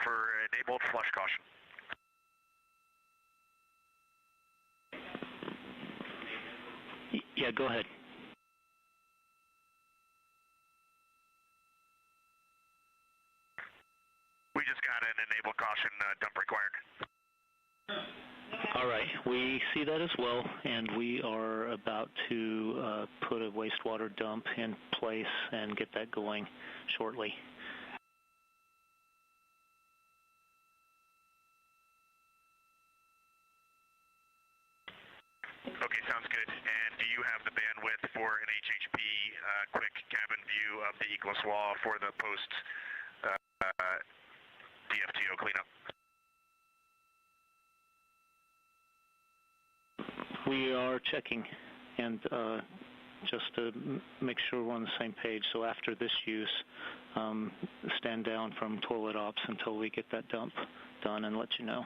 for enabled flush caution. Yeah, go ahead. We just got an enabled caution dump required. All right, we see that as well, and we are about to put a wastewater dump in place and get that going shortly. Okay, sounds good. And do you have the bandwidth for an HHP quick cabin view of the egress wall for the post DFTO cleanup? We are checking, and just to make sure we're on the same page, so after this use, stand down from toilet ops until we get that dump done and let you know.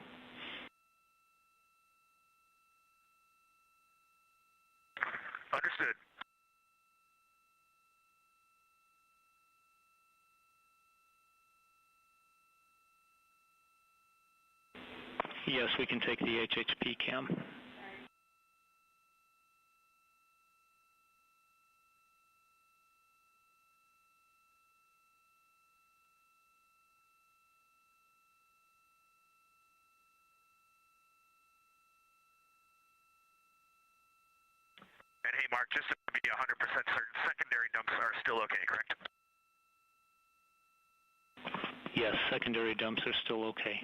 Understood. Yes, we can take the HHP cam. And hey, Mark, just to be 100% certain, secondary dumps are still okay, correct? Yes, secondary dumps are still okay.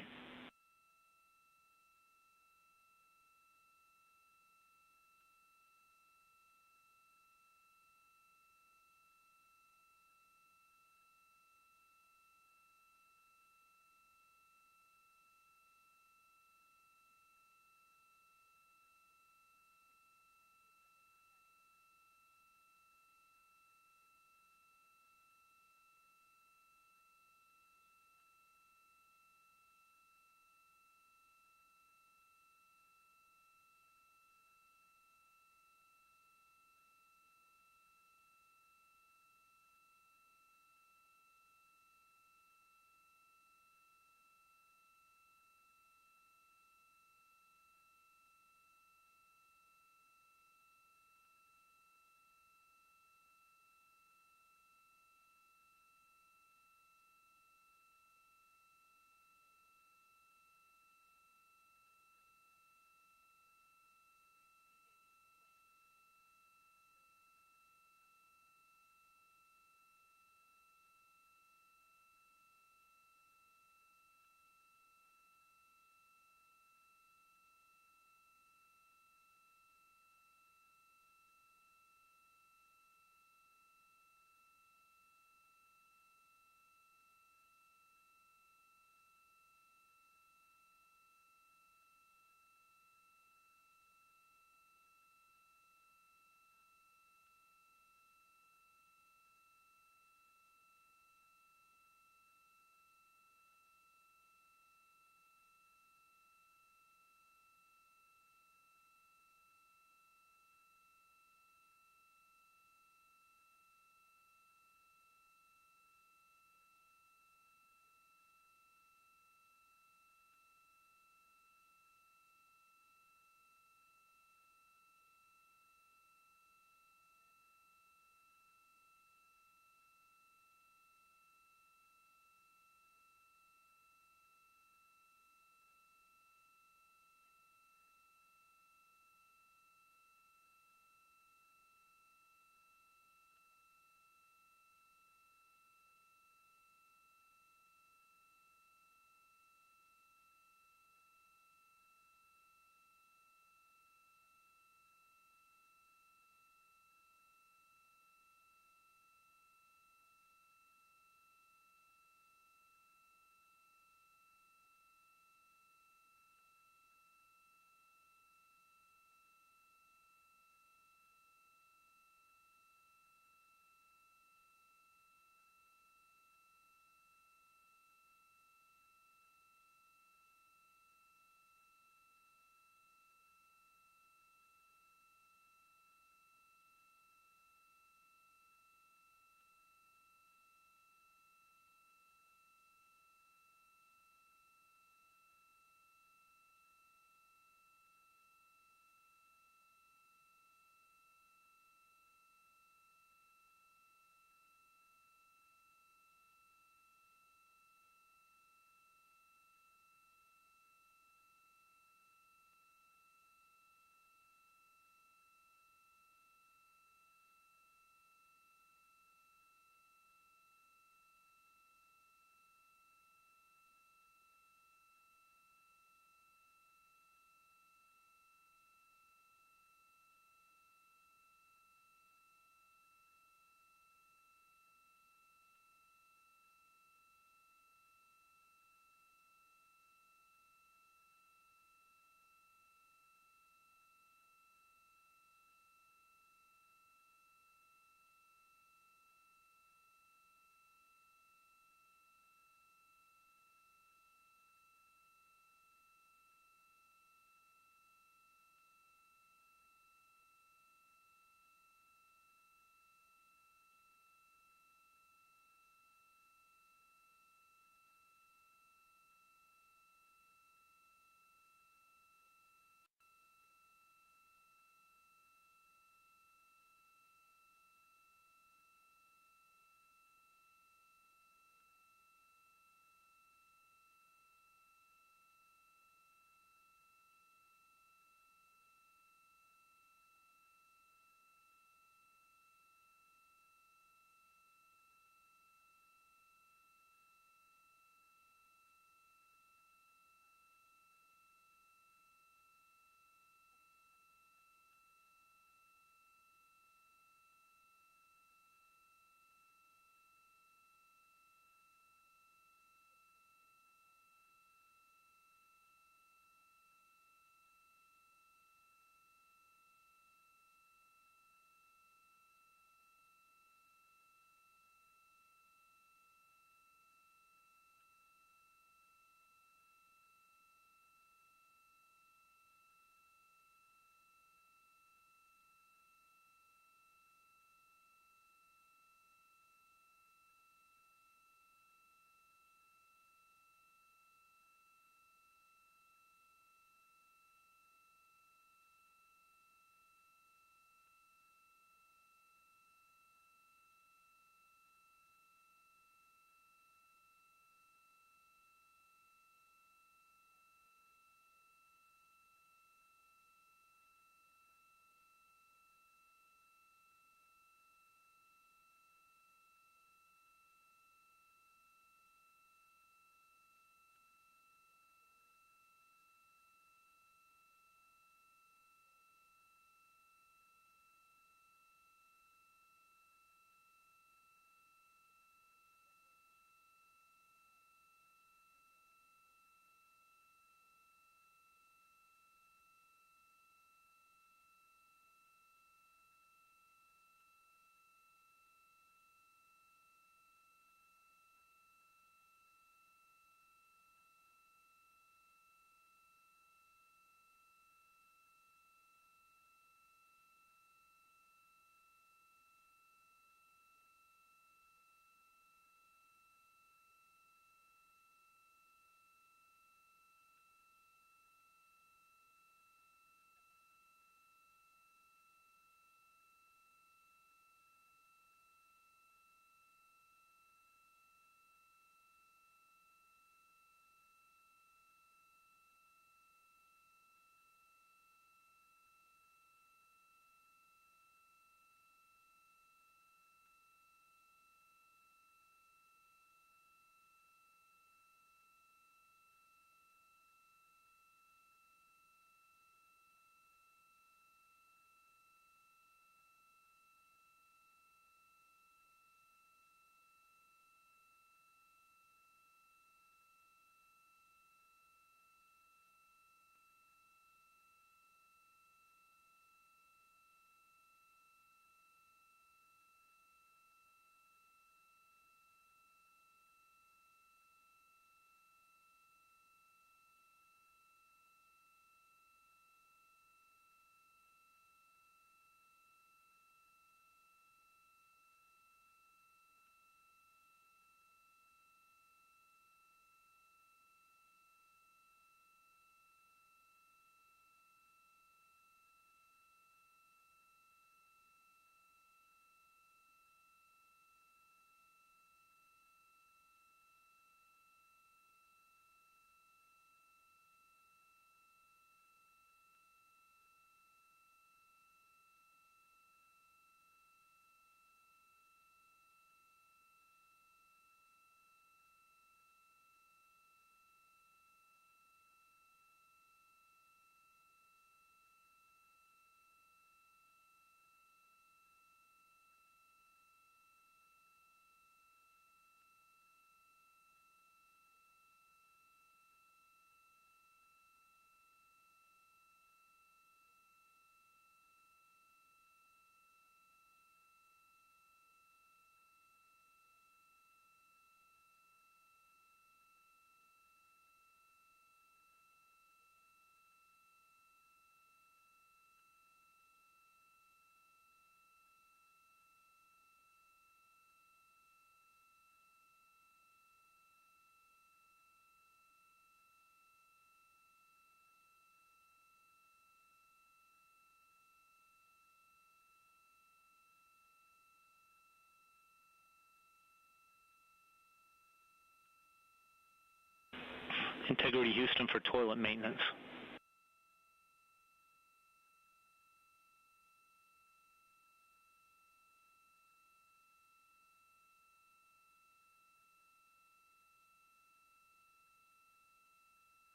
Integrity Houston for toilet maintenance.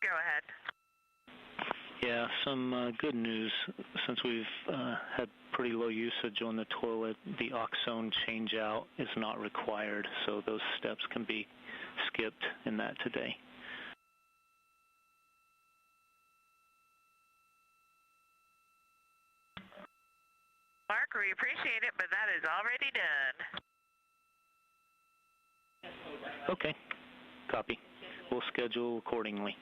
Go ahead. Yeah, some good news. Since we've had pretty low usage on the toilet, the oxone change-out is not required, so those steps can be skipped in that today. Mark, we appreciate it, but that is already done. Okay, copy. We'll schedule accordingly.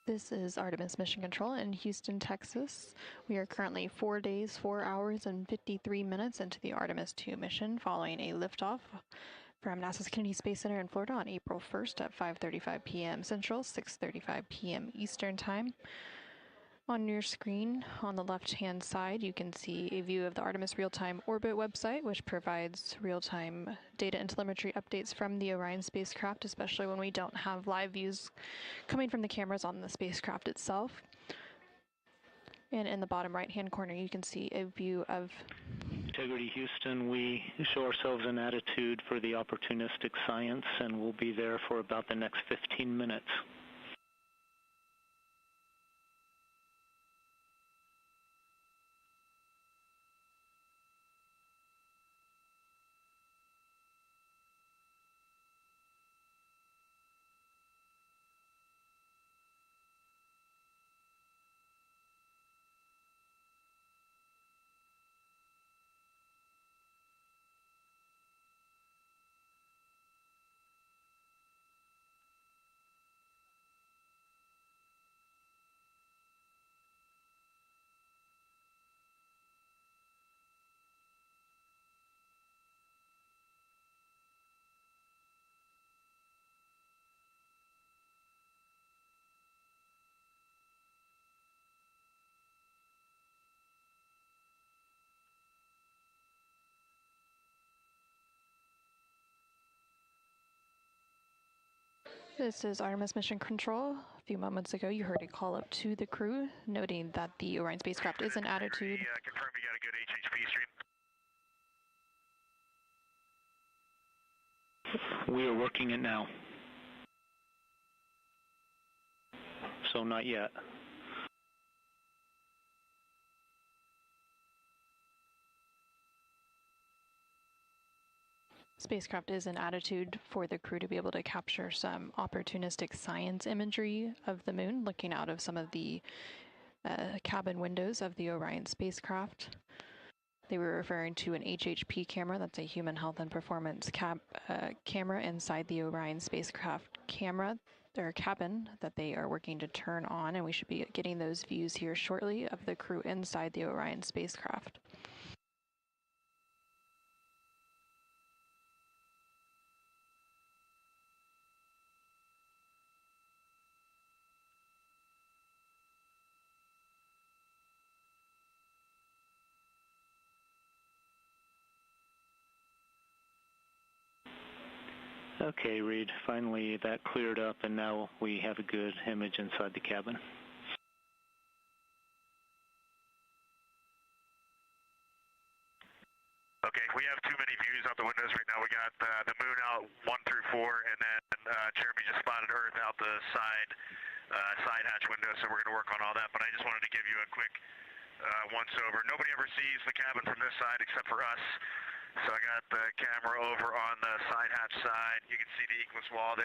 This is Artemis Mission Control in Houston, Texas. We are currently 4 days, 4 hours, and 53 minutes into the Artemis II mission following a liftoff from NASA's Kennedy Space Center in Florida on April 1st at 5:35 p.m. Central, 6:35 p.m. Eastern Time. On your screen, on the left-hand side, you can see a view of the Artemis Real-Time Orbit website, which provides real-time data and telemetry updates from the Orion spacecraft, especially when we don't have live views coming from the cameras on the spacecraft itself. And in the bottom right-hand corner, you can see a view of... Integrity Houston, we show ourselves an attitude for the opportunistic science, and we'll be there for about the next 15 minutes. This is Artemis Mission Control. A few moments ago, you heard a call up to the crew, noting that the Orion spacecraft is in attitude. Confirm you got a good HHP stream. We are working it now. So not yet. Spacecraft is in attitude for the crew to be able to capture some opportunistic science imagery of the moon, looking out of some of the cabin windows of the Orion spacecraft. They were referring to an HHP camera, that's a human health and performance camera inside the Orion spacecraft cabin that they are working to turn on, and we should be getting those views here shortly of the crew inside the Orion spacecraft. Okay, Reed, finally that cleared up, and now we have a good image inside the cabin. Okay, we have too many views out the windows right now. We got the moon out 1 through 4, and then Jeremy just spotted Earth out the side hatch window, so we're going to work on all that. But I just wanted to give you a quick once-over. Nobody ever sees the cabin from this side except for us. So I got the camera over on the side hatch side. You can see the Eagles wall there.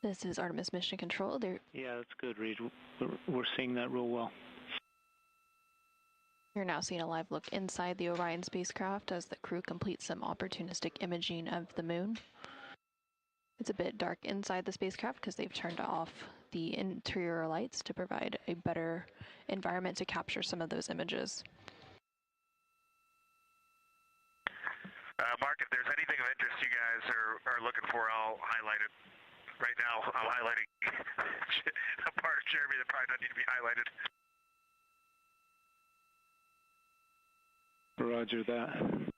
This is Artemis Mission Control. Yeah, that's good, Reed. We're seeing that real well. You're now seeing a live look inside the Orion spacecraft as the crew completes some opportunistic imaging of the moon. It's a bit dark inside the spacecraft because they've turned off the interior lights to provide a better environment to capture some of those images. Mark, if there's anything of interest you guys are looking for, I'll highlight it. Right now, I'm highlighting a part of Jeremy that probably doesn't need to be highlighted. Roger that.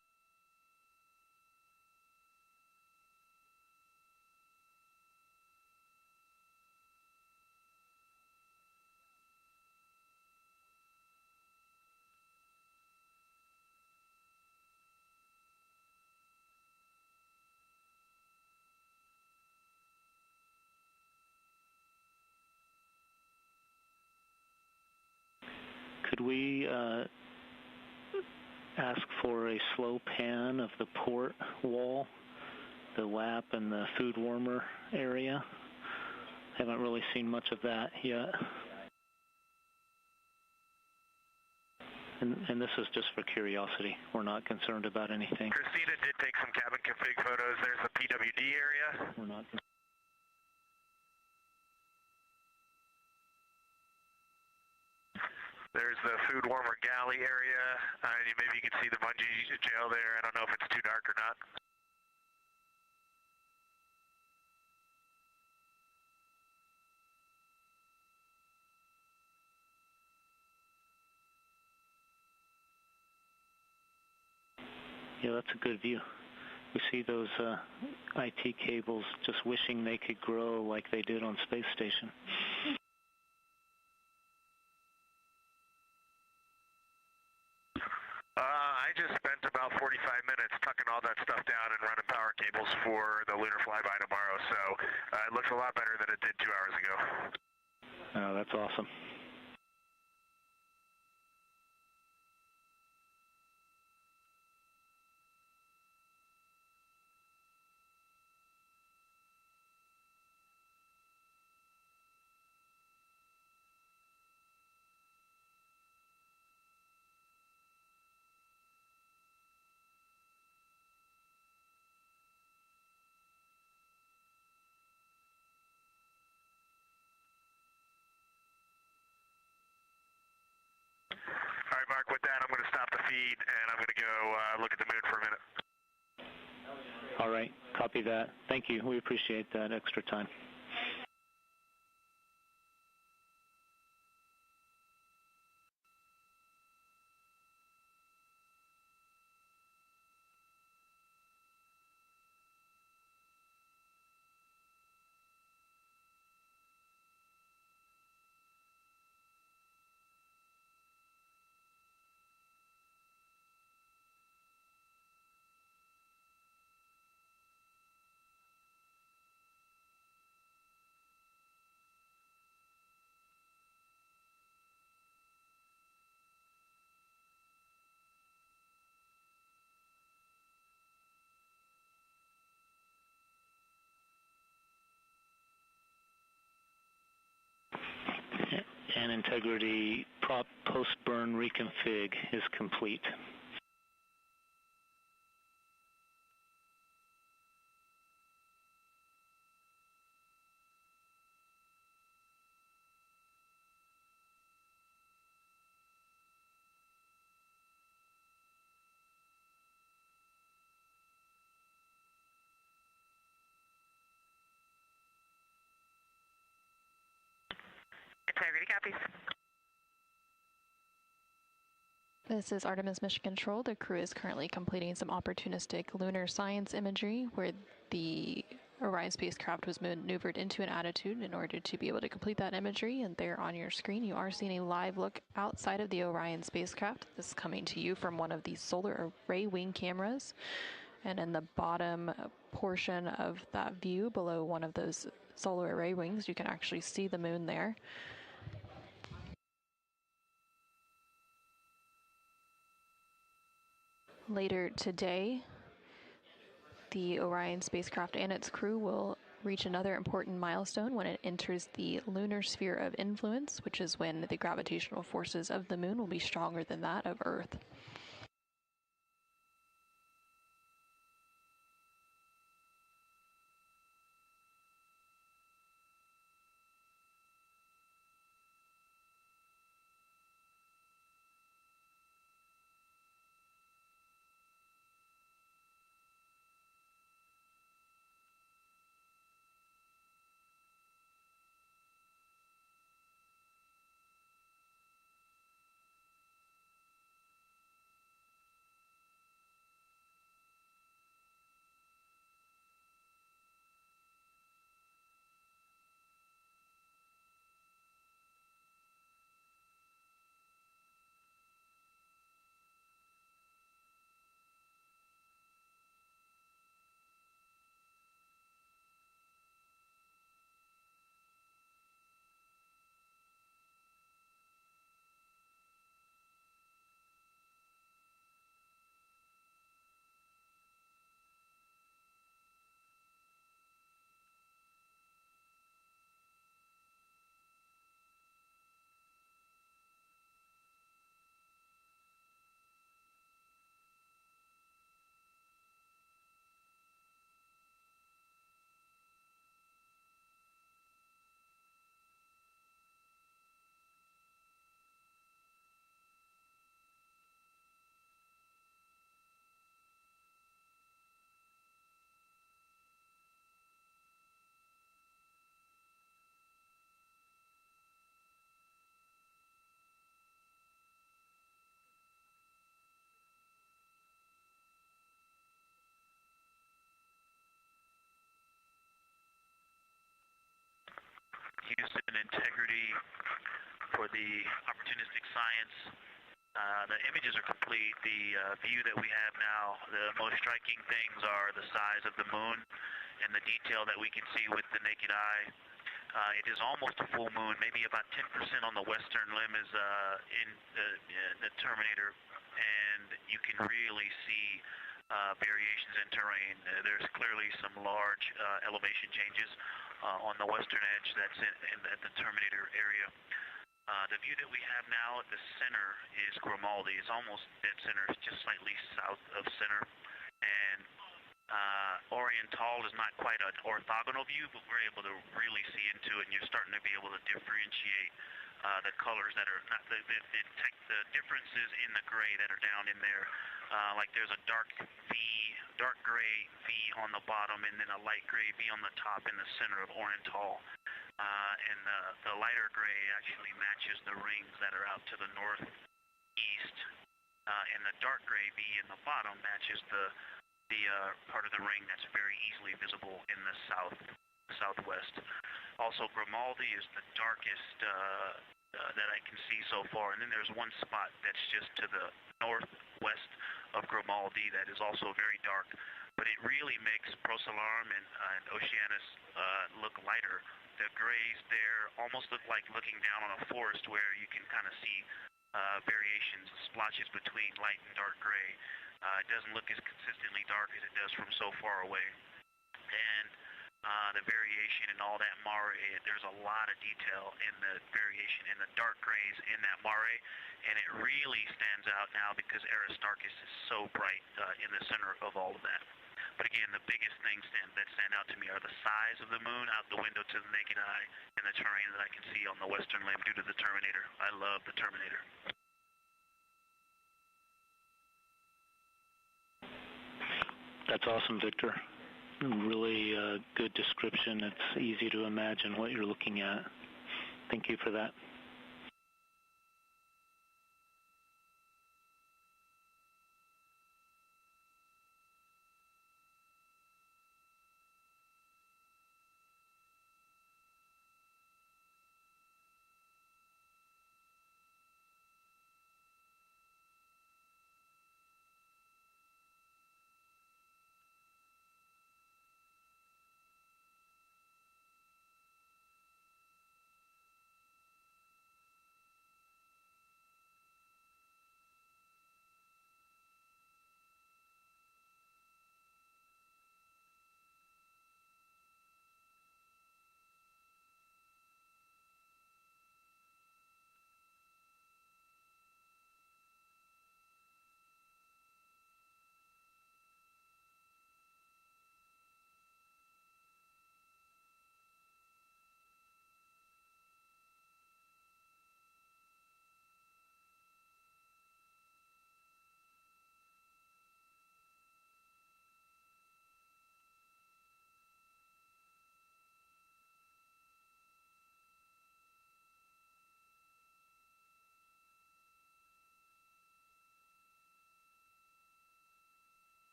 Could we ask for a slow pan of the port wall, the lap, and the food warmer area? Haven't really seen much of that yet. And this is just for curiosity. We're not concerned about anything. Christina did take some cabin config photos. There's the PWD area. We're not. There's the food warmer galley area. Maybe you can see the bungee jail there. I don't know if it's too dark or not. Yeah, that's a good view. We see those IT cables just wishing they could grow like they did on Space Station. I just spent about 45 minutes tucking all that stuff down and running power cables for the lunar flyby tomorrow, so it looks a lot better than it did 2 hours ago. Oh, that's awesome. All right, Mark, with that, I'm going to stop the feed, and I'm going to go look at the moon for a minute. All right, copy that. Thank you. We appreciate that extra time. and integrity post-burn reconfig is complete. Integrity copies. This is Artemis Mission Control. The crew is currently completing some opportunistic lunar science imagery where the Orion spacecraft was maneuvered into an attitude in order to be able to complete that imagery. And there on your screen, you are seeing a live look outside of the Orion spacecraft. This is coming to you from one of the solar array wing cameras. And in the bottom portion of that view, below one of those solar array wings, you can actually see the moon there. Later today, the Orion spacecraft and its crew will reach another important milestone when it enters the lunar sphere of influence, which is when the gravitational forces of the moon will be stronger than that of Earth. Houston, integrity for the opportunistic science. The images are complete. The view that we have now, the most striking things are the size of the moon and the detail that we can see with the naked eye. It is almost a full moon, maybe about 10% on the western limb is in the terminator, and you can really see variations in terrain. There's clearly some large elevation changes on the western edge that's at the terminator area. The view that we have now at the center is Grimaldi. It's almost dead center. It's just slightly south of center. And Orion tall is not quite an orthogonal view, but we're able to really see into it, and you're starting to be able to differentiate the colors that are not the differences in the gray that are down in there. Like there's a dark gray V on the bottom, and then a light gray V on the top in the center of Orion tall. And the lighter gray actually matches the rings that are out to the northeast, and the dark gray V in the bottom matches the part of the ring that's very easily visible in the southwest. Also, Grimaldi is the darkest that I can see so far, and then there's one spot that's just to the northwest of Grimaldi that is also very dark, but it really makes Procellarum and Oceanus look lighter. The grays there almost look like looking down on a forest where you can kind of see variations, splotches between light and dark gray. It doesn't look as consistently dark as it does from so far away. And the variation and all that mare. There's a lot of detail in the variation in the dark grays in that mare, and it really stands out now because Aristarchus is so bright in the center of all of that. But again, the biggest things that stand out to me are the size of the moon out the window to the naked eye and the terrain that I can see on the western limb due to the Terminator. I love the Terminator. That's awesome, Victor. Really good description. It's easy to imagine what you're looking at. Thank you for that.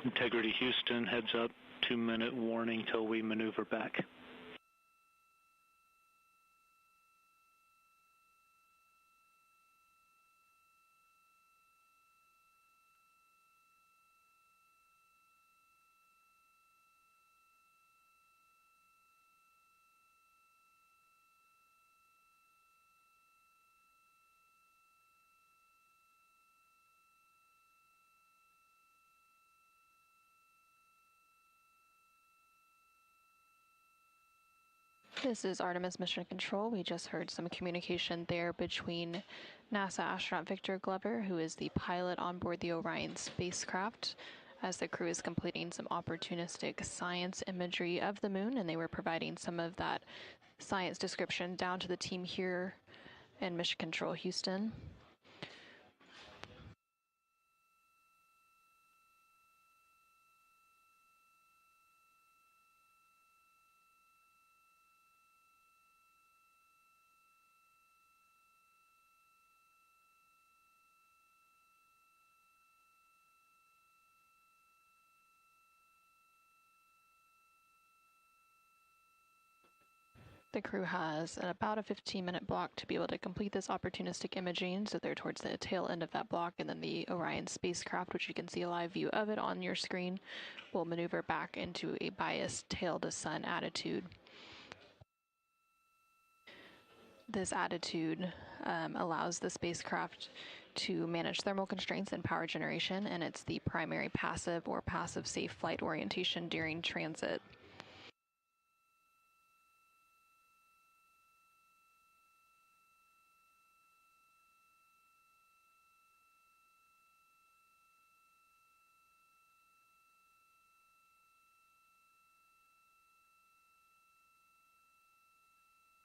Integrity Houston, heads up, 2-minute warning till we maneuver back. This is Artemis Mission Control. We just heard some communication there between NASA astronaut Victor Glover, who is the pilot on board the Orion spacecraft, as the crew is completing some opportunistic science imagery of the moon, and they were providing some of that science description down to the team here in Mission Control Houston. The crew has about a 15-minute block to be able to complete this opportunistic imaging, so they're towards the tail end of that block, and then the Orion spacecraft, which you can see a live view of it on your screen, will maneuver back into a biased tail-to-sun attitude. This attitude allows the spacecraft to manage thermal constraints and power generation, and it's the primary passive or passive safe flight orientation during transit.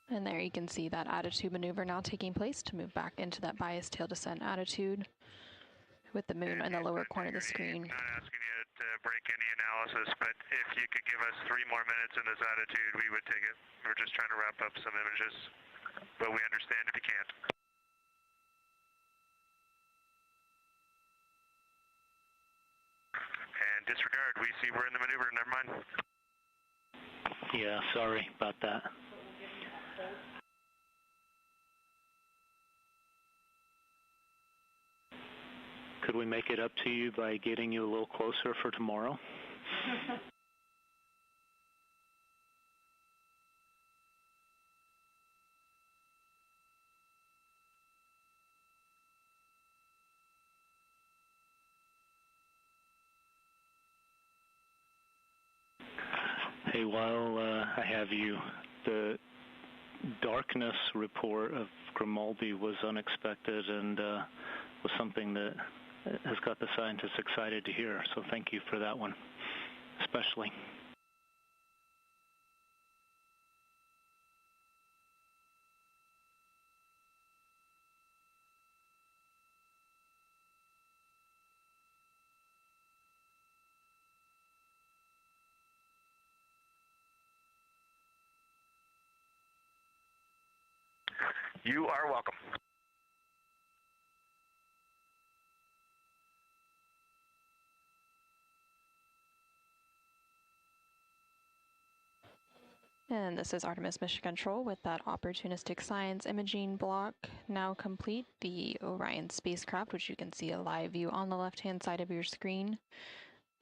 And there you can see that attitude maneuver now taking place to move back into that biased tail descent attitude with the moon in the lower corner of the screen. I'm not asking you to break any analysis, but if you could give us 3 more minutes in this attitude, we would take it. We're just trying to wrap up some images, but we understand if you can't. And disregard, we see we're in the maneuver, never mind. Yeah, sorry about that. Could we make it up to you by getting you a little closer for tomorrow? Hey, while I have you, the darkness report of Grimaldi was unexpected and was something that has got the scientists excited to hear, so thank you for that one, especially. You are welcome. And this is Artemis Mission Control with that Opportunistic Science imaging block now complete. The Orion spacecraft, which you can see a live view on the left-hand side of your screen,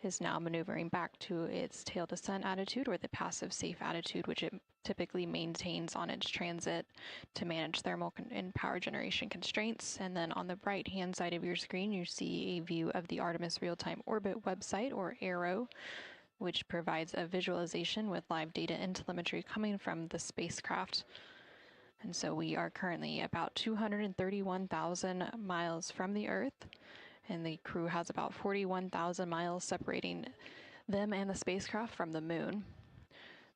is now maneuvering back to its tail descent attitude, or the passive safe attitude, which it typically maintains on its transit to manage thermal and power generation constraints. And then on the right-hand side of your screen, you see a view of the Artemis Real-Time Orbit website, or ARROW, which provides a visualization with live data and telemetry coming from the spacecraft. And so we are currently about 231,000 miles from the Earth, and the crew has about 41,000 miles separating them and the spacecraft from the moon.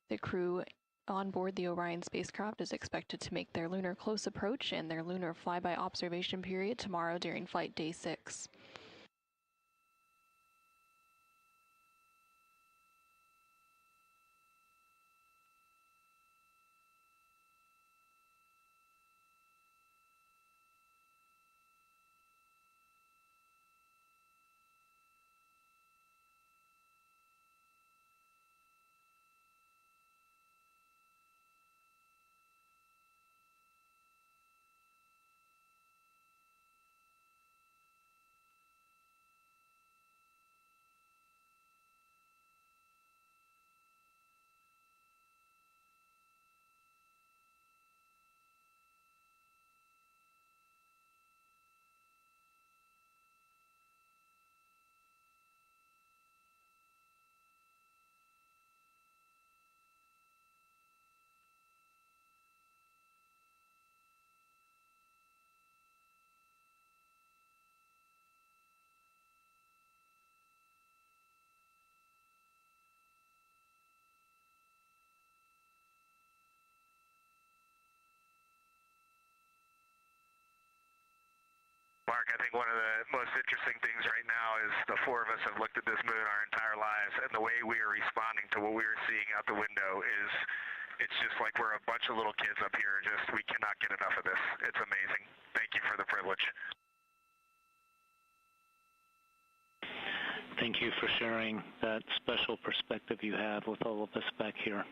The crew on board the Orion spacecraft is expected to make their lunar close approach and their lunar flyby observation period tomorrow during flight day 6. Mark, I think one of the most interesting things right now is the four of us have looked at this moon our entire lives, and the way we are responding to what we are seeing out the window is, it's just like we're a bunch of little kids up here. Just, we cannot get enough of this. It's amazing. Thank you for the privilege. Thank you for sharing that special perspective you have with all of us back here.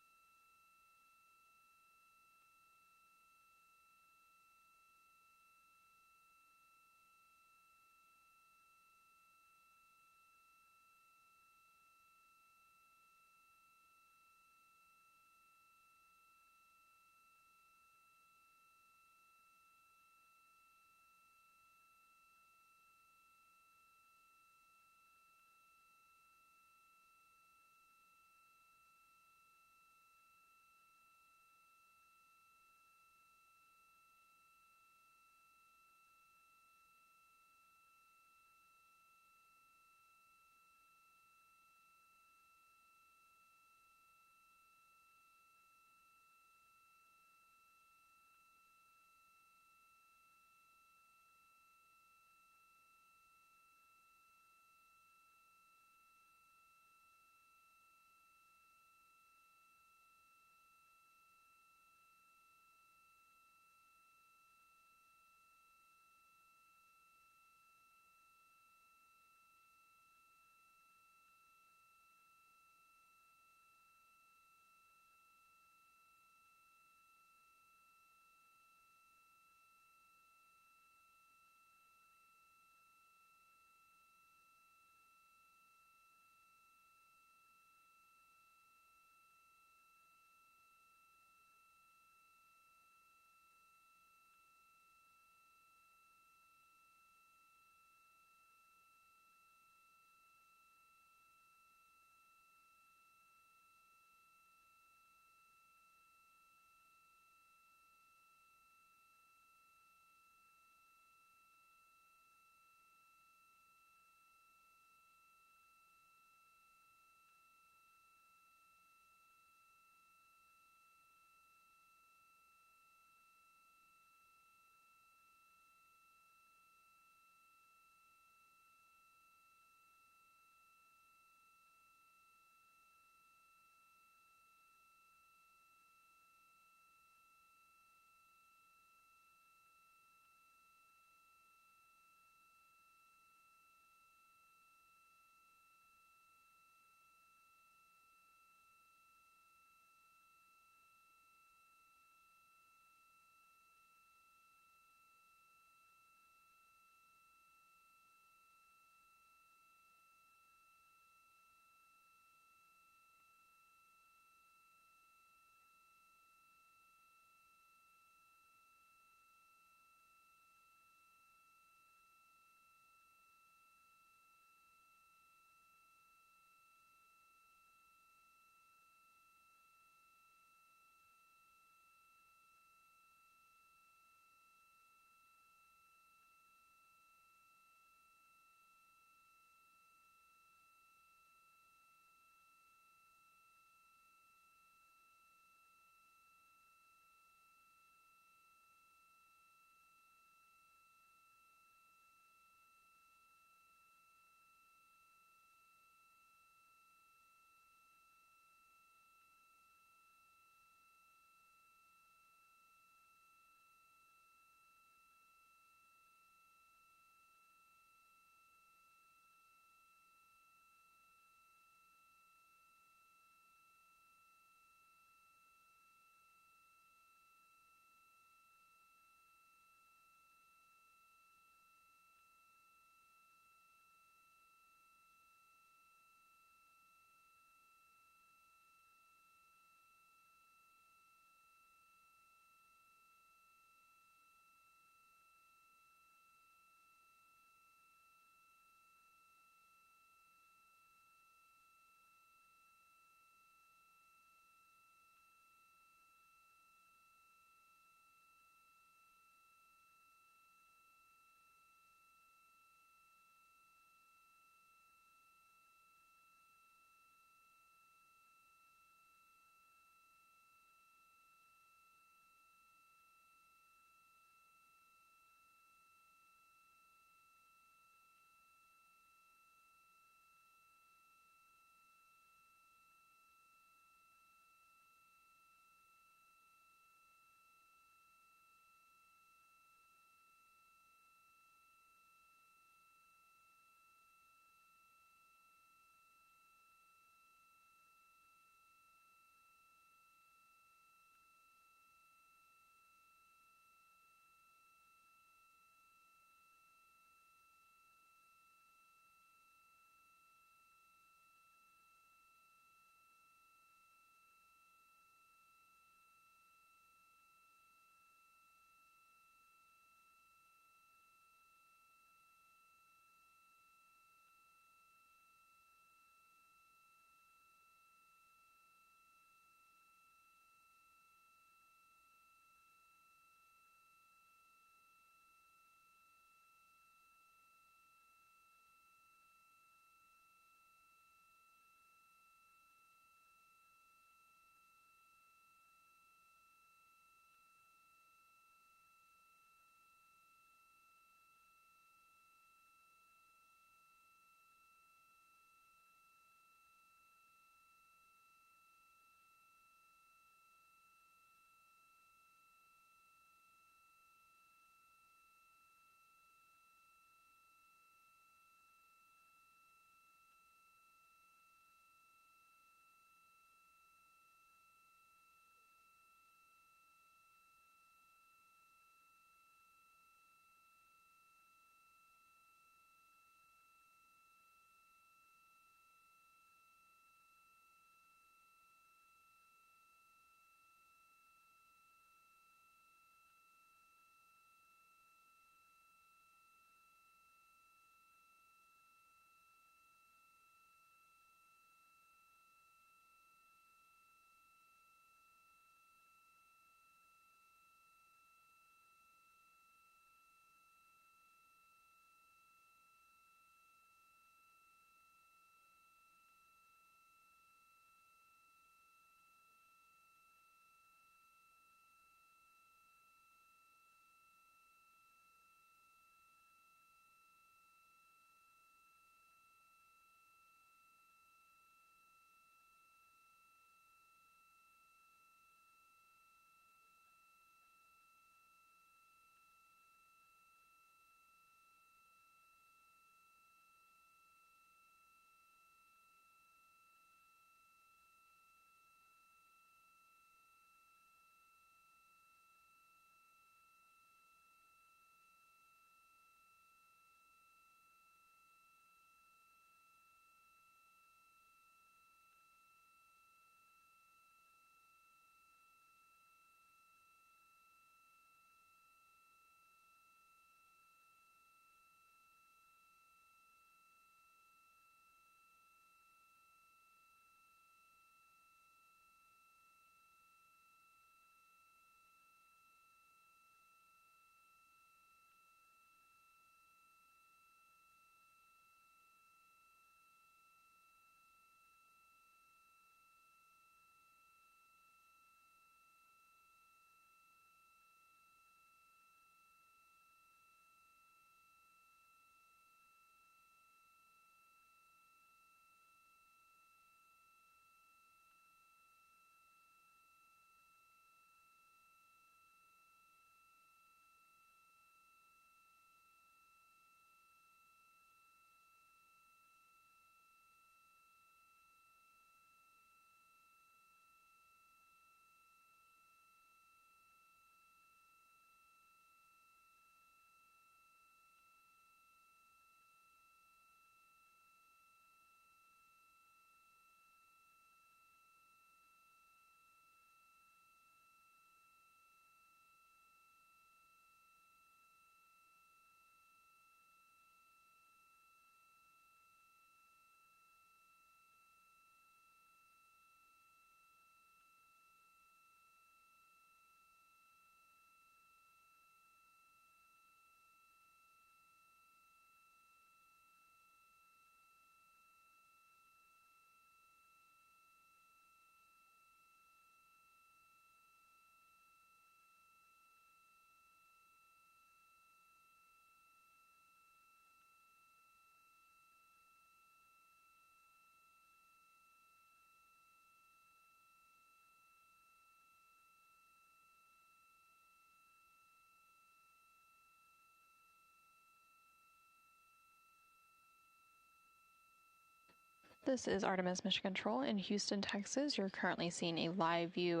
This is Artemis Mission Control in Houston, Texas. You're currently seeing a live view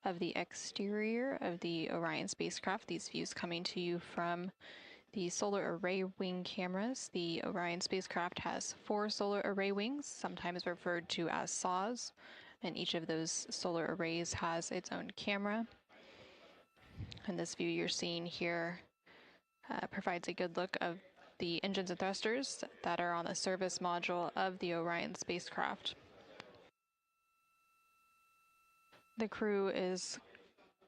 of the exterior of the Orion spacecraft. These views coming to you from the solar array wing cameras. The Orion spacecraft has 4 solar array wings, sometimes referred to as SAW, and each of those solar arrays has its own camera. And this view you're seeing here provides a good look of the engines and thrusters that are on the service module of the Orion spacecraft. The crew is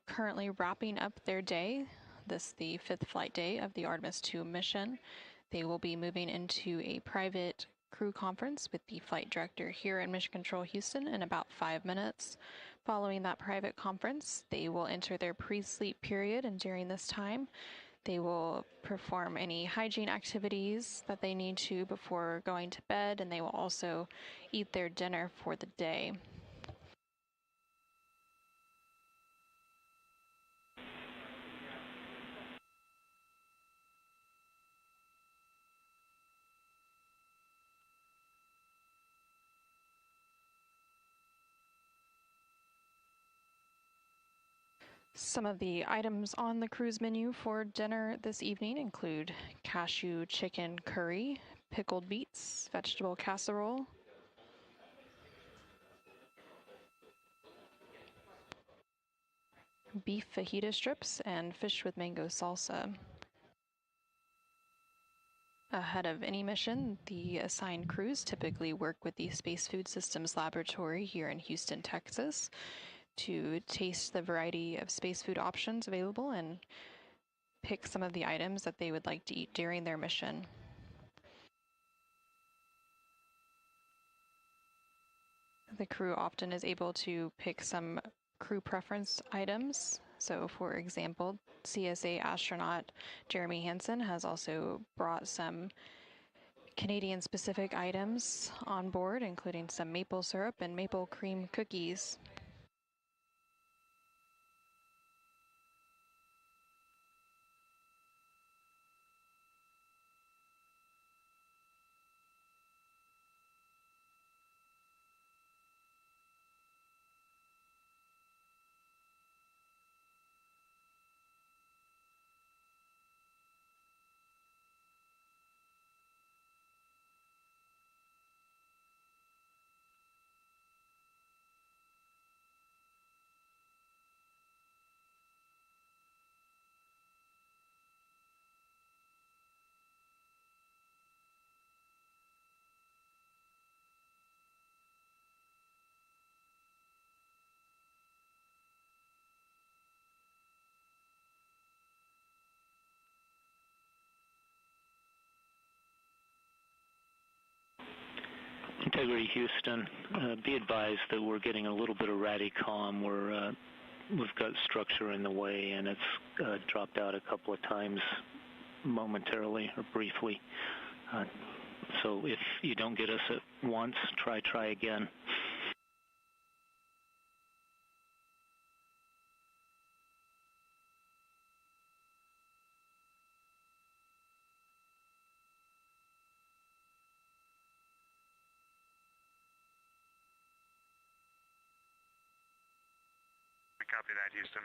currently wrapping up their day. This is the 5th flight day of the Artemis II mission. They will be moving into a private crew conference with the flight director here in Mission Control Houston in about 5 minutes. Following that private conference, they will enter their pre-sleep period, and during this time, they will perform any hygiene activities that they need to before going to bed, and they will also eat their dinner for the day. Some of the items on the cruise menu for dinner this evening include cashew chicken curry, pickled beets, vegetable casserole, beef fajita strips, and fish with mango salsa. Ahead of any mission, the assigned crews typically work with the Space Food Systems Laboratory here in Houston, Texas, to taste the variety of space food options available and pick some of the items that they would like to eat during their mission. The crew often is able to pick some crew preference items. So, for example, CSA astronaut Jeremy Hansen has also brought some Canadian-specific items on board, including some maple syrup and maple cream cookies. Integrity Houston, be advised that we're getting a little bit of Radicom. We've got structure in the way, and it's dropped out a couple of times momentarily or briefly. So if you don't get us at once, try again. Copy that, Houston.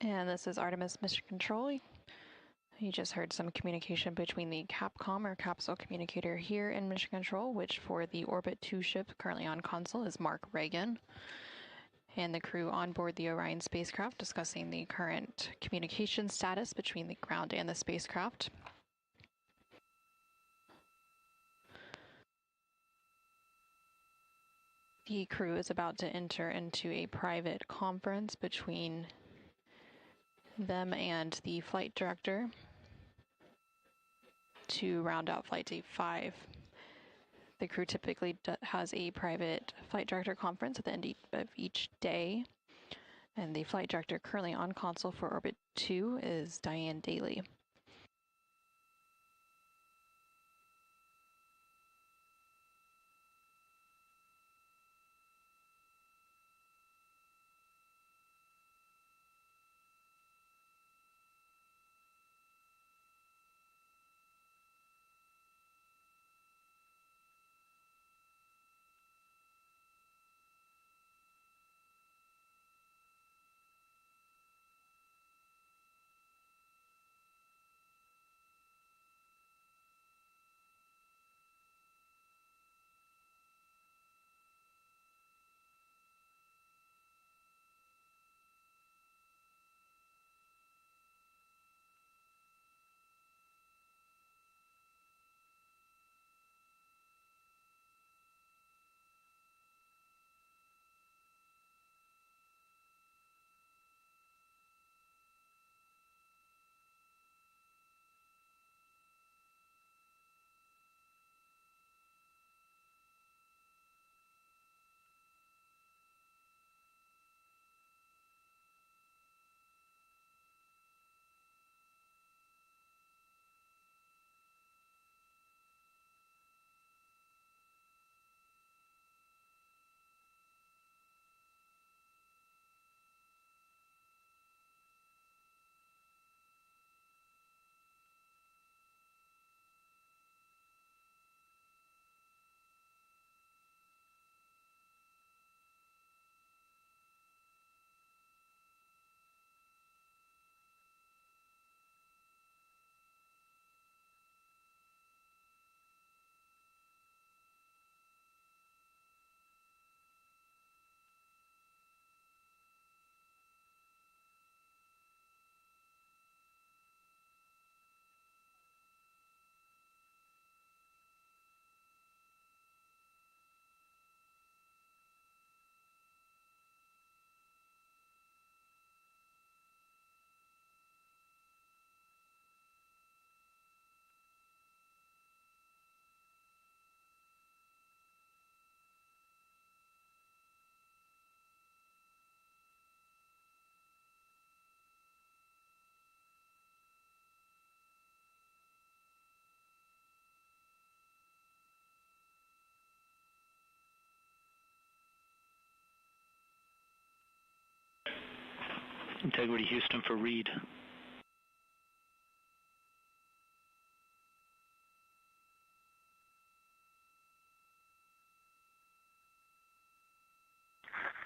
And this is Artemis Mission Control. You just heard some communication between the CAPCOM, or capsule communicator, here in Mission Control, which for the Orbit 2 ship currently on console is Mark Reagan, and the crew on board the Orion spacecraft discussing the current communication status between the ground and the spacecraft. The crew is about to enter into a private conference between them and the flight director to round out Flight Day 5. The crew typically has a private flight director conference at the end of each day, and the flight director currently on console for Orbit 2 is Diane Daly. Integrity Houston for Reed.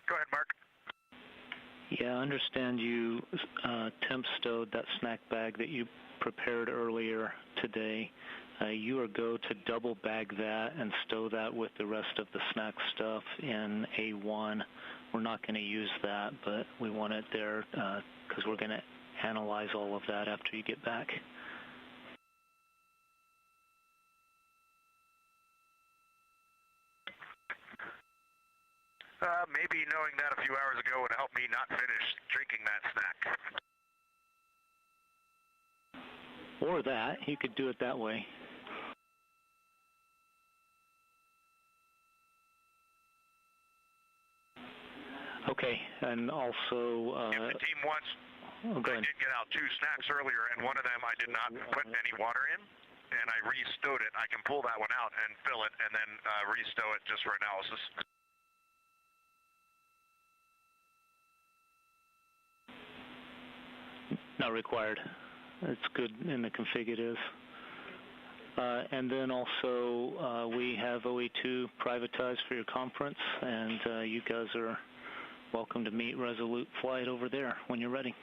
Go ahead, Mark. Yeah, I understand you temp stowed that snack bag that you prepared earlier today. You are go to double bag that and stow that with the rest of the snack stuff in A1. We're not going to use that, but we want it there because we're going to analyze all of that after you get back. Maybe knowing that a few hours ago would help me not finish drinking that snack. Or that. You could do it that way. Okay, and also... if the team wants, I did get out 2 snacks earlier, and one of them I did not put any water in, and I re-stowed it. I can pull that one out and fill it, and then re-stow it just for analysis. Not required. It's good in the config it is. And then also we have OE2 privatized for your conference, and you guys are welcome to meet Resolute Flight over there when you're ready.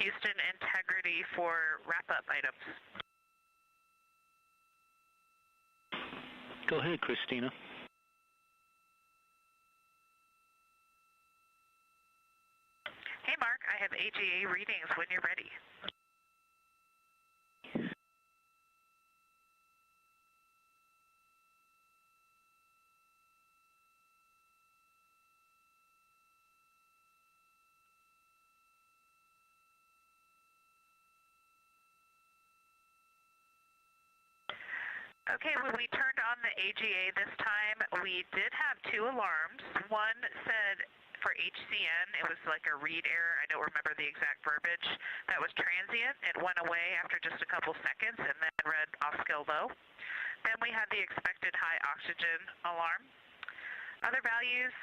Houston integrity for wrap-up items. Go ahead, Christina. Hey, Mark, I have AGA readings when you're ready. Okay, when we turned on the AGA this time, we did have two alarms. One said for HCN, it was like a read error. I don't remember the exact verbiage. That was transient. It went away after just a couple seconds and then read off-scale low. Then we had the expected high oxygen alarm. Other values,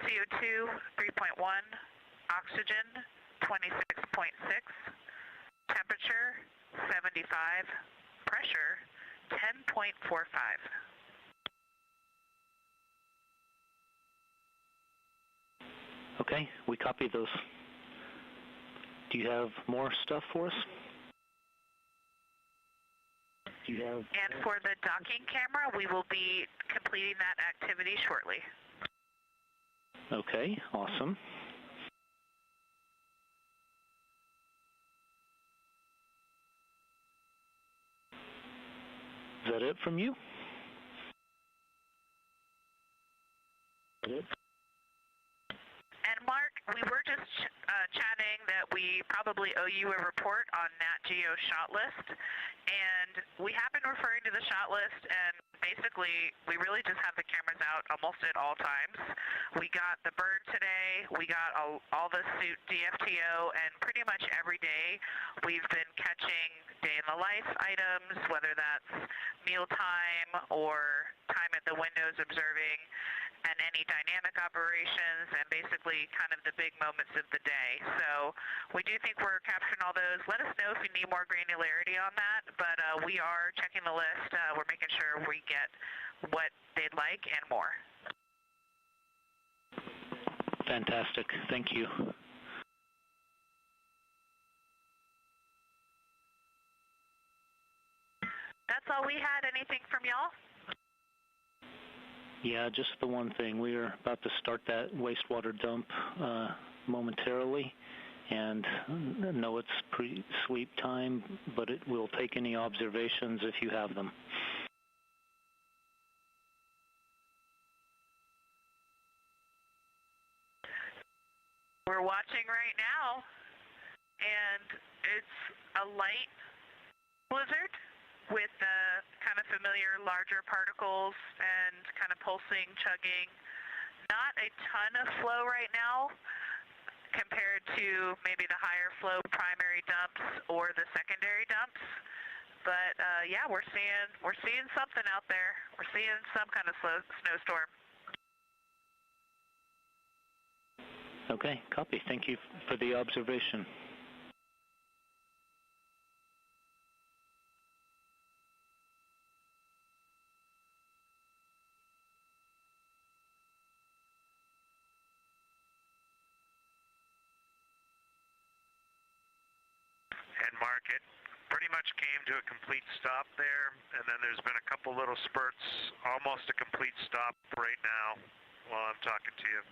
CO2 3.1, oxygen 26.6, temperature 75, pressure 10.45. Okay, we copy those. Do you have more stuff for us? And for the docking camera, we will be completing that activity shortly. Okay, awesome. Is that it from you? And Mark, we were just chatting that we probably owe you a report on Nat Geo shot list, and we have been referring to the shot list, and basically we really just have the cameras out almost at all times. We got the bird today, we got all the suit DFTO, and pretty much every day we've been catching day in the life items, whether that's mealtime or time at the windows observing, and any dynamic operations, and basically kind of the big moments of the day. So we do think we're capturing all those. Let us know if you need more granularity on that, but we are checking the list. We're making sure we get what they'd like and more. Fantastic. Thank you. That's all we had. Anything from y'all? Yeah, just the one thing. We are about to start that wastewater dump momentarily, and I know it's pre-sleep time, but it will take any observations if you have them. We're watching right now, and it's a light blizzard with kind of familiar larger particles and kind of pulsing, chugging. Not a ton of flow right now compared to maybe the higher flow primary dumps or the secondary dumps. But yeah, we're seeing something out there. We're seeing some kind of snowstorm. Okay, copy. Thank you for the observation. And Mark, it pretty much came to a complete stop there, and then there's been a couple little spurts, almost a complete stop right now while I'm talking to you.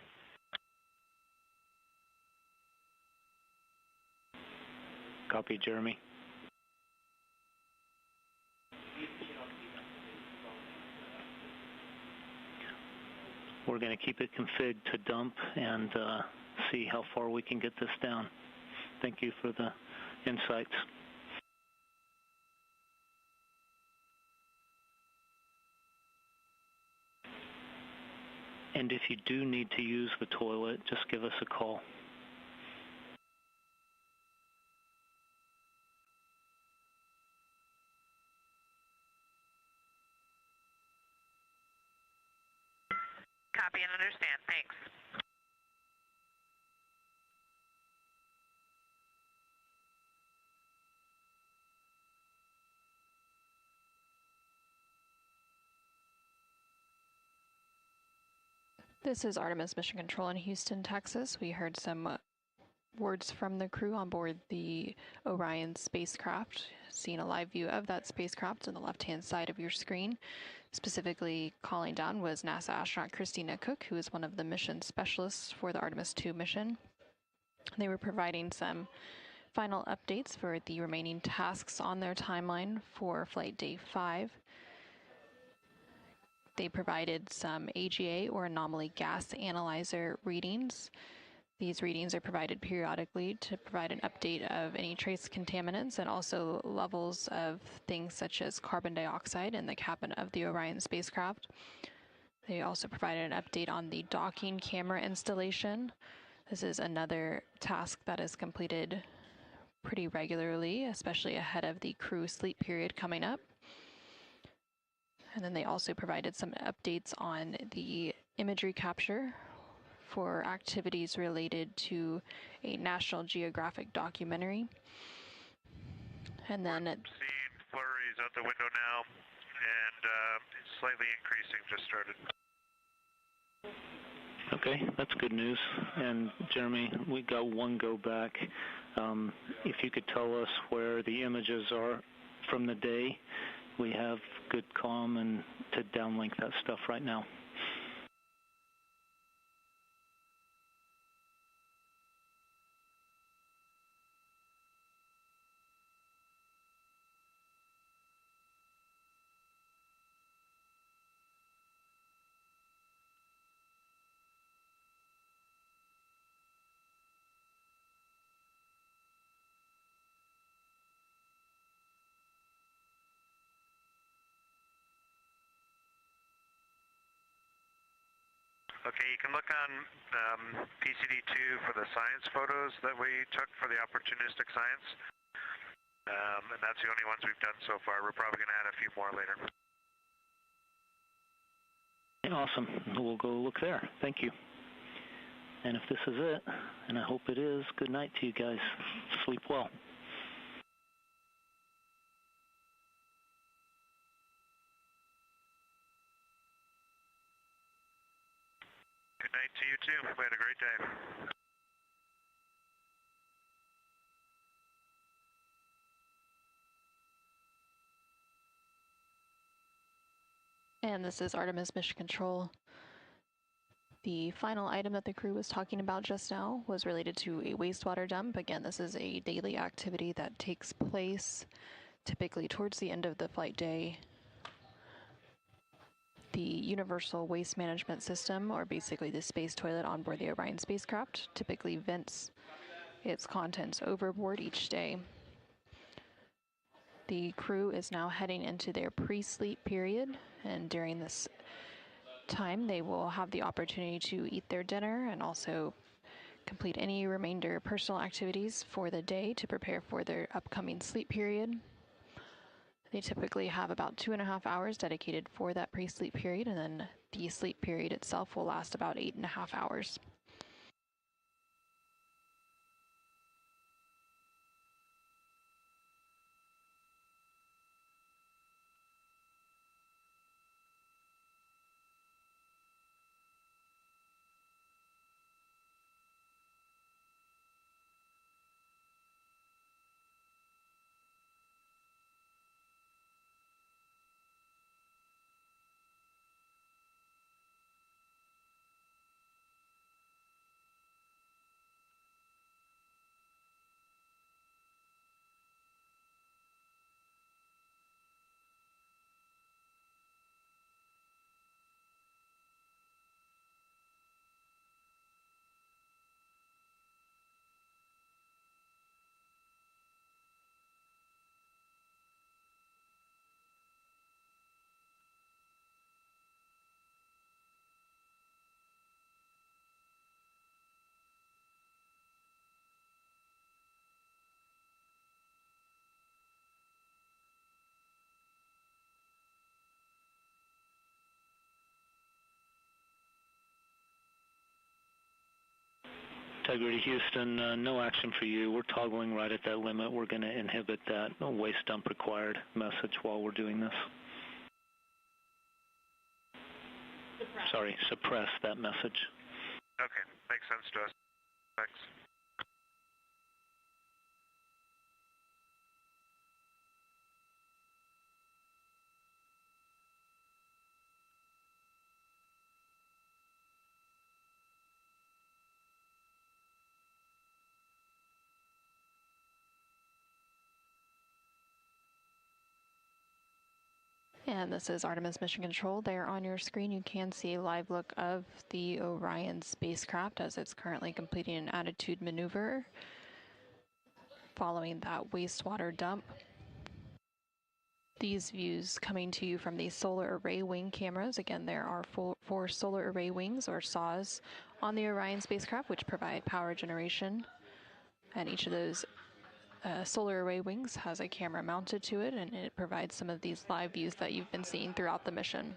Copy, Jeremy. We're going to keep it configured to dump and see how far we can get this down. Thank you for the insights. And if you do need to use the toilet, just give us a call. Copy and understand. Thanks. This is Artemis Mission Control in Houston, Texas. We heard some reports from the crew on board the Orion spacecraft. Seeing a live view of that spacecraft on the left-hand side of your screen. Specifically calling down was NASA astronaut Christina Cook, who is one of the mission specialists for the Artemis II mission. They were providing some final updates for the remaining tasks on their timeline for Flight Day 5. They provided some AGA, or anomaly gas analyzer, readings. These readings are provided periodically to provide an update of any trace contaminants and also levels of things such as carbon dioxide in the cabin of the Orion spacecraft. They also provided an update on the docking camera installation. This is another task that is completed pretty regularly, especially ahead of the crew sleep period coming up. And then they also provided some updates on the imagery capture for activities related to a National Geographic documentary. And then we're seeing flurries out the window now, and it's slightly increasing, just started. Okay, that's good news. And Jeremy, we got one go back. If you could tell us where the images are from the day, we have good comm and to downlink that stuff right now. Okay, you can look on PCD2 for the science photos that we took for the opportunistic science. And that's the only ones we've done so far. We're probably going to add a few more later. Awesome. We'll go look there. Thank you. And if this is it, and I hope it is, good night to you guys. Sleep well. Good night to you too. We had a great day. And this is Artemis Mission Control. The final item that the crew was talking about just now was related to a wastewater dump. Again, this is a daily activity that takes place typically towards the end of the flight day. The Universal Waste Management System, or basically the space toilet on board the Orion spacecraft, typically vents its contents overboard each day. The crew is now heading into their pre-sleep period, and during this time they will have the opportunity to eat their dinner and also complete any remainder personal activities for the day to prepare for their upcoming sleep period. They typically have about 2.5 hours dedicated for that pre-sleep period, and then the sleep period itself will last about 8.5 hours. Integrity Houston, no action for you. We're toggling right at that limit. We're going to inhibit that waste dump required message while we're doing this. Suppress that message. Okay, makes sense to us. Thanks. And this is Artemis Mission Control. There on your screen you can see a live look of the Orion spacecraft as it's currently completing an attitude maneuver following that wastewater dump. These views coming to you from the solar array wing cameras. Again, there are four solar array wings, or SAWs, on the Orion spacecraft, which provide power generation. And each of those solar array wings has a camera mounted to it, and it provides some of these live views that you've been seeing throughout the mission.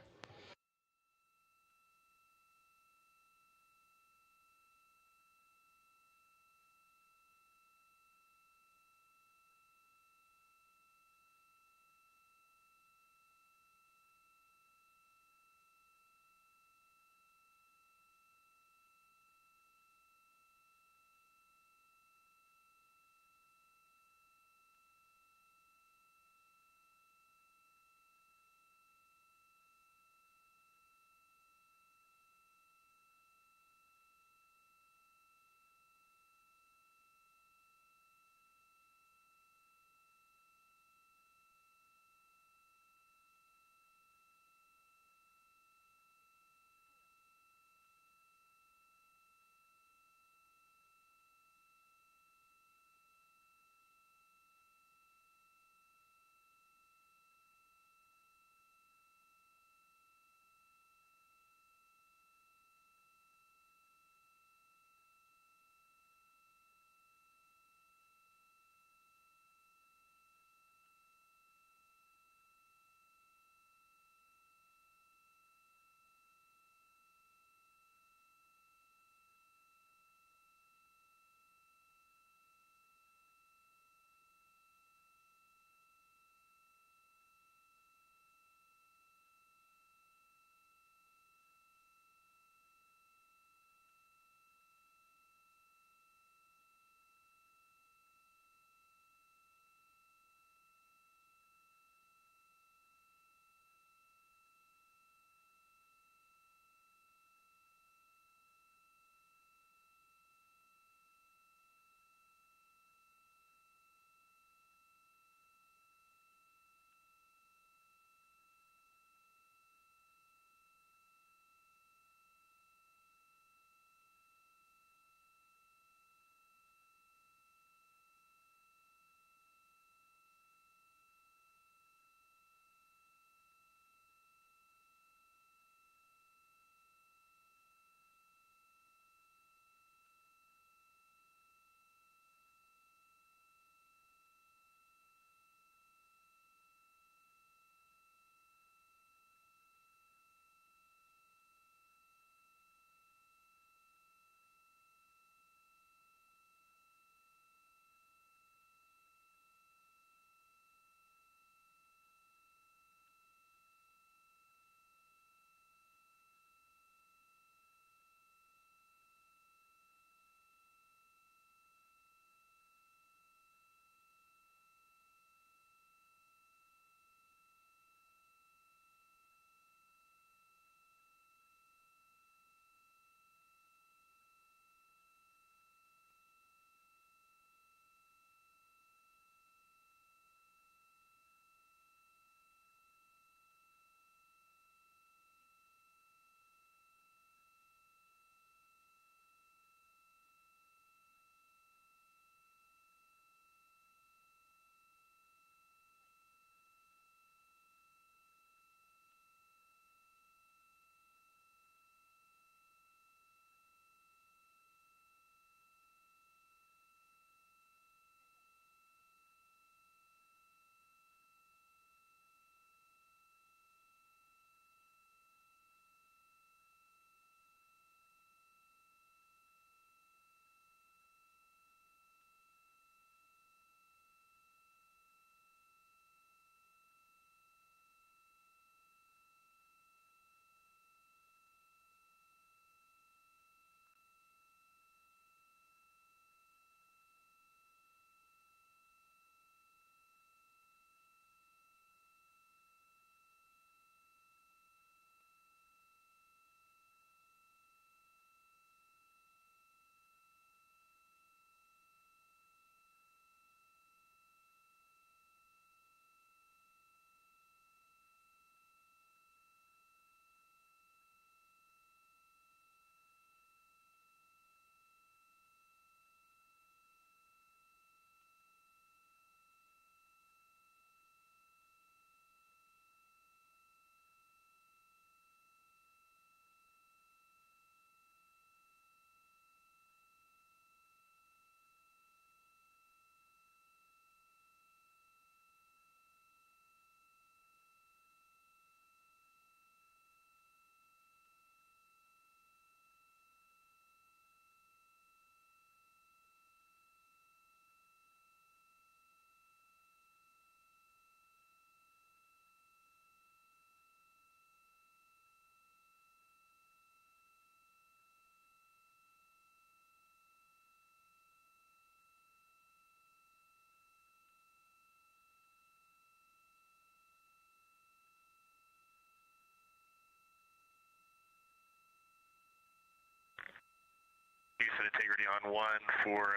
and integrity on 1 for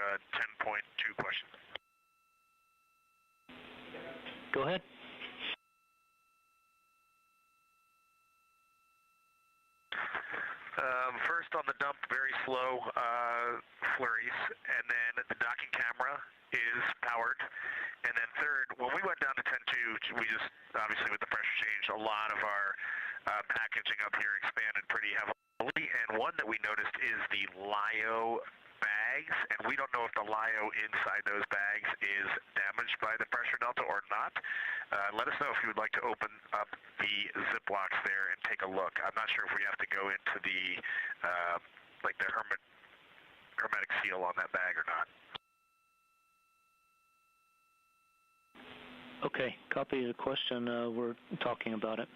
10.2 question. Go ahead. First on the dump, very slow flurries, and then the docking camera is powered. And then third, when we went down to 10.2, we just, obviously with the pressure change, a lot of our packaging up here expanded pretty heavily. And one that we noticed is the LIO bags, and we don't know if the LIO inside those bags is damaged by the pressure delta or not. Let us know if you would like to open up the Ziplocs there and take a look. I'm not sure if we have to go into the like the hermetic seal on that bag or not. Okay, copy the question. We're talking about it.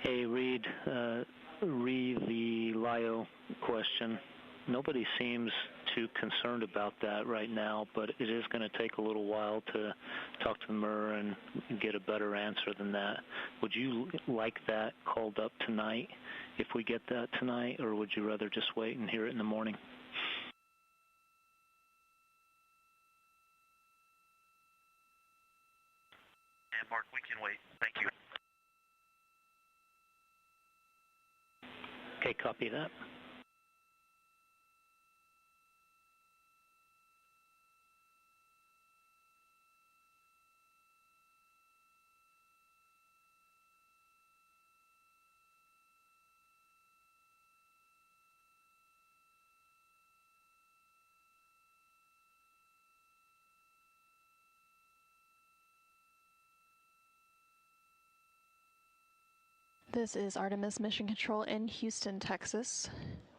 Hey, read the LIO question. Nobody seems too concerned about that right now, but it is going to take a little while to talk to the MER and get a better answer than that. Would you like that called up tonight if we get that tonight, or would you rather just wait and hear it in the morning? And Mark, we can wait. Thank you. Okay, copy that. This is Artemis Mission Control in Houston, Texas.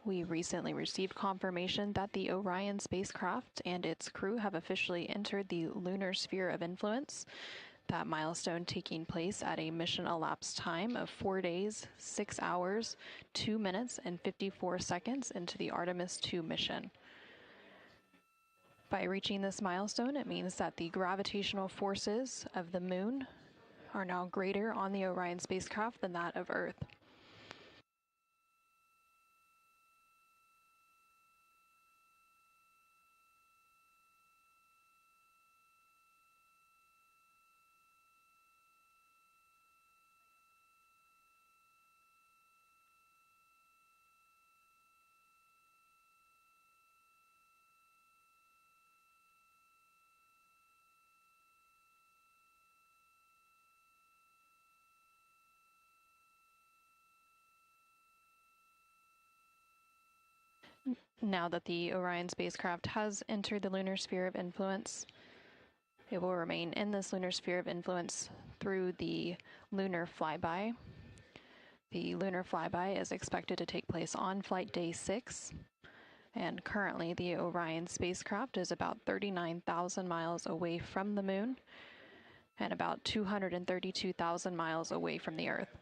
We recently received confirmation that the Orion spacecraft and its crew have officially entered the lunar sphere of influence. That milestone taking place at a mission elapsed time of 4 days, 6 hours, 2 minutes, and 54 seconds into the Artemis II mission. By reaching this milestone, it means that the gravitational forces of the moon are now greater on the Orion spacecraft than that of Earth. Now that the Orion spacecraft has entered the lunar sphere of influence, it will remain in this lunar sphere of influence through the lunar flyby. The lunar flyby is expected to take place on flight day 6, and currently the Orion spacecraft is about 39,000 miles away from the moon and about 232,000 miles away from the Earth.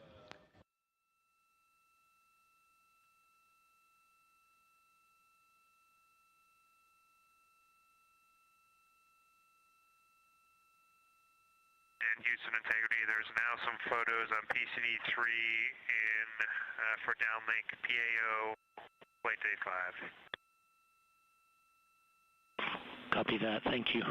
Houston integrity. There's now some photos on PCD3 in for downlink PAO flight day 5. Copy that. Thank you.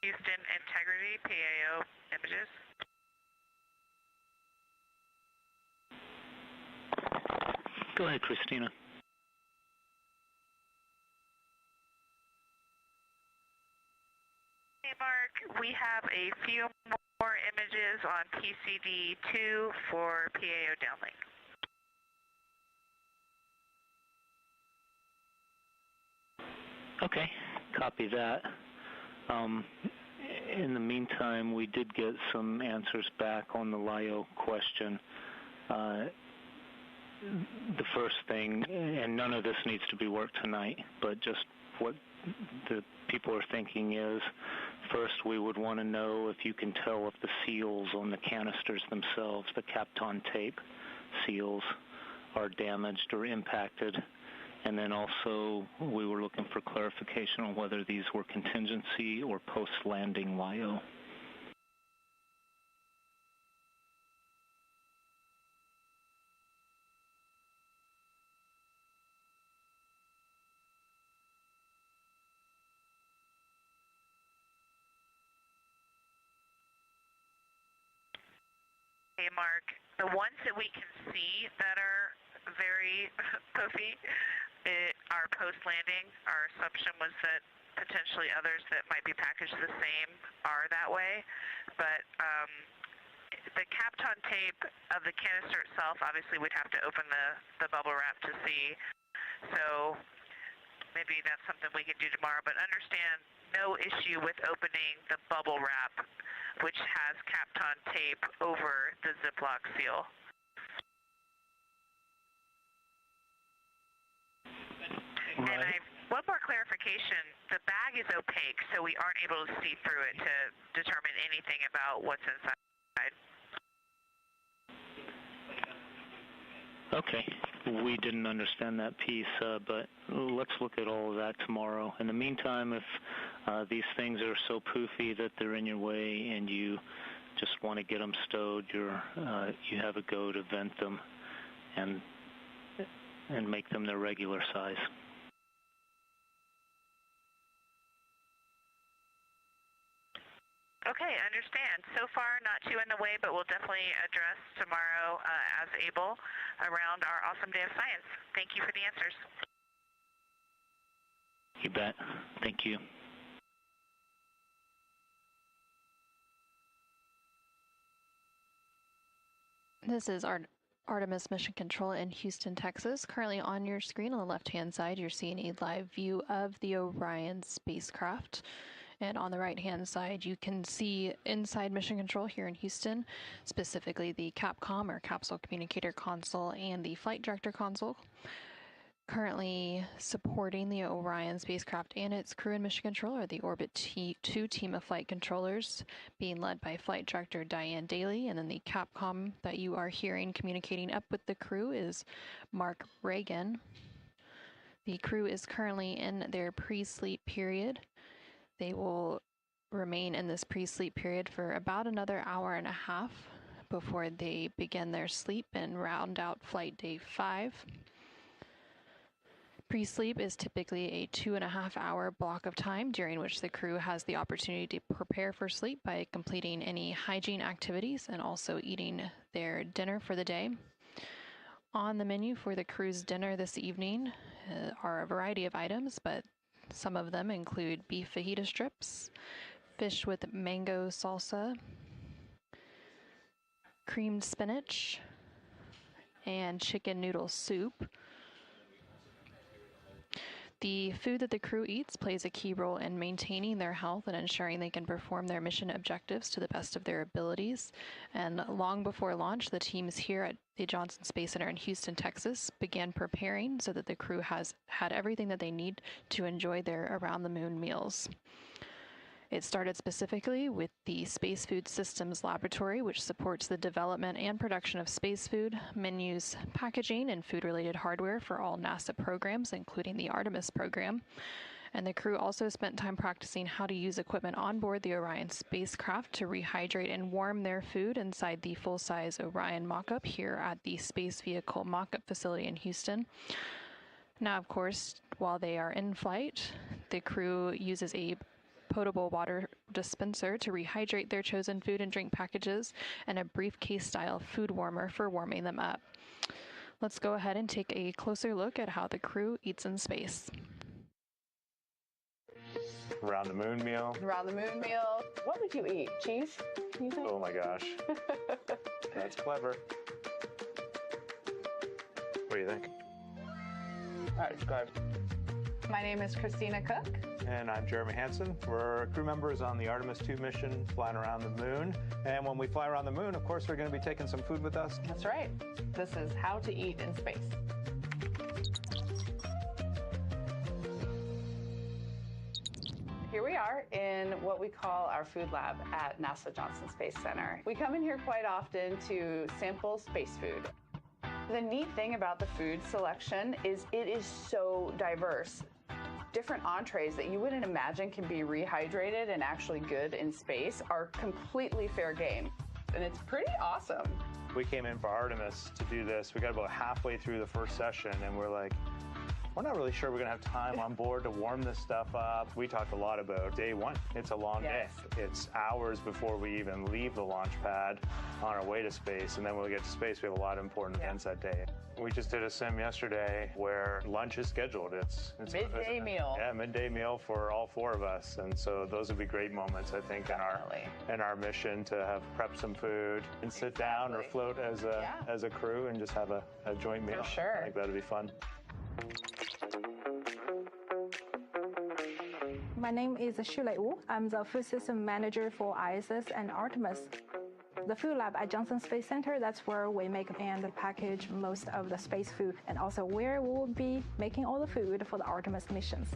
Houston Integrity, PAO images. Go ahead, Christina. Hey, Mark, we have a few more images on PCD2 for PAO downlink. Okay, copy that. In the meantime, we did get some answers back on the LIO question. The first thing, and none of this needs to be worked tonight, but just what the people are thinking is, first we would want to know if you can tell if the seals on the canisters themselves, the Kapton tape seals, are damaged or impacted. And then also we were looking for clarification on whether these were contingency or post-landing LIO. Hey, Mark, the ones that we can see that are very poofy are post-landing. Our assumption was that potentially others that might be packaged the same are that way. But the Kapton tape of the canister itself, obviously we'd have to open the bubble wrap to see. So maybe that's something we can do tomorrow. But understand, no issue with opening the bubble wrap, which has Kapton tape over the Ziploc seal. Right. And one more clarification, the bag is opaque, so we aren't able to see through it to determine anything about what's inside. Okay, we didn't understand that piece, but let's look at all of that tomorrow. In the meantime, if these things are so poofy that they're in your way and you just want to get them stowed, you have a go to vent them and make them their regular size. Okay, understand. So far, not too in the way, but we'll definitely address tomorrow as able around our awesome day of science. Thank you for the answers. You bet. Thank you. This is Artemis Mission Control in Houston, Texas. Currently on your screen on the left-hand side, you're seeing a live view of the Orion spacecraft. And on the right-hand side, you can see inside Mission Control here in Houston, specifically the CAPCOM, or Capsule Communicator Console, and the Flight Director Console. Currently supporting the Orion spacecraft and its crew in Mission Control are the Orbit 2 team of flight controllers, being led by Flight Director Diane Daly, and then the CAPCOM that you are hearing communicating up with the crew is Mark Reagan. The crew is currently in their pre-sleep period. They will remain in this pre-sleep period for about another hour and a half before they begin their sleep and round out flight day 5. Pre-sleep is typically a 2.5 hour block of time during which the crew has the opportunity to prepare for sleep by completing any hygiene activities and also eating their dinner for the day. On the menu for the crew's dinner this evening are a variety of items, but some of them include beef fajita strips, fish with mango salsa, creamed spinach, and chicken noodle soup. The food that the crew eats plays a key role in maintaining their health and ensuring they can perform their mission objectives to the best of their abilities. And long before launch, the teams here at the Johnson Space Center in Houston, Texas, began preparing so that the crew has had everything that they need to enjoy their around-the-moon meals. It started specifically with the Space Food Systems Laboratory, which supports the development and production of space food, menus, packaging, and food-related hardware for all NASA programs, including the Artemis program. And the crew also spent time practicing how to use equipment on board the Orion spacecraft to rehydrate and warm their food inside the full-size Orion mock-up here at the Space Vehicle Mock-up Facility in Houston. Now, of course, while they are in flight, the crew uses a potable water dispenser to rehydrate their chosen food and drink packages, and a briefcase-style food warmer for warming them up. Let's go ahead and take a closer look at how the crew eats in space. Around the moon meal. Around the moon meal. What would you eat? Cheese? You think? Oh my gosh. That's clever. What do you think? That's good. My name is Christina Cook. And I'm Jeremy Hansen. We're crew members on the Artemis II mission flying around the moon. And when we fly around the moon, of course, we're going to be taking some food with us. That's right. This is how to eat in space. Here we are in what we call our food lab at NASA Johnson Space Center. We come in here quite often to sample space food. The neat thing about the food selection is it is so diverse. Different entrees that you wouldn't imagine can be rehydrated and actually good in space are completely fair game. And it's pretty awesome. We came in for Artemis to do this. We got about halfway through the first session and we're like, we're not really sure we're going to have time on board to warm this stuff up. We talked a lot about day one. It's a long day. It's hours before we even leave the launch pad on our way to space. And then when we get to space, we have a lot of important events that day. We just did a sim yesterday where lunch is scheduled. It's midday meal. Yeah, midday meal for all four of us. And so those would be great moments, I think, in our mission to have prep some food and sit down or float as a crew and just have a joint meal. For sure. I think that would be fun. My name is Shulei Wu. I'm the food system manager for ISS and Artemis. The food lab at Johnson Space Center, that's where we make and package most of the space food, and also where we will be making all the food for the Artemis missions.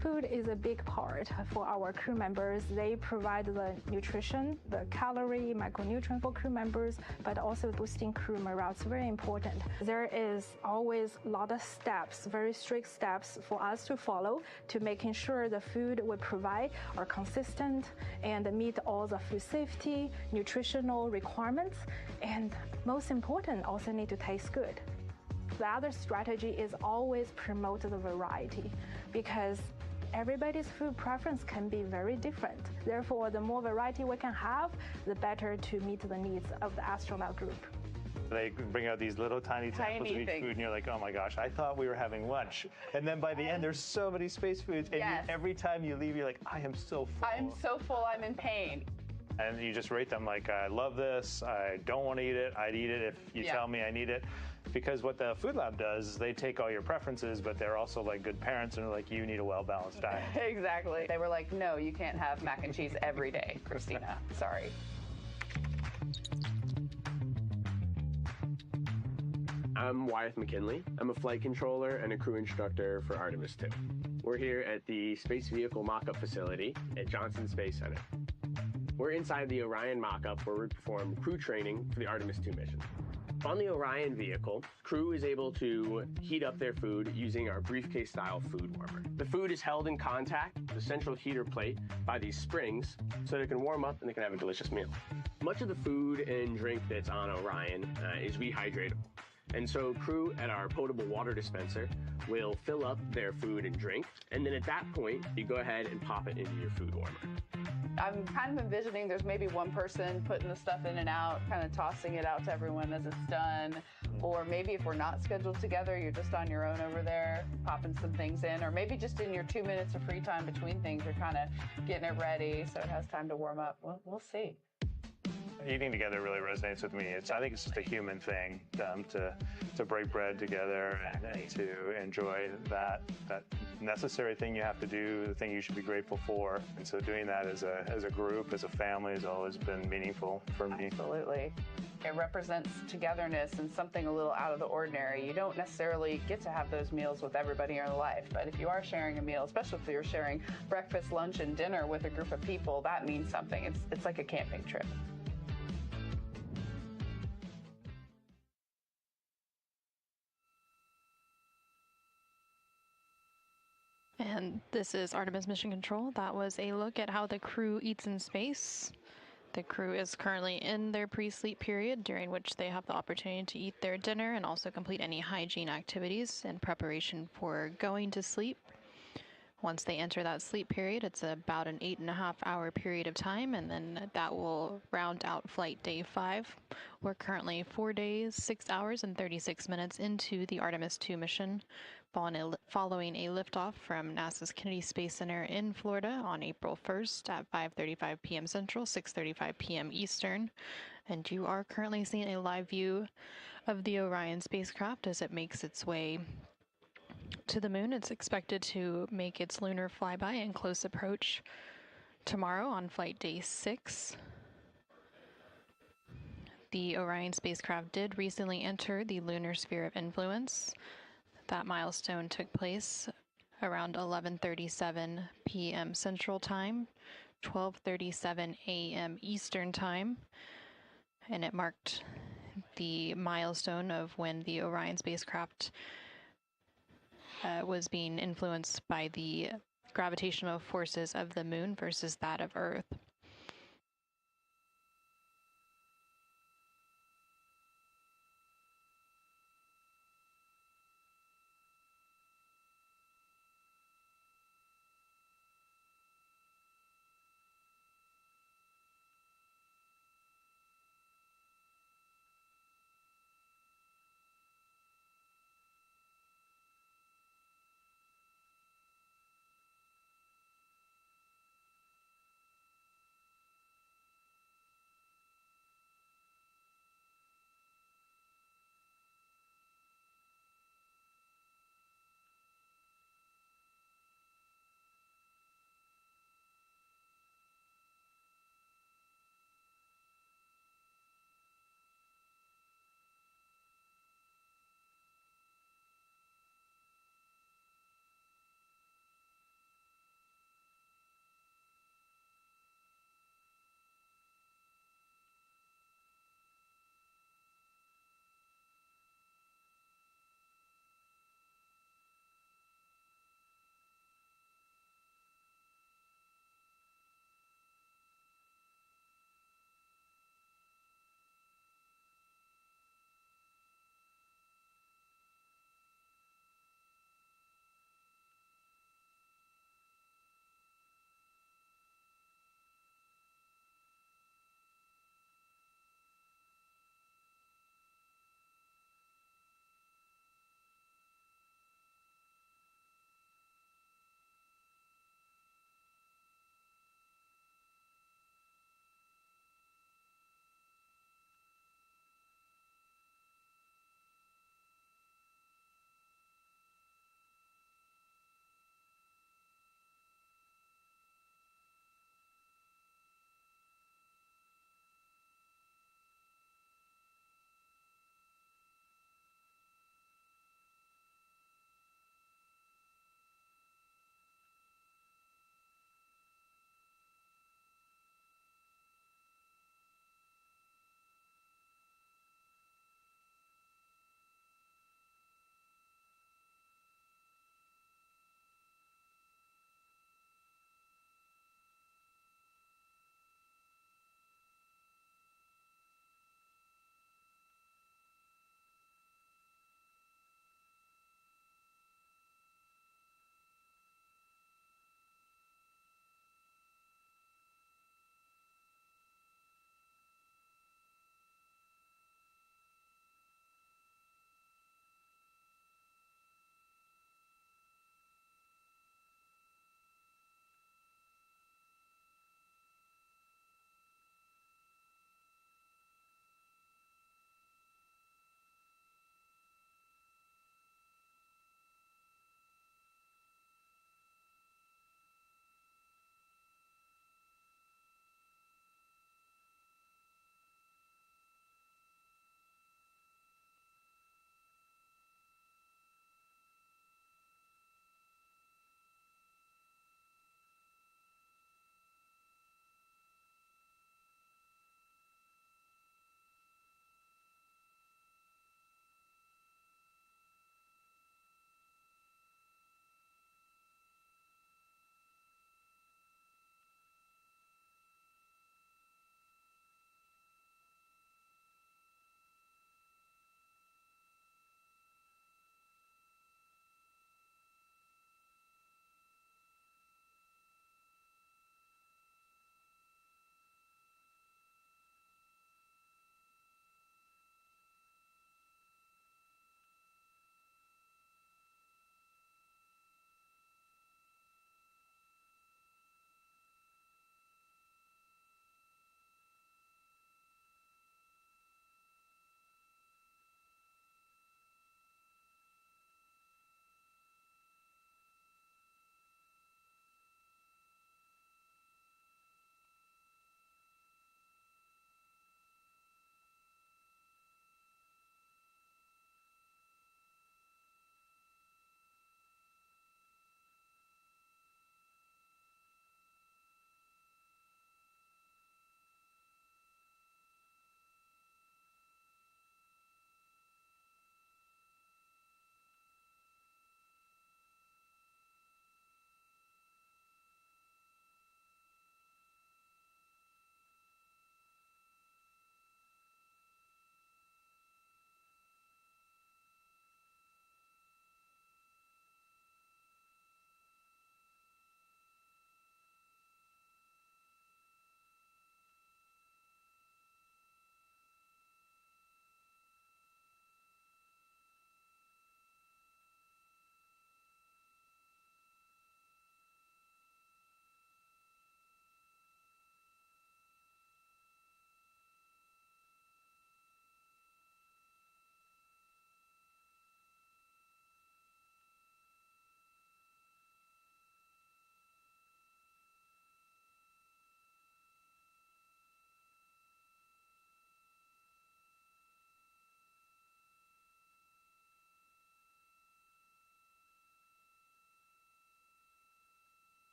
Food is a big part for our crew members. They provide the nutrition, the calorie, micronutrient for crew members, but also boosting crew morale. It's very important. There is always a lot of steps, very strict steps for us to follow to making sure the food we provide are consistent and meet all the food safety, nutritional requirements, and most important, also need to taste good. The other strategy is always promote the variety because everybody's food preference can be very different. Therefore, the more variety we can have, the better to meet the needs of the astronaut group. They bring out these little tiny samples of each food, and you're like, oh my gosh, I thought we were having lunch. And then by the end, there's so many space foods, and every time you leave, you're like, I am so full. I'm so full, I'm in pain. And you just rate them like, I love this, I don't want to eat it, I'd eat it if you tell me I need it. Because what the food lab does is they take all your preferences, but they're also like good parents and are like, you need a well-balanced diet. Exactly. They were like, no, you can't have mac and cheese every day, Christina. Sorry. I'm Wyeth McKinley. I'm a flight controller and a crew instructor for Artemis II. We're here at the Space Vehicle Mock-Up Facility at Johnson Space Center. We're inside the Orion mock-up where we perform crew training for the Artemis II mission. On the Orion vehicle, crew is able to heat up their food using our briefcase-style food warmer. The food is held in contact with the central heater plate by these springs so that it can warm up and they can have a delicious meal. Much of the food and drink that's on Orion is rehydratable. And so crew at our potable water dispenser will fill up their food and drink, and then at that point, you go ahead and pop it into your food warmer. I'm kind of envisioning there's maybe one person putting the stuff in and out, kind of tossing it out to everyone as it's done. Or maybe if we're not scheduled together, you're just on your own over there, popping some things in. Or maybe just in your 2 minutes of free time between things, you're kind of getting it ready so it has time to warm up. We'll see. Eating together really resonates with me. I think it's just a human thing to break bread together and to enjoy that necessary thing you have to do, the thing you should be grateful for. And so doing that as a group, as a family, has always been meaningful for me. Absolutely. It represents togetherness and something a little out of the ordinary. You don't necessarily get to have those meals with everybody in your life, but if you are sharing a meal, especially if you're sharing breakfast, lunch, and dinner with a group of people, that means something. It's like a camping trip. And this is Artemis Mission Control. That was a look at how the crew eats in space. The crew is currently in their pre-sleep period, during which they have the opportunity to eat their dinner and also complete any hygiene activities in preparation for going to sleep. Once they enter that sleep period, it's about an 8.5-hour period of time, and then that will round out flight day 5. We're currently 4 days, 6 hours, and 36 minutes into the Artemis II mission, following a liftoff from NASA's Kennedy Space Center in Florida on April 1st at 5:35 p.m. Central, 6:35 p.m. Eastern. And you are currently seeing a live view of the Orion spacecraft as it makes its way to the moon. It's expected to make its lunar flyby and close approach tomorrow on flight day 6. The Orion spacecraft did recently enter the lunar sphere of influence. That milestone took place around 11:37 p.m. Central Time, 12:37 a.m. Eastern Time, and it marked the milestone of when the Orion spacecraft was being influenced by the gravitational forces of the moon versus that of Earth.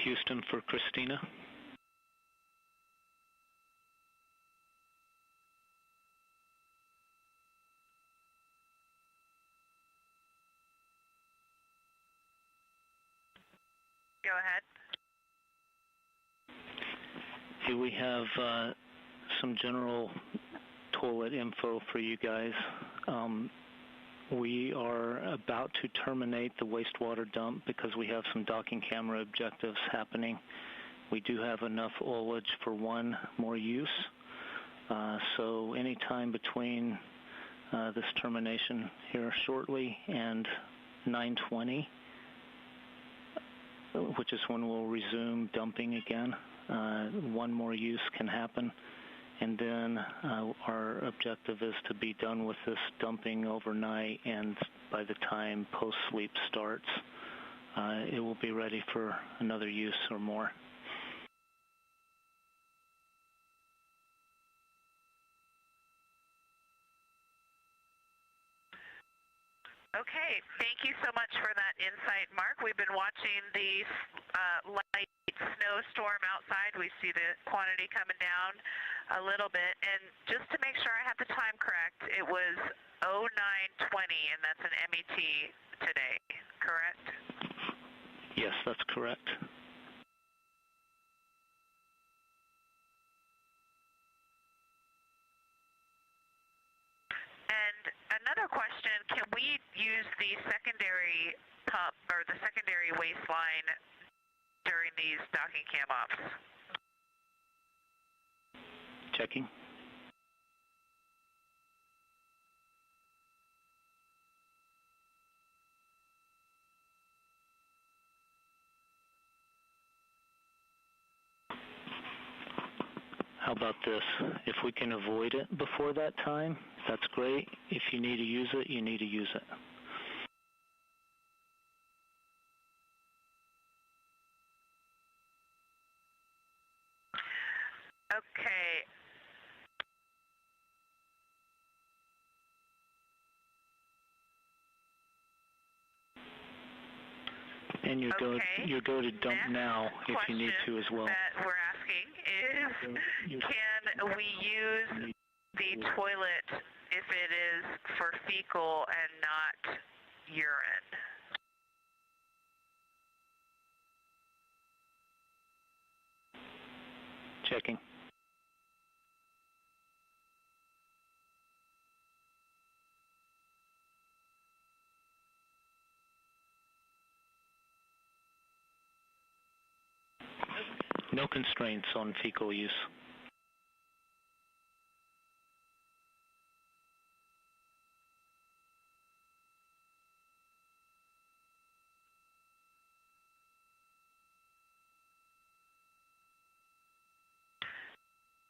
Houston for Christina. Go ahead. Here we have some general toilet info for you guys. We are about to terminate the wastewater dump because we have some docking camera objectives happening. We do have enough ullage for one more use. So anytime between this termination here shortly and 9:20, which is when we'll resume dumping again, one more use can happen. And then our objective is to be done with this dumping overnight, and by the time post-sleep starts, it will be ready for another use or more. Okay, thank you so much for that insight, Mark. We've been watching the light snowstorm outside. We see the quantity coming down a little bit. And just to make sure I have the time correct, it was 09:20, and that's an MET today, correct? Yes, that's correct. And another question, can we use the secondary pump or the secondary waste line during these docking cam ops? Checking. How about this? If we can avoid it before that time, that's great. If you need to use it, you need to use it. Okay. And you go to dump now if you need to as well. That we're asking is, can we use the toilet if it is for fecal and not urine? Checking. No constraints on fecal use.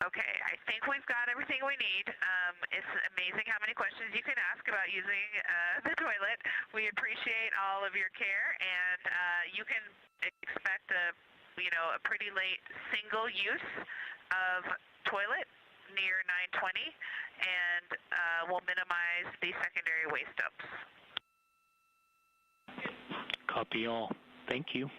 Okay, I think we've got everything we need. It's amazing how many questions you can ask about using the toilet. We appreciate all of your care, and you can expect a pretty late single use of toilet near 9:20, and we'll minimize the secondary waste dumps. Copy all. Thank you.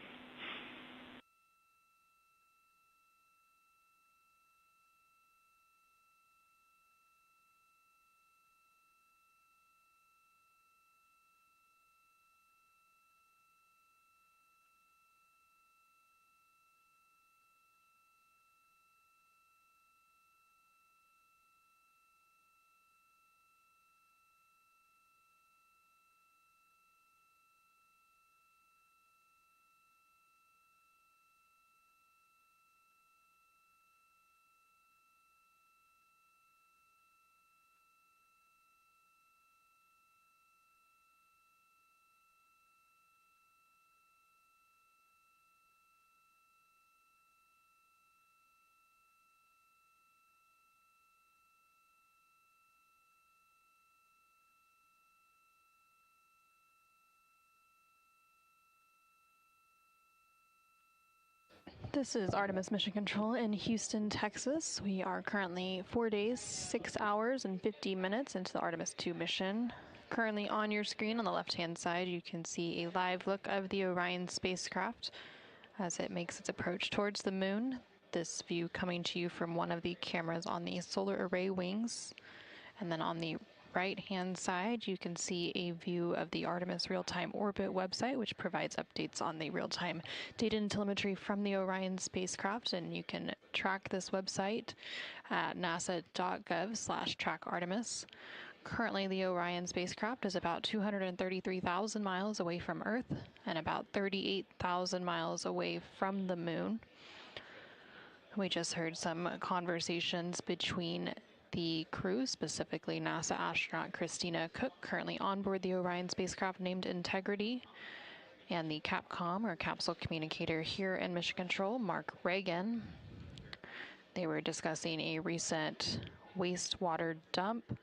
This is Artemis Mission Control in Houston, Texas. We are currently 4 days, 6 hours, and 50 minutes into the Artemis II mission. Currently on your screen on the left-hand side, you can see a live look of the Orion spacecraft. as it makes its approach towards the moon. This view coming to you from one of the cameras on the solar array wings. And then on the right-hand side, you can see a view of the Artemis Real-Time Orbit website, which provides updates on the real-time data and telemetry from the Orion spacecraft. And you can track this website at nasa.gov/trackartemis. Currently, the Orion spacecraft is about 233,000 miles away from Earth and about 38,000 miles away from the moon. We just heard some conversations between the crew, specifically NASA astronaut Christina Cook, currently on board the Orion spacecraft named Integrity, and the Capcom, or capsule communicator here in Mission Control, Mark Reagan. They were discussing a recent wastewater dump.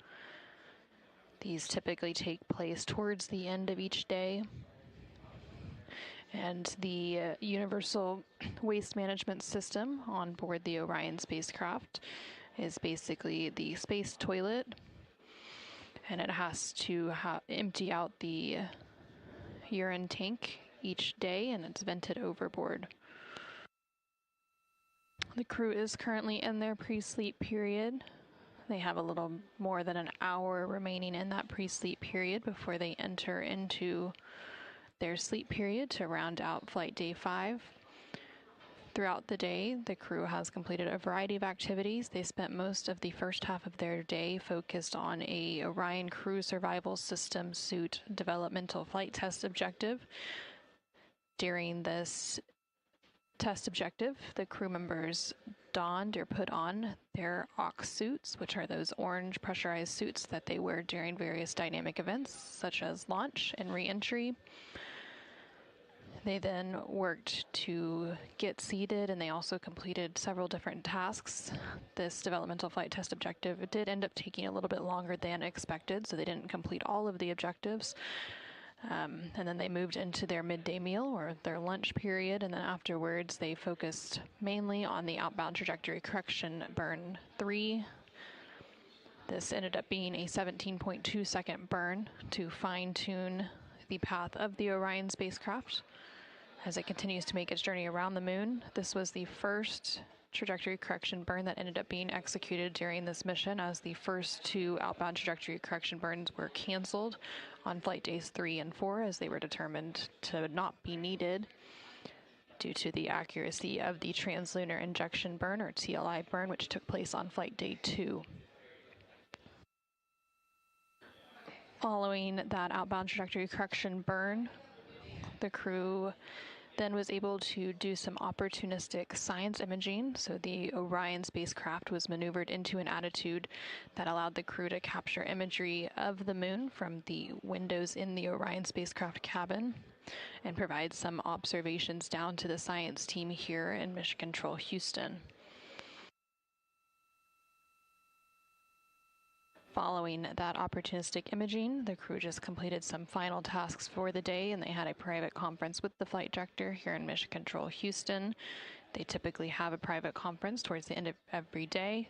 These typically take place towards the end of each day. And the Universal Waste Management System on board the Orion spacecraft is basically the space toilet, and it has to empty out the urine tank each day, and it's vented overboard. The crew is currently in their pre-sleep period. They have a little more than an hour remaining in that pre-sleep period before they enter into their sleep period to round out flight day 5. Throughout the day, the crew has completed a variety of activities. They spent most of the first half of their day focused on a Orion Crew Survival System Suit developmental flight test objective. During this test objective, the crew members donned or put on their OX suits, which are those orange pressurized suits that they wear during various dynamic events, such as launch and re-entry. They then worked to get seated, and they also completed several different tasks. This developmental flight test objective did end up taking a little bit longer than expected, so they didn't complete all of the objectives. And then they moved into their midday meal, or their lunch period, and then afterwards they focused mainly on the outbound trajectory correction burn 3. This ended up being a 17.2 second burn to fine-tune the path of the Orion spacecraft as it continues to make its journey around the moon. This was the first trajectory correction burn that ended up being executed during this mission, as the first 2 outbound trajectory correction burns were canceled on flight days 3 and 4, as they were determined to not be needed due to the accuracy of the translunar injection burn, or TLI burn, which took place on flight day 2. Following that outbound trajectory correction burn, the crew then was able to do some opportunistic science imaging. So the Orion spacecraft was maneuvered into an attitude that allowed the crew to capture imagery of the moon from the windows in the Orion spacecraft cabin and provide some observations down to the science team here in Mission Control Houston. Following that opportunistic imaging, the crew just completed some final tasks for the day, and they had a private conference with the flight director here in Mission Control Houston. They typically have a private conference towards the end of every day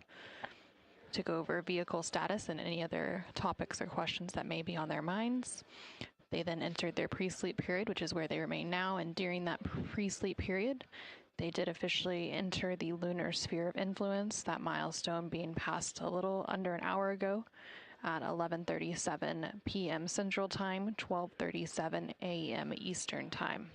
to go over vehicle status and any other topics or questions that may be on their minds. They then entered their pre-sleep period, which is where they remain now, and during that pre-sleep period, they did officially enter the lunar sphere of influence, that milestone being passed a little under an hour ago at 11:37 p.m. Central Time, 12:37 a.m. Eastern Time.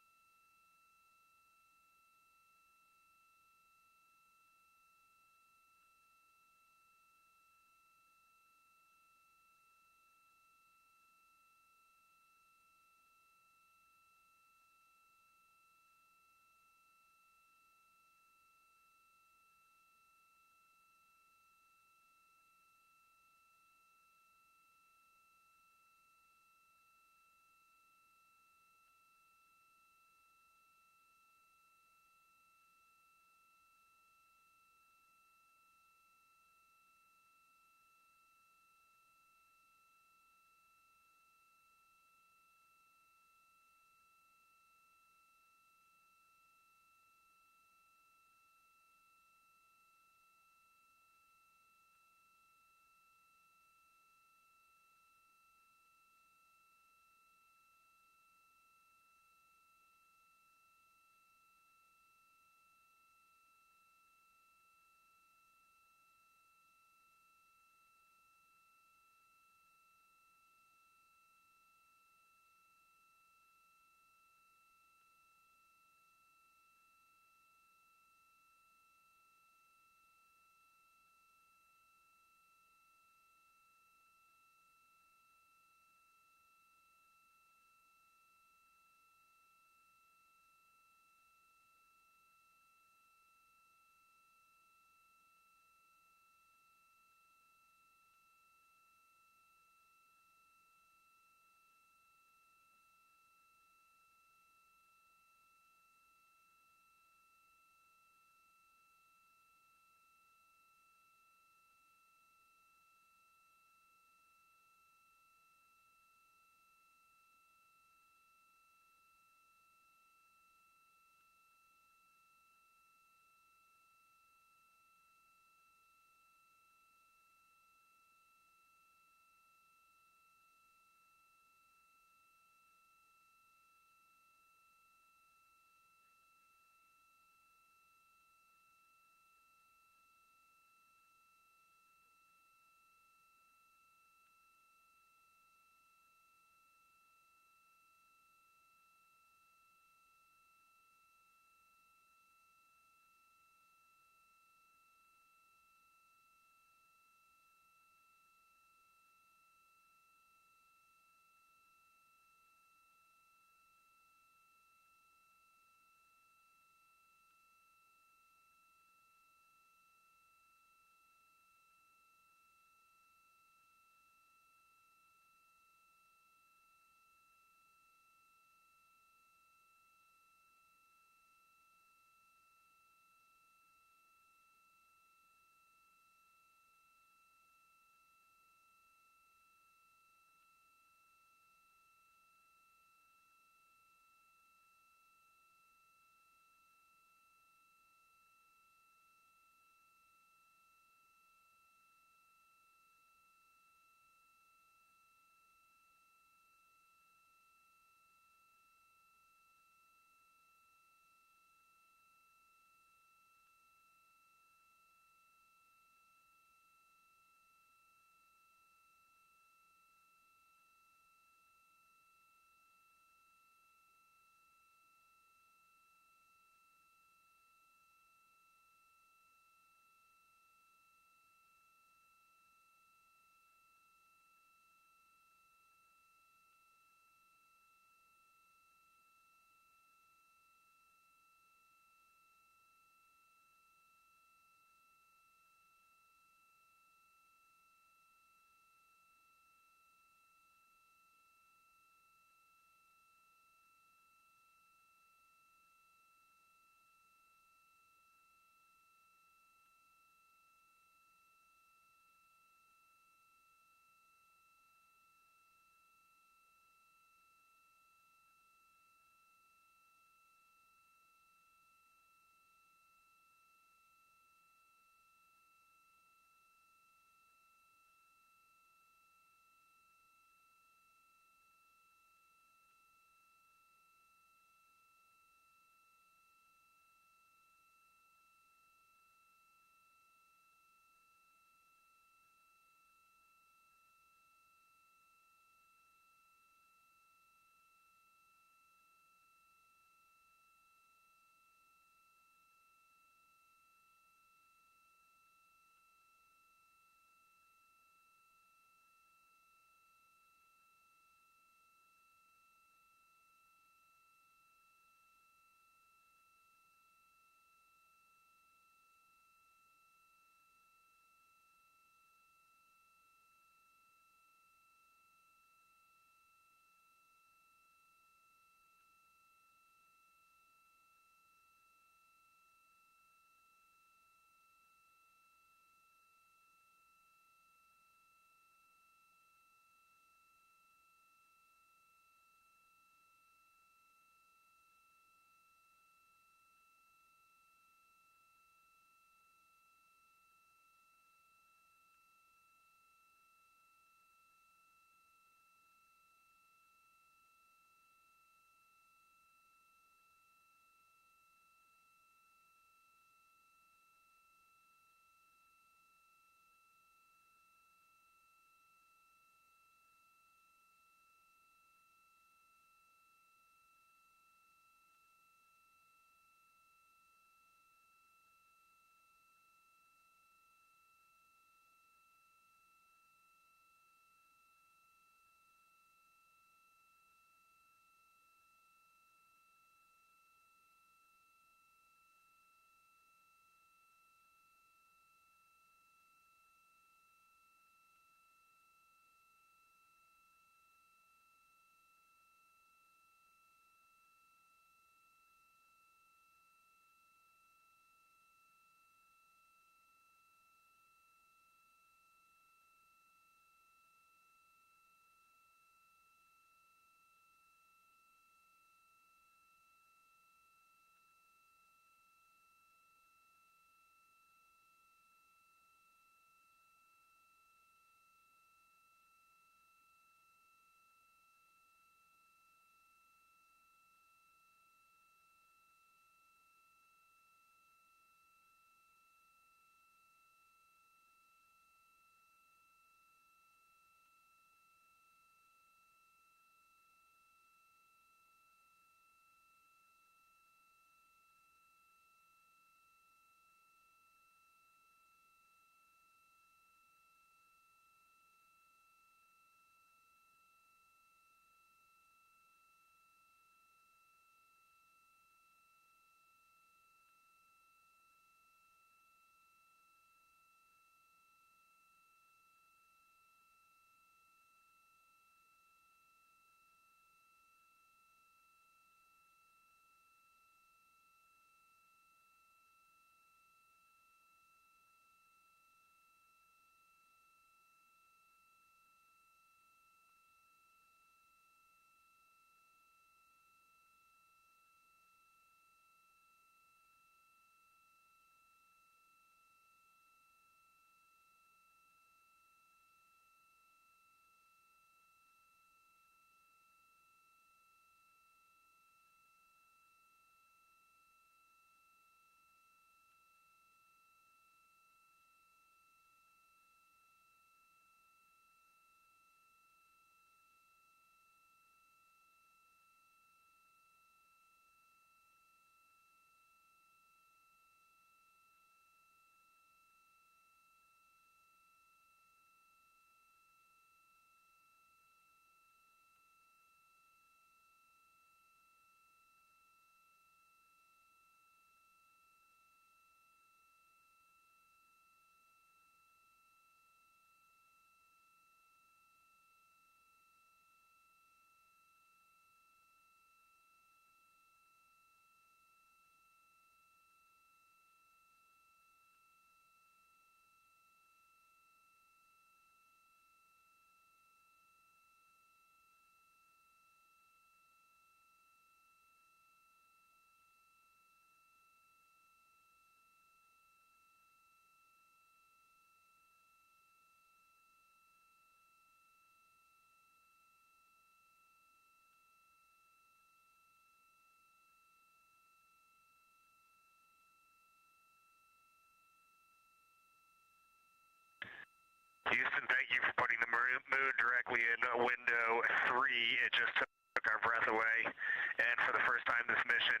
thank you for putting the moon directly in window 3. It just took our breath away. And for the first time this mission,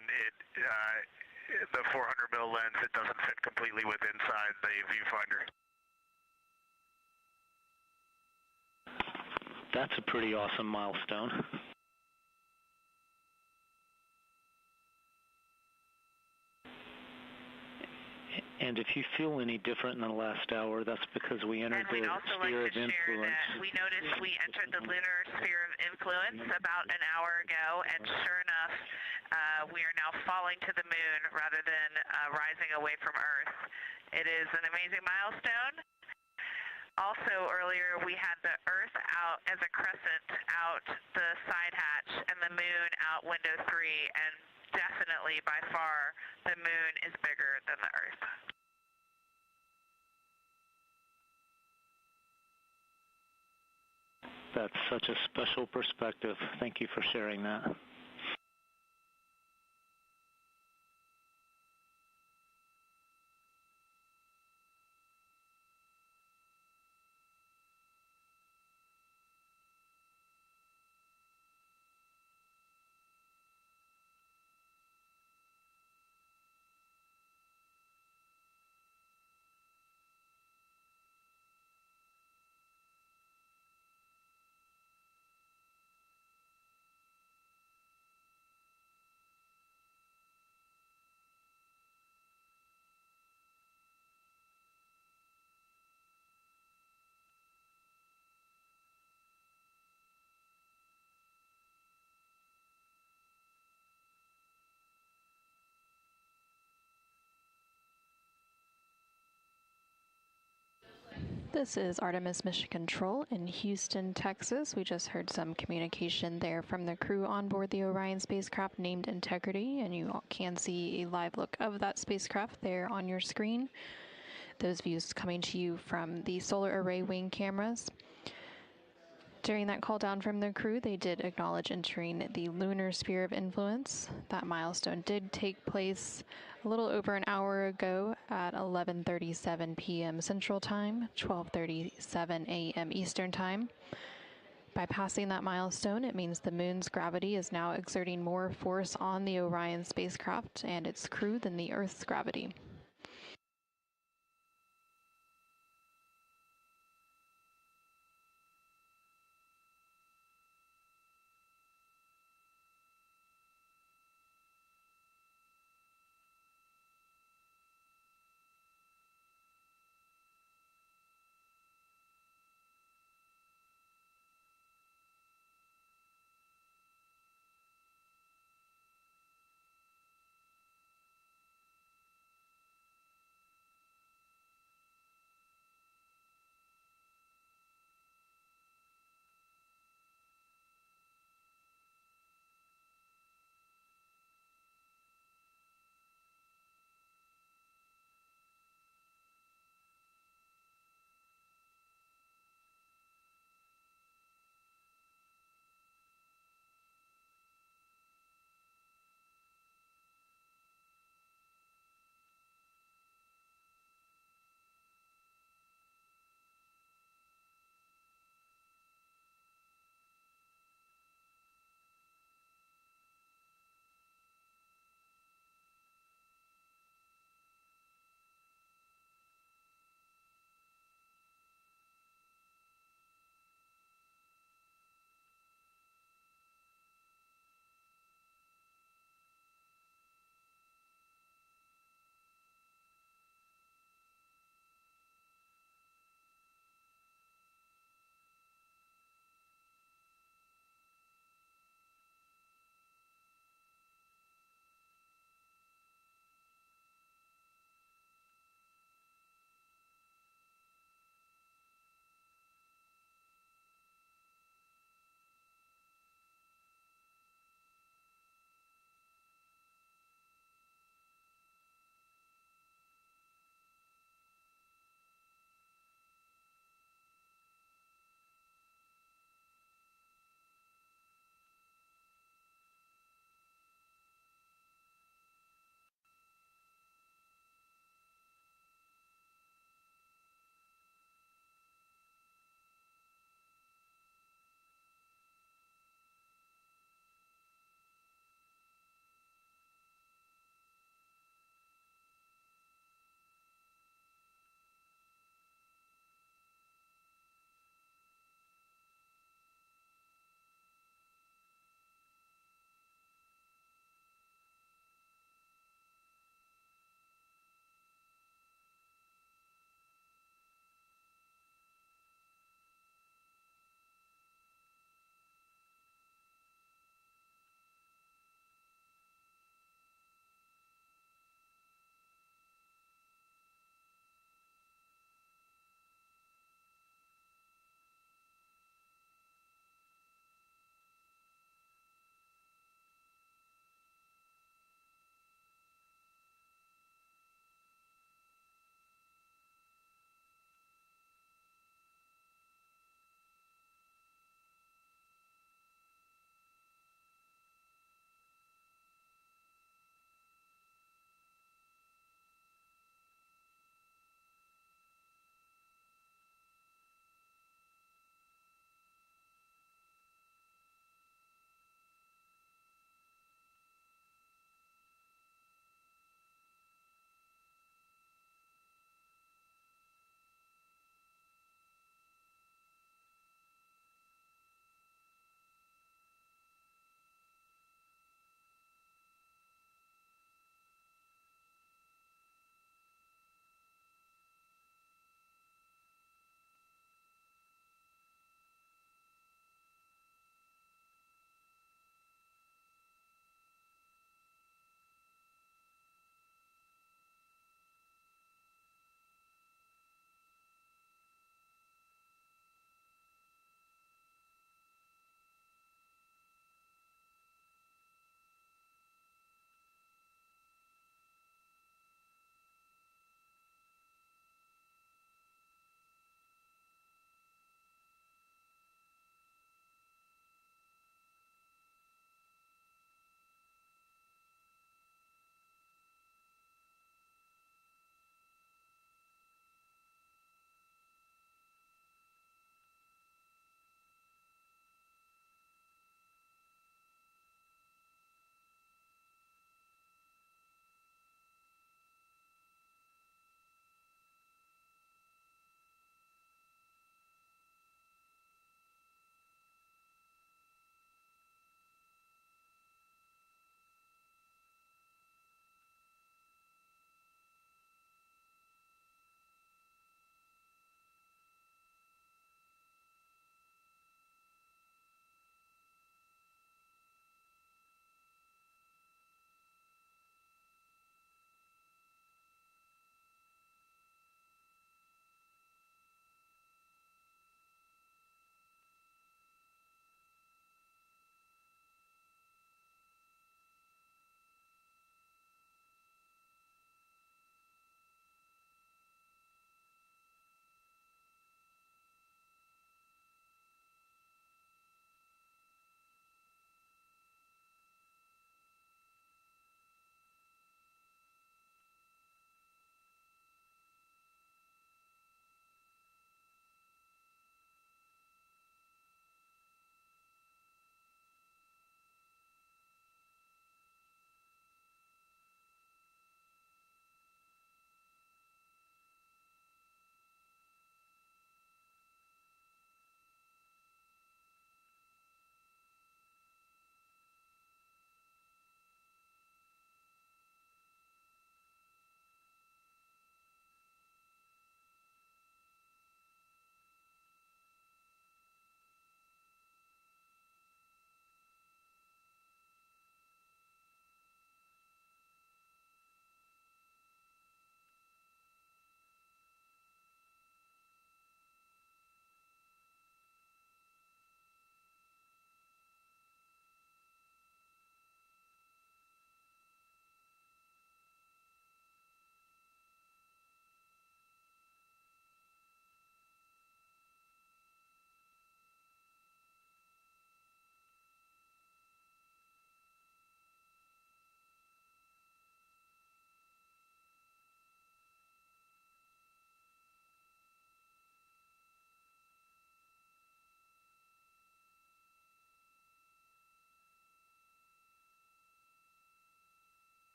the 400 mil lens, it doesn't fit completely inside the viewfinder. That's a pretty awesome milestone. And if you feel any different in the last hour, that's because we entered the sphere of influence. We noticed we entered the lunar sphere of influence about an hour ago, and sure enough, we are now falling to the moon rather than rising away from Earth. It is an amazing milestone. Also, earlier we had the Earth out as a crescent out the side hatch and the moon out window 3, and definitely by far the moon is bigger than the Earth. That's such a special perspective. Thank you for sharing that. This is Artemis Mission Control in Houston, Texas. We just heard some communication there from the crew on board the Orion spacecraft named Integrity, and you can see a live look of that spacecraft there on your screen. Those views coming to you from the solar array wing cameras. During that call down from the crew, they did acknowledge entering the lunar sphere of influence. That milestone did take place a little over an hour ago at 11:37 p.m. Central Time, 12:37 a.m. Eastern Time. By passing that milestone, it means the moon's gravity is now exerting more force on the Orion spacecraft and its crew than the Earth's gravity.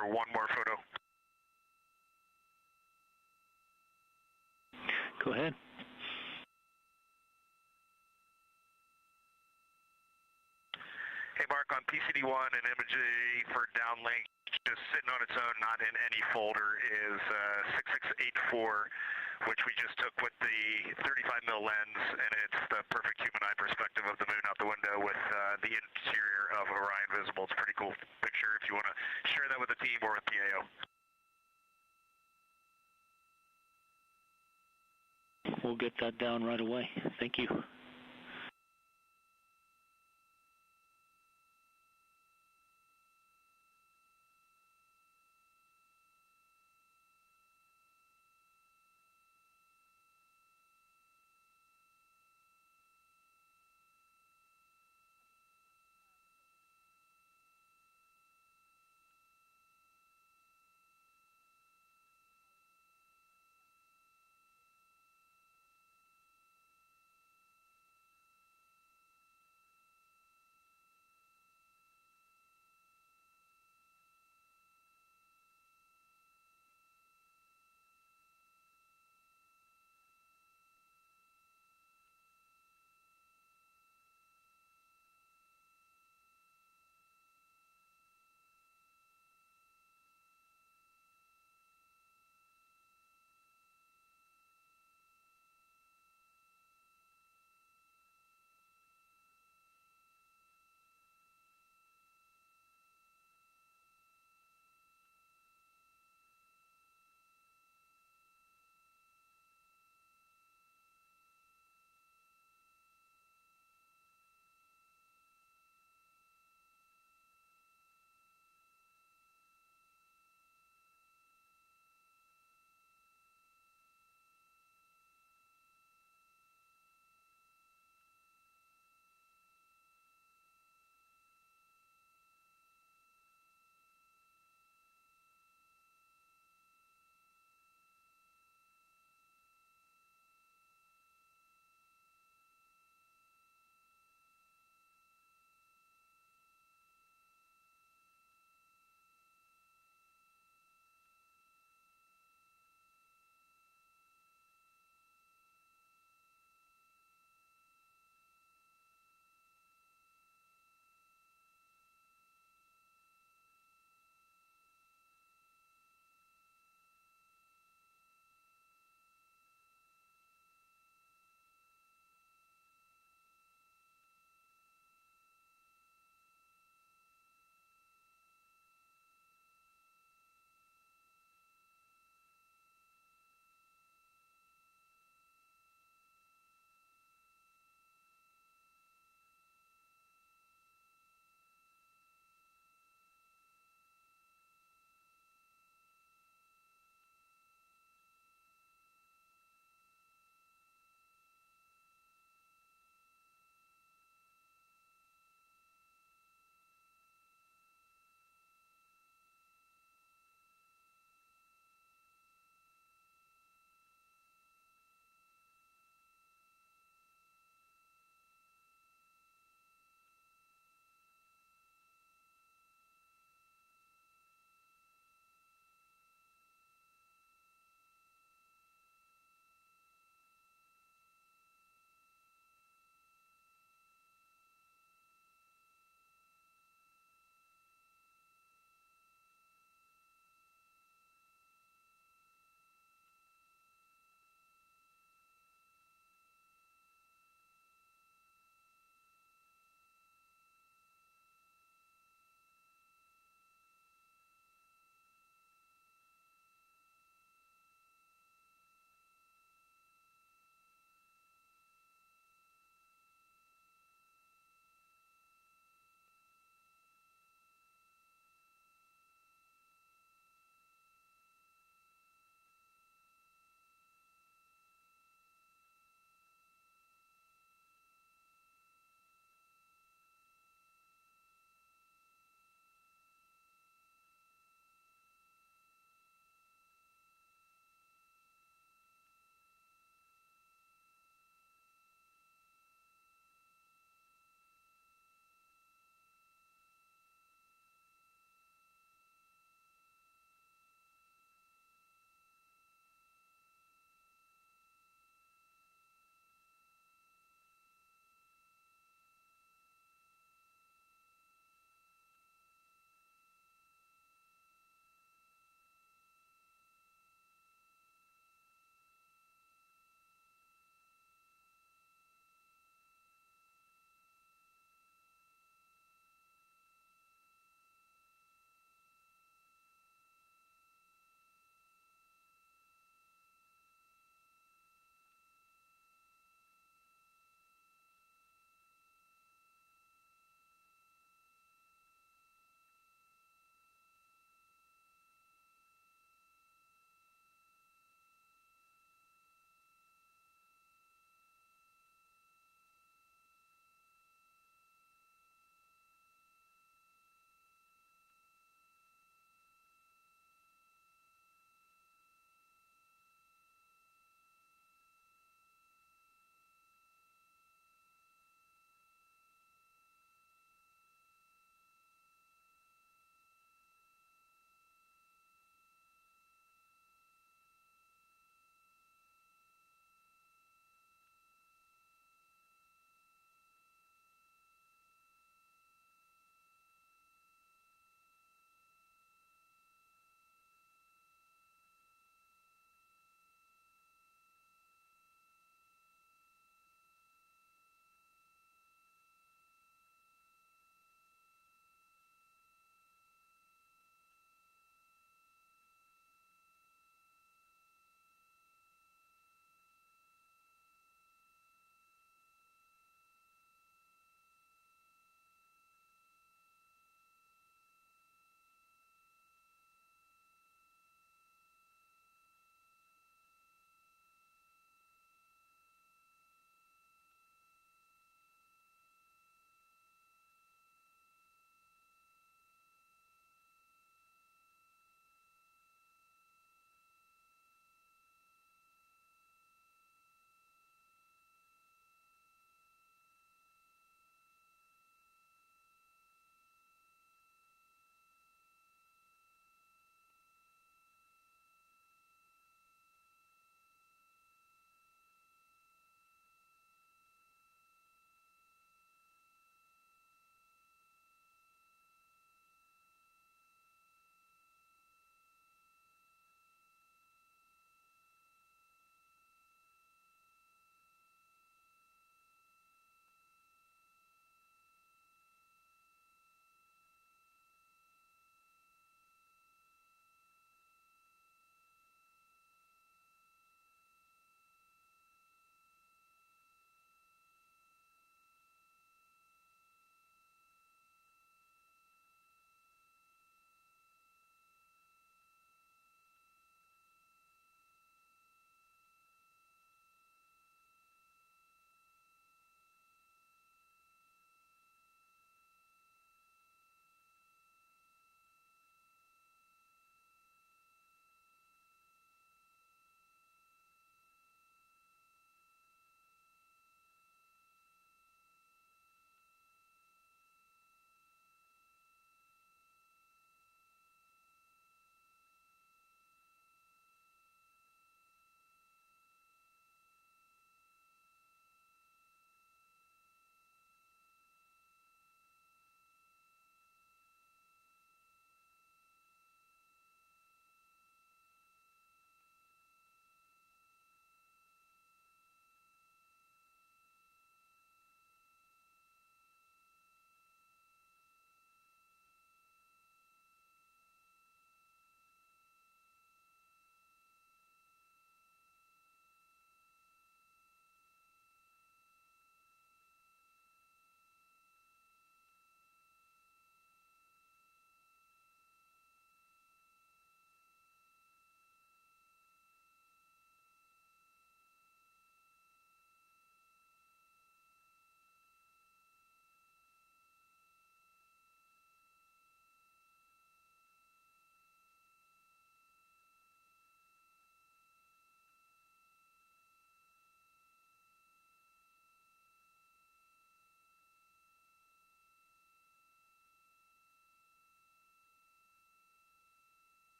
for one more photo. Go ahead. Hey Mark, on PCD1 and imagery for downlink, just sitting on its own, not in any folder, is 6684, which we just took with the 35 mil lens, and it's the perfect human eye perspective of the moon out the window with the interior of Orion visible. It's a pretty cool picture if you want to share that with the team or with PAO. We'll get that down right away. Thank you.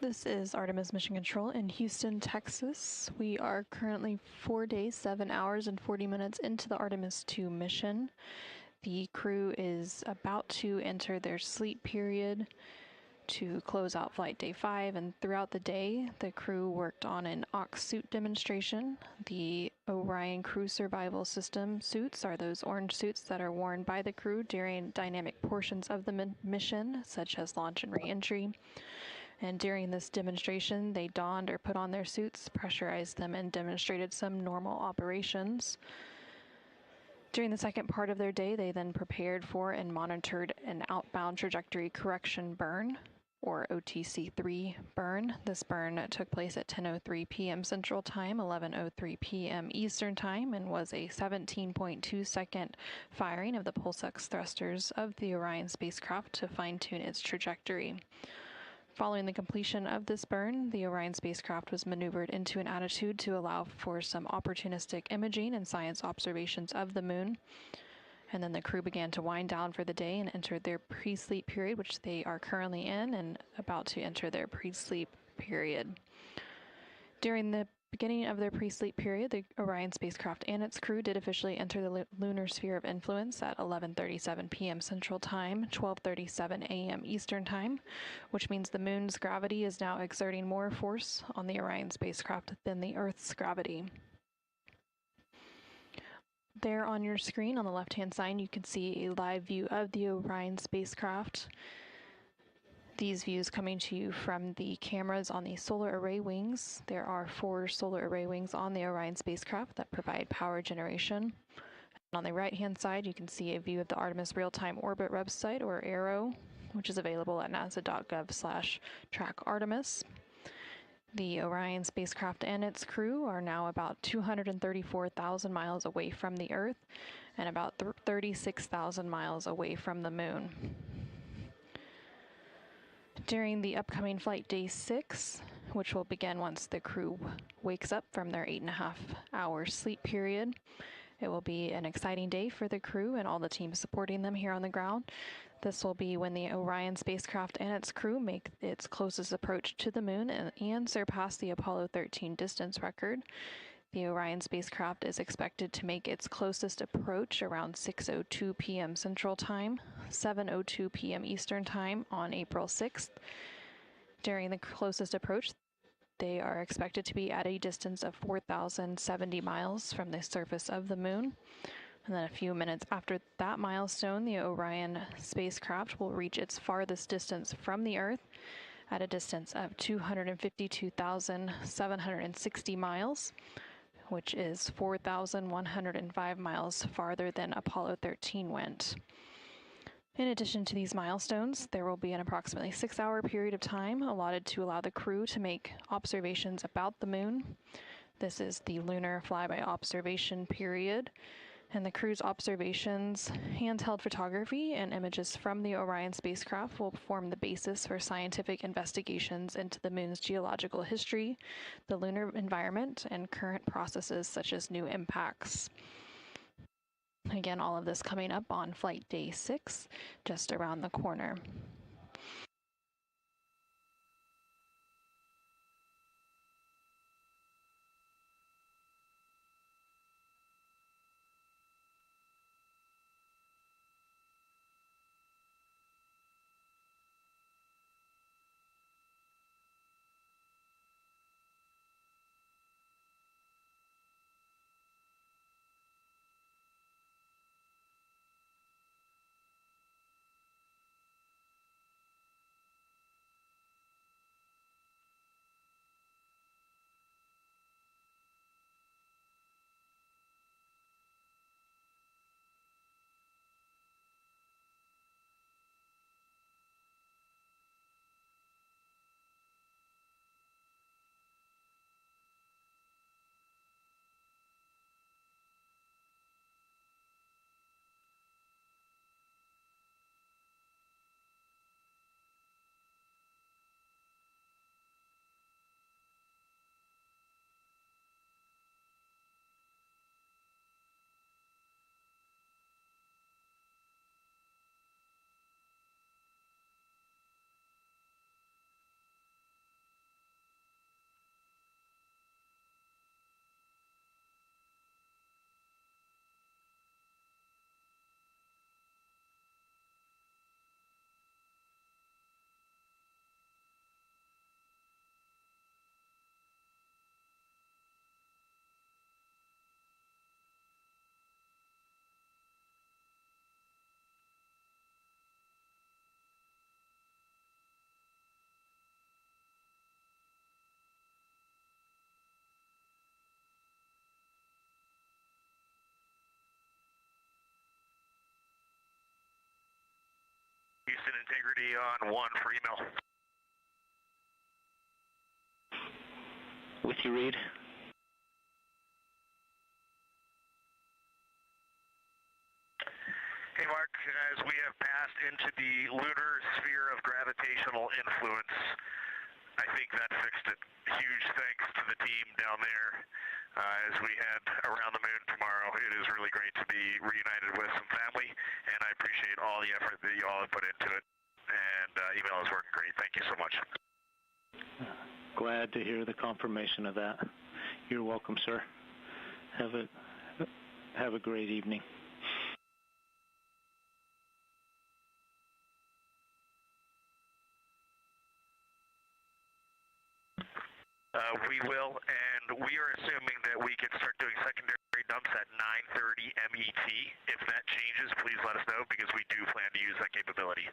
This is Artemis Mission Control in Houston, Texas. We are currently 4 days, 7 hours, and 40 minutes into the Artemis II mission. The crew is about to enter their sleep period to close out flight day 5, and throughout the day, the crew worked on an ox suit demonstration. The Orion crew survival system suits are those orange suits that are worn by the crew during dynamic portions of the mission, such as launch and re-entry. And during this demonstration, they donned or put on their suits, pressurized them, and demonstrated some normal operations. During the second part of their day, they then prepared for and monitored an outbound trajectory correction burn, or OTC-3 burn. This burn took place at 10:03 p.m. Central Time, 11:03 p.m. Eastern Time, and was a 17.2-second firing of the pulse-X thrusters of the Orion spacecraft to fine-tune its trajectory. Following the completion of this burn, the Orion spacecraft was maneuvered into an attitude to allow for some opportunistic imaging and science observations of the moon. And then the crew began to wind down for the day and entered their pre-sleep period, which they are currently in and about to enter their pre-sleep period. During the beginning of their pre-sleep period, the Orion spacecraft and its crew did officially enter the lunar sphere of influence at 11:37 p.m. Central Time, 12:37 a.m. Eastern Time, which means the moon's gravity is now exerting more force on the Orion spacecraft than the Earth's gravity. There on your screen on the left-hand side, you can see a live view of the Orion spacecraft. These views coming to you from the cameras on the solar array wings. There are 4 solar array wings on the Orion spacecraft that provide power generation. And on the right-hand side, you can see a view of the Artemis Real-Time Orbit website, or ARROW, which is available at nasa.gov/trackartemis. The Orion spacecraft and its crew are now about 234,000 miles away from the Earth and about 36,000 miles away from the Moon. During the upcoming flight day 6, which will begin once the crew wakes up from their 8.5-hour sleep period, it will be an exciting day for the crew and all the teams supporting them here on the ground. This will be when the Orion spacecraft and its crew make its closest approach to the moon and surpass the Apollo 13 distance record. The Orion spacecraft is expected to make its closest approach around 6:02 p.m. Central Time, 7:02 p.m. Eastern Time on April 6th. During the closest approach, they are expected to be at a distance of 4,070 miles from the surface of the moon. And then a few minutes after that milestone, the Orion spacecraft will reach its farthest distance from the Earth at a distance of 252,760 miles, which is 4,105 miles farther than Apollo 13 went. In addition to these milestones, there will be an approximately 6-hour period of time allotted to allow the crew to make observations about the moon. This is the lunar flyby observation period, and the crew's observations, handheld photography, and images from the Orion spacecraft will form the basis for scientific investigations into the moon's geological history, the lunar environment, and current processes such as new impacts. Again, all of this coming up on flight day 6, just around the corner. and integrity on 1 for email. With you, Reed. Hey, Mark, as we have passed into the lunar sphere of gravitational influence, I think that fixed it. Huge thanks to the team down there as we head around the moon tomorrow. It is really great to be reunited with some family, and I appreciate all the effort that you all have put into it. And email is working great. Thank you so much. Glad to hear the confirmation of that. You're welcome, sir. Have a great evening. We will, and we are assuming that we can start doing secondary dumps at 9:30 MET. If that changes, please let us know, because we do plan to use that capability.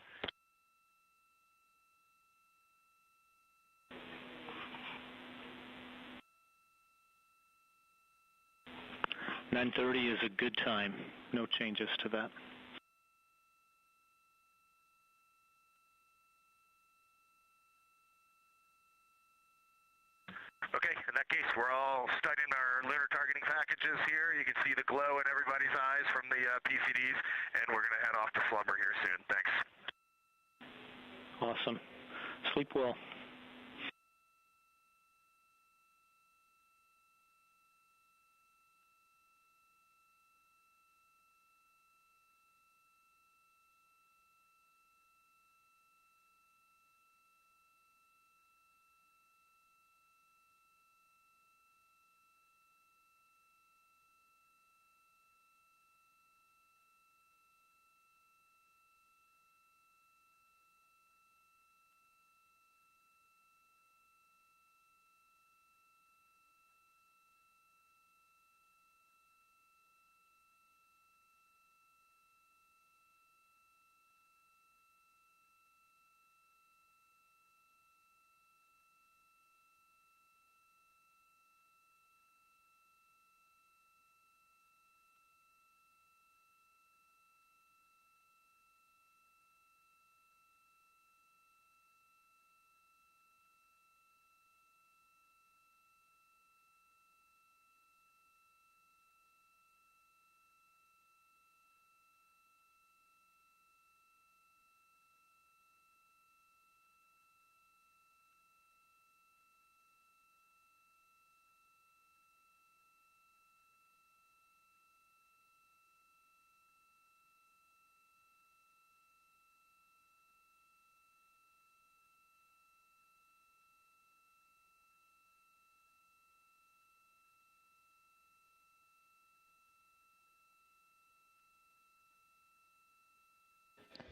(9:30) is a good time. No changes to that. Okay, in that case, we're all studying our lunar targeting packages here. You can see the glow in everybody's eyes from the PCDs, and we're going to head off to slumber here soon. Thanks. Awesome. Sleep well.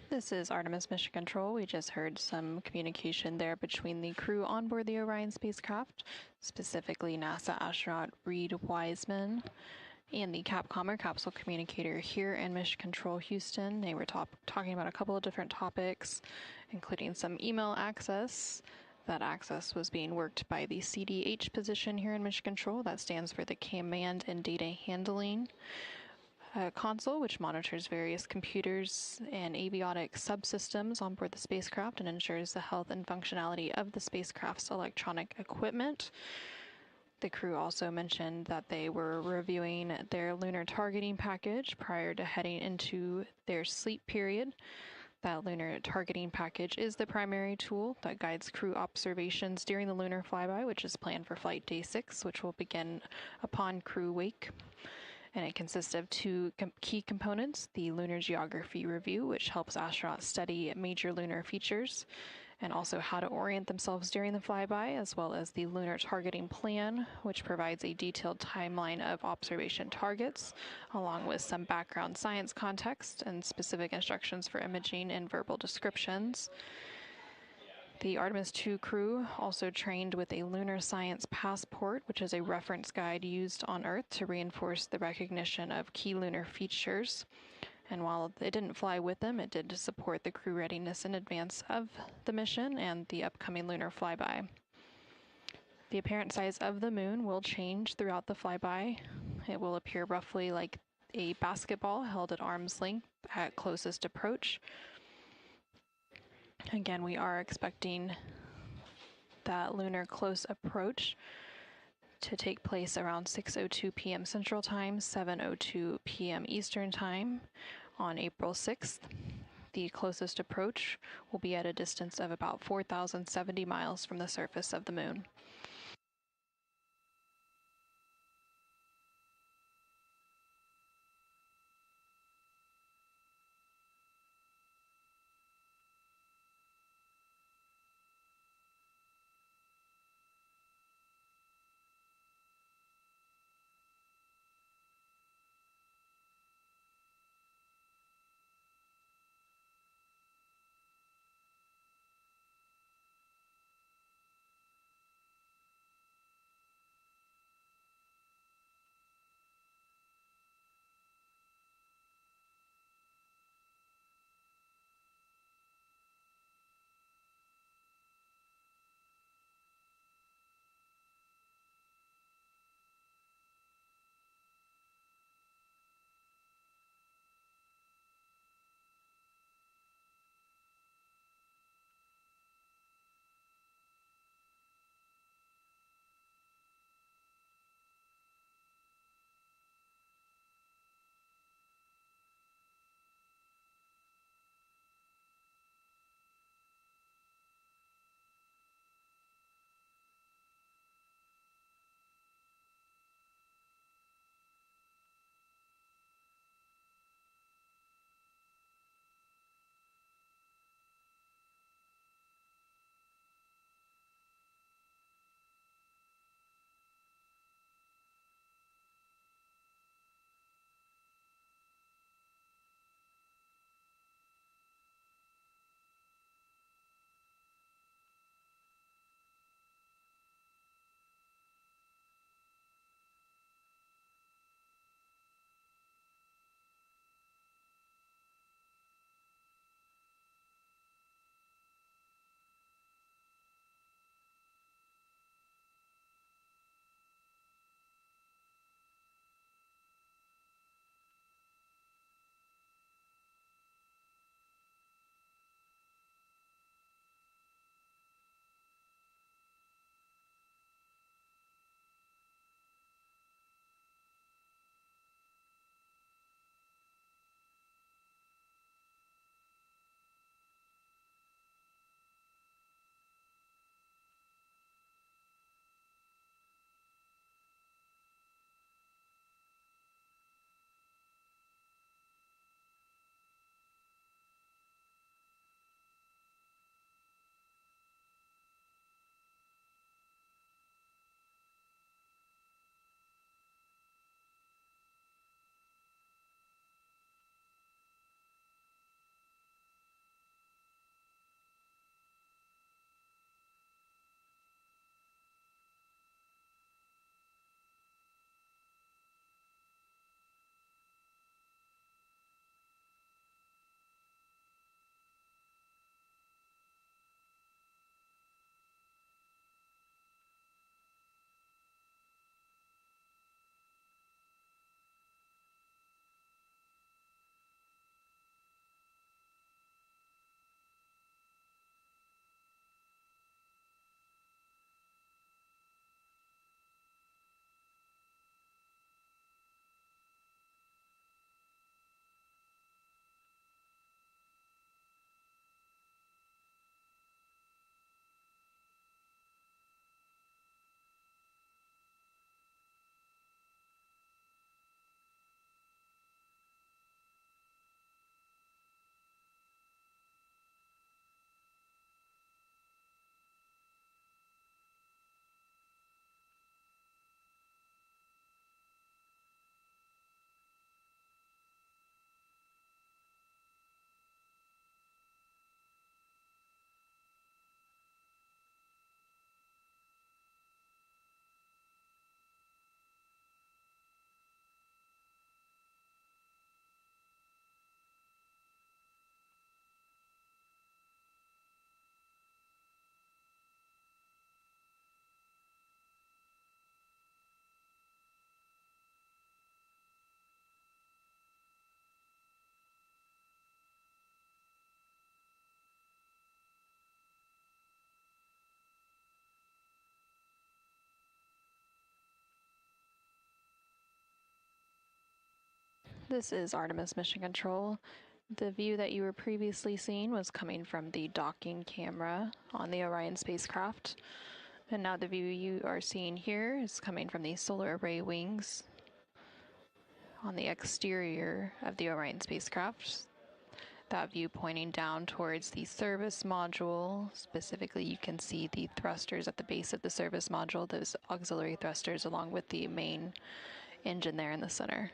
This is Artemis Mission Control. We just heard some communication there between the crew on board the Orion spacecraft, specifically NASA astronaut Reed Wiseman and the Capcom capsule communicator here in Mission Control Houston. They were talking about a couple of different topics, including some email access. That access was being worked by the CDH position here in Mission Control. That stands for the Command and Data Handling console, which monitors various computers and aviotic subsystems on board the spacecraft and ensures the health and functionality of the spacecraft's electronic equipment. The crew also mentioned that they were reviewing their lunar targeting package prior to heading into their sleep period. That lunar targeting package is the primary tool that guides crew observations during the lunar flyby, which is planned for Flight Day 6, which will begin upon crew wake. And it consists of two key components: the Lunar Geography Review, which helps astronauts study major lunar features and also how to orient themselves during the flyby, as well as the Lunar Targeting Plan, which provides a detailed timeline of observation targets, along with some background science context and specific instructions for imaging and verbal descriptions. The Artemis II crew also trained with a Lunar Science Passport, which is a reference guide used on Earth to reinforce the recognition of key lunar features. And while it didn't fly with them, it did support the crew readiness in advance of the mission and the upcoming lunar flyby. The apparent size of the moon will change throughout the flyby. It will appear roughly like a basketball held at arm's length at closest approach. Again, we are expecting that lunar close approach to take place around 6:02 p.m. Central Time, 7:02 p.m. Eastern Time on April 6th. The closest approach will be at a distance of about 4,070 miles from the surface of the moon. This is Artemis Mission Control. The view that you were previously seeing was coming from the docking camera on the Orion spacecraft. And now the view you are seeing here is coming from the solar array wings on the exterior of the Orion spacecraft. That view pointing down towards the service module. Specifically, you can see the thrusters at the base of the service module, those auxiliary thrusters along with the main engine there in the center.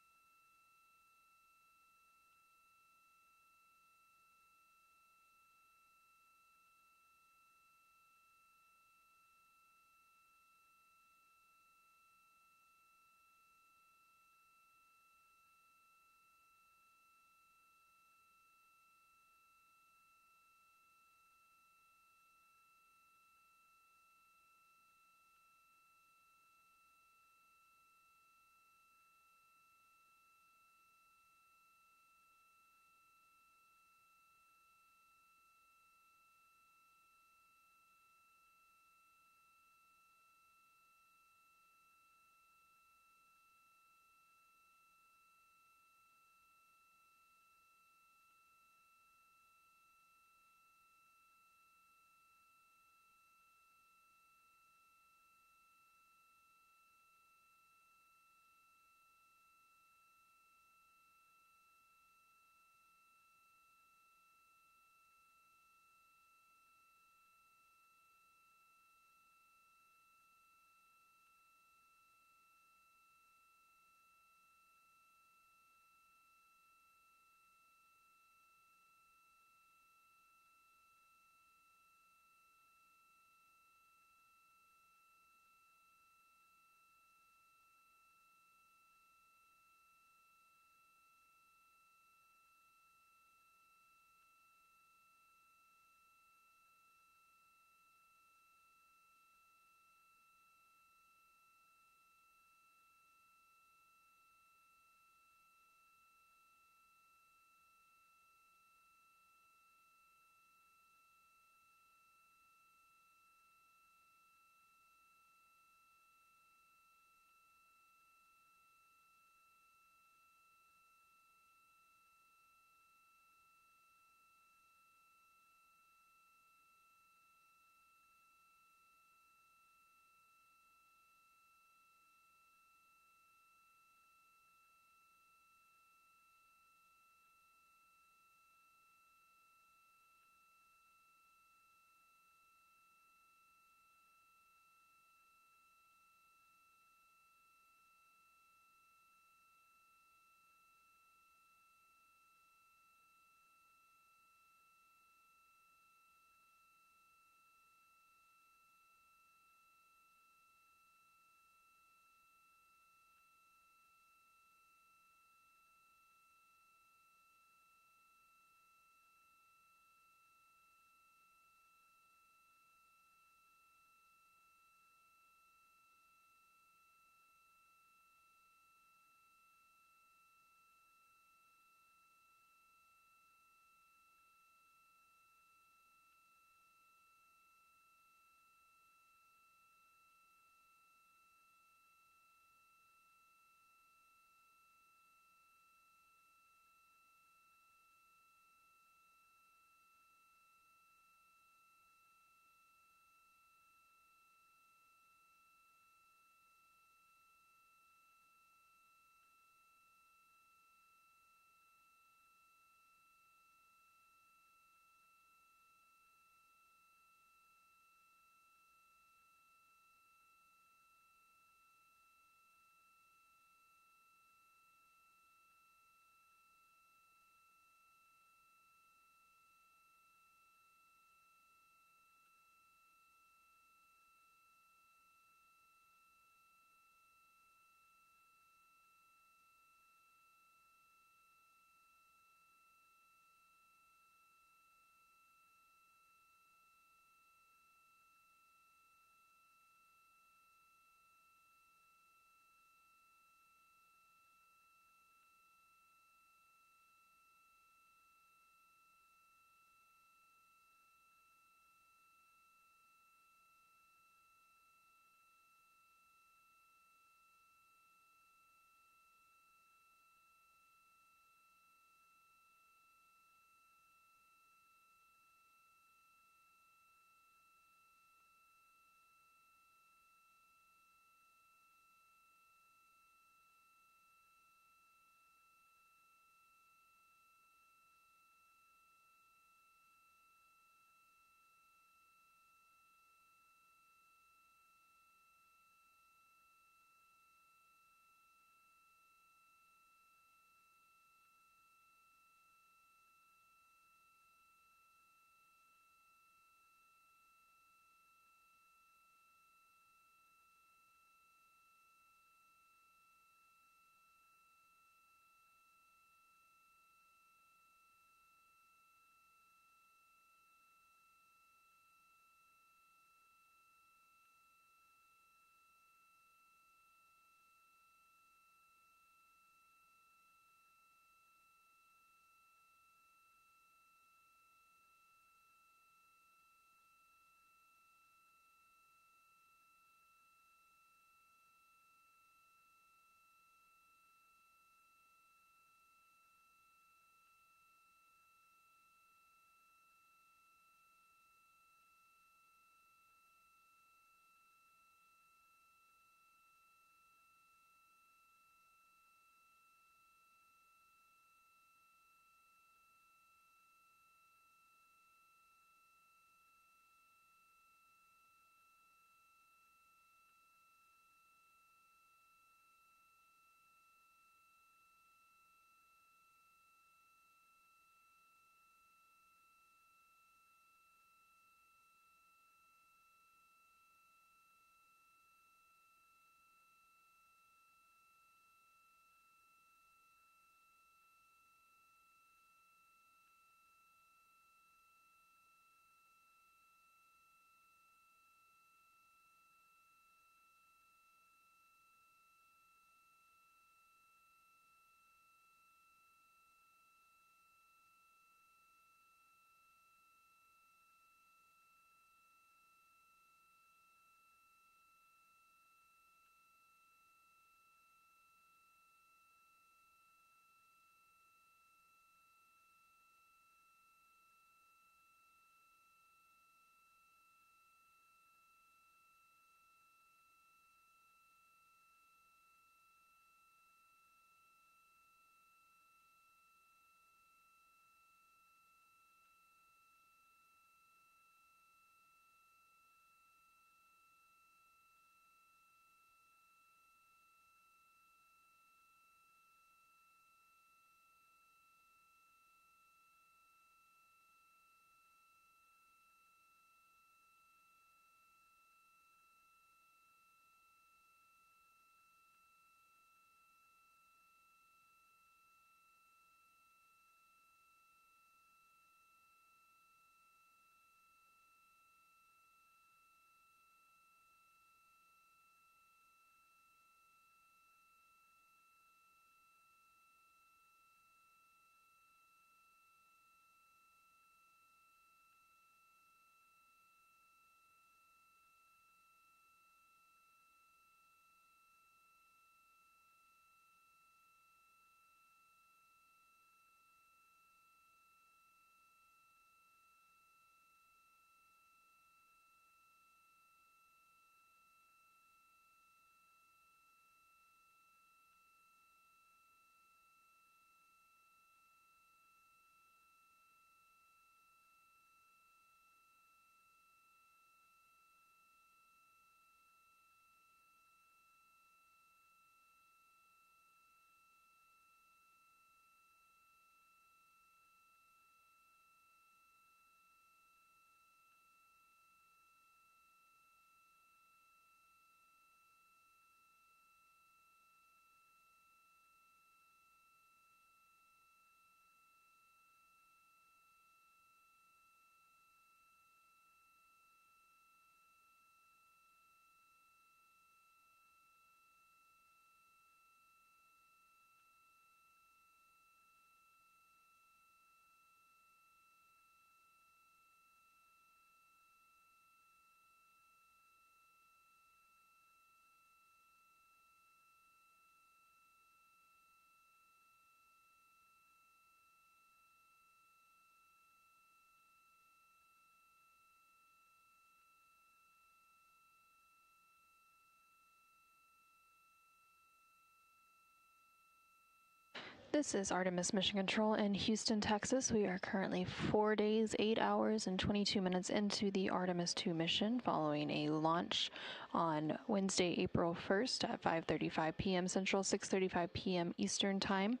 This is Artemis Mission Control in Houston, Texas. We are currently 4 days, 8 hours, and 22 minutes into the Artemis II mission following a launch on Wednesday, April 1st at 5:35 p.m. Central, 6:35 p.m. Eastern Time.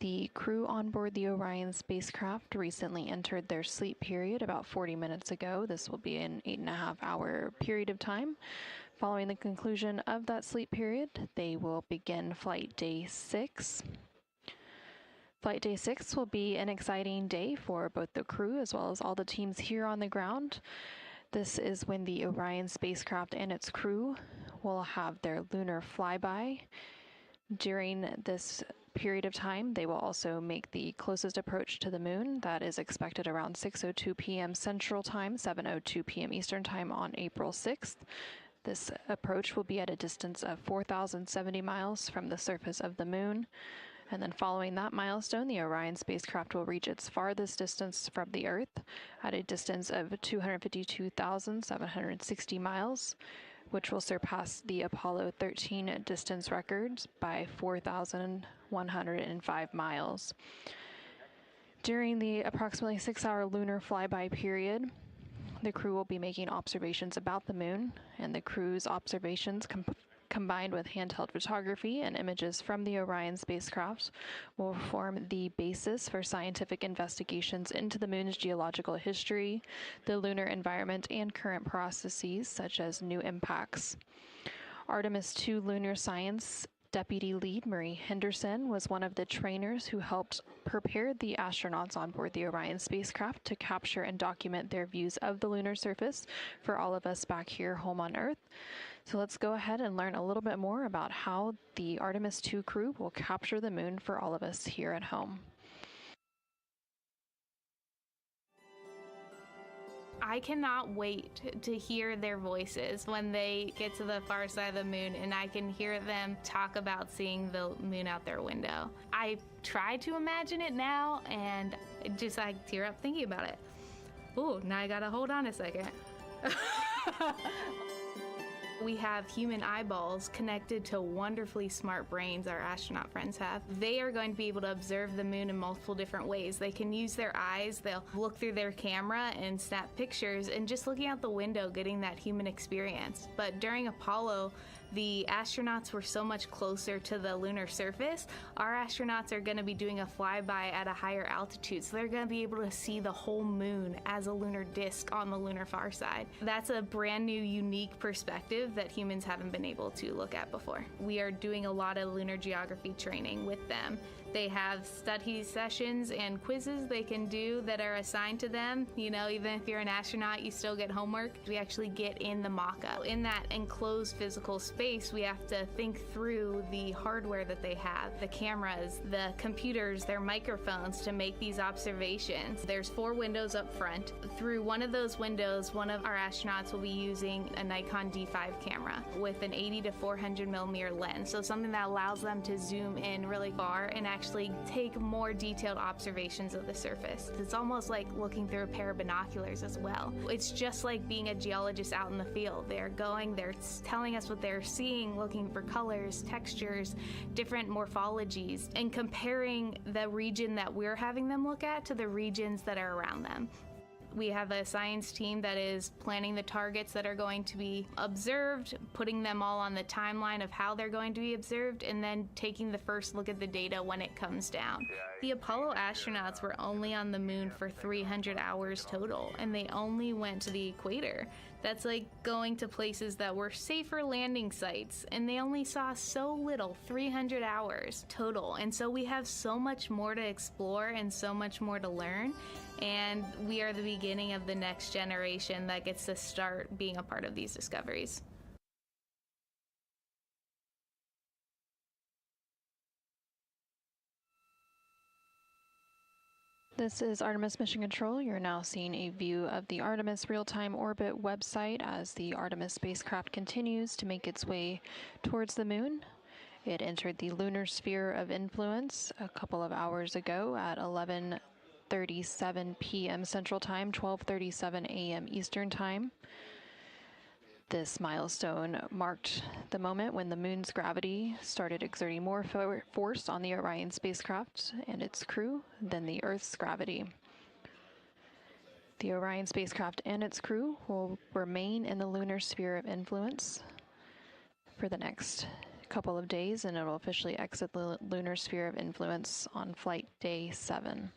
The crew on board the Orion spacecraft recently entered their sleep period about 40 minutes ago. This will be an 8.5-hour period of time. Following the conclusion of that sleep period, they will begin Flight Day 6. Flight Day 6 will be an exciting day for both the crew as well as all the teams here on the ground. This is when the Orion spacecraft and its crew will have their lunar flyby. During this period of time, they will also make the closest approach to the moon. That is expected around 6:02 p.m. Central Time, 7:02 p.m. Eastern Time on April 6th. This approach will be at a distance of 4,070 miles from the surface of the moon. And then following that milestone, the Orion spacecraft will reach its farthest distance from the Earth at a distance of 252,760 miles, which will surpass the Apollo 13 distance records by 4,105 miles. During the approximately 6-hour lunar flyby period, the crew will be making observations about the moon, and the crew's observations combined with handheld photography and images from the Orion spacecraft will form the basis for scientific investigations into the moon's geological history, the lunar environment, and current processes such as new impacts. Artemis II lunar science Deputy Lead Marie Henderson was one of the trainers who helped prepare the astronauts on board the Orion spacecraft to capture and document their views of the lunar surface for all of us back here home on Earth. So let's go ahead and learn a little bit more about how the Artemis II crew will capture the moon for all of us here at home. I cannot wait to hear their voices when they get to the far side of the moon and I can hear them talk about seeing the moon out their window. I try to imagine it now and just I tear up thinking about it. Ooh, now I gotta hold on a second. We have human eyeballs connected to wonderfully smart brains our astronaut friends have. They are going to be able to observe the moon in multiple different ways. They can use their eyes, they'll look through their camera and snap pictures, and just looking out the window getting that human experience. But during Apollo, the astronauts were so much closer to the lunar surface. Our astronauts are going to be doing a flyby at a higher altitude, so they're going to be able to see the whole moon as a lunar disk on the lunar far side. That's a brand new, unique perspective that humans haven't been able to look at before. We are doing a lot of lunar geography training with them. They have study sessions and quizzes they can do that are assigned to them. You know, even if you're an astronaut, you still get homework. We actually get in the mock-up. In that enclosed physical space, we have to think through the hardware that they have, the cameras, the computers, their microphones to make these observations. There's 4 windows up front. Through one of those windows, one of our astronauts will be using a Nikon D5 camera with an 80 to 400 millimeter lens. So something that allows them to zoom in really far and actually take more detailed observations of the surface. It's almost like looking through a pair of binoculars as well. It's just like being a geologist out in the field. They're telling us what they're seeing, looking for colors, textures, different morphologies, and comparing the region that we're having them look at to the regions that are around them. We have a science team that is planning the targets that are going to be observed, putting them all on the timeline of how they're going to be observed, and then taking the first look at the data when it comes down. The Apollo astronauts were only on the moon for 300 hours total, and they only went to the equator. That's like going to places that were safer landing sites, and they only saw so little, 300 hours total. And so we have so much more to explore and so much more to learn, and we are the beginning of the next generation that gets to start being a part of these discoveries. This is Artemis Mission Control. You're now seeing a view of the Artemis real-time orbit website as the Artemis spacecraft continues to make its way towards the moon. It entered the lunar sphere of influence a couple of hours ago at 11:37 p.m. Central Time, 12:37 a.m. Eastern Time. This milestone marked the moment when the moon's gravity started exerting more force on the Orion spacecraft and its crew than the Earth's gravity. The Orion spacecraft and its crew will remain in the lunar sphere of influence for the next couple of days, and it will officially exit the lunar sphere of influence on flight day 7.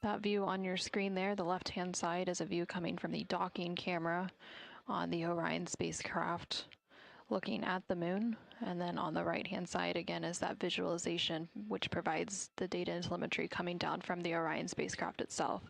That view on your screen there, the left-hand side, is a view coming from the docking camera on the Orion spacecraft looking at the moon. And then on the right-hand side, again, is that visualization, which provides the data and telemetry coming down from the Orion spacecraft itself.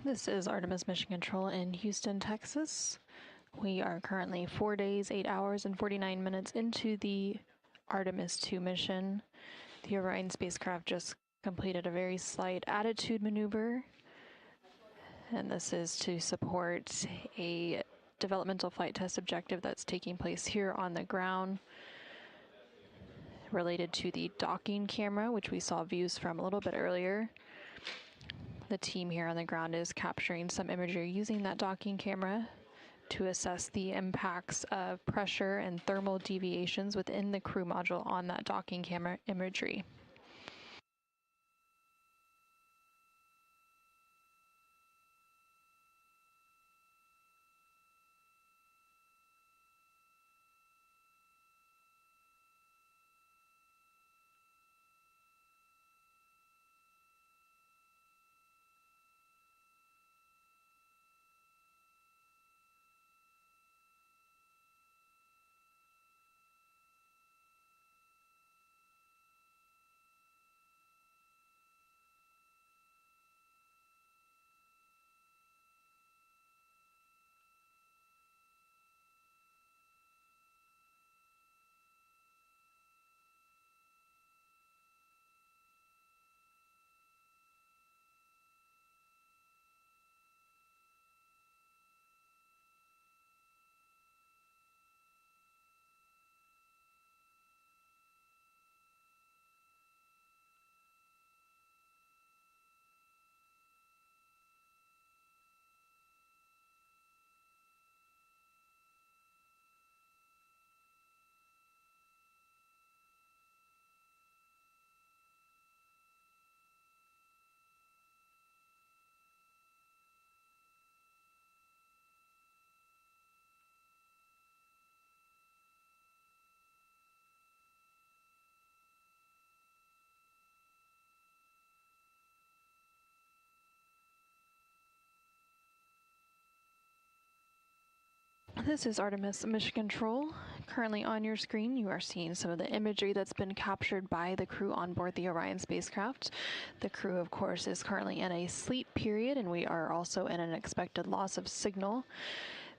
This is Artemis Mission Control in Houston, Texas. We are currently 4 days, 8 hours, and 49 minutes into the Artemis II mission. The Orion spacecraft just completed a very slight attitude maneuver, and this is to support a developmental flight test objective that's taking place here on the ground related to the docking camera, which we saw views from a little bit earlier. The team here on the ground is capturing some imagery using that docking camera to assess the impacts of pressure and thermal deviations within the crew module on that docking camera imagery. This is Artemis Mission Control. Currently on your screen, you are seeing some of the imagery that's been captured by the crew on board the Orion spacecraft. The crew, of course, is currently in a sleep period, and we are also in an expected loss of signal.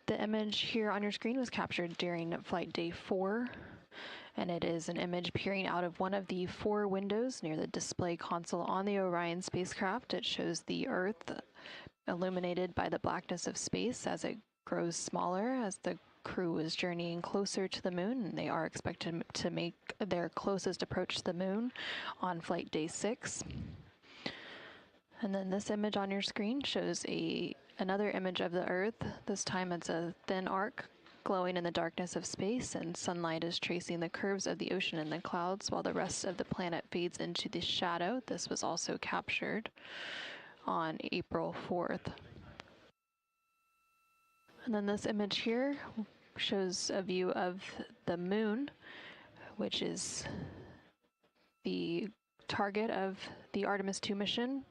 The image here on your screen was captured during flight day 4, and it is an image peering out of one of the 4 windows near the display console on the Orion spacecraft. It shows the Earth illuminated by the blackness of space as it grows smaller as the crew is journeying closer to the moon, and they are expected to make their closest approach to the moon on flight day 6. And then this image on your screen shows another image of the Earth. This time it's a thin arc glowing in the darkness of space, and sunlight is tracing the curves of the ocean and the clouds while the rest of the planet fades into the shadow. This was also captured on April 4th. And then this image here shows a view of the moon, which is the target of the Artemis II mission.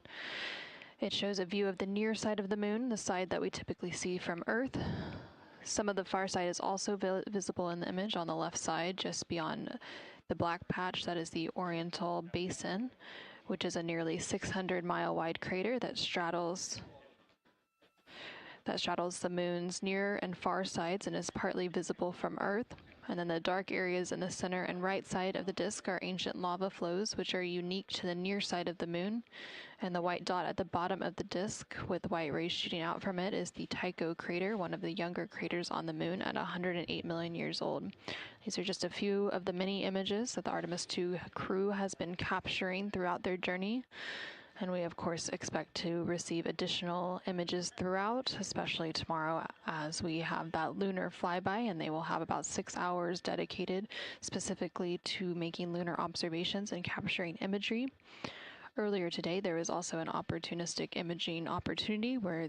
It shows a view of the near side of the moon, the side that we typically see from Earth. Some of the far side is also visible in the image on the left side, just beyond the black patch that is the Oriental Basin, which is a nearly 600-mile wide crater that straddles the moon's near and far sides and is partly visible from Earth. And then the dark areas in the center and right side of the disk are ancient lava flows, which are unique to the near side of the moon. And the white dot at the bottom of the disk with white rays shooting out from it is the Tycho crater, one of the younger craters on the moon at 108 million years old. These are just a few of the many images that the Artemis II crew has been capturing throughout their journey. And we, of course, expect to receive additional images throughout, especially tomorrow as we have that lunar flyby, and they will have about 6 hours dedicated specifically to making lunar observations and capturing imagery. Earlier today, there was also an opportunistic imaging opportunity where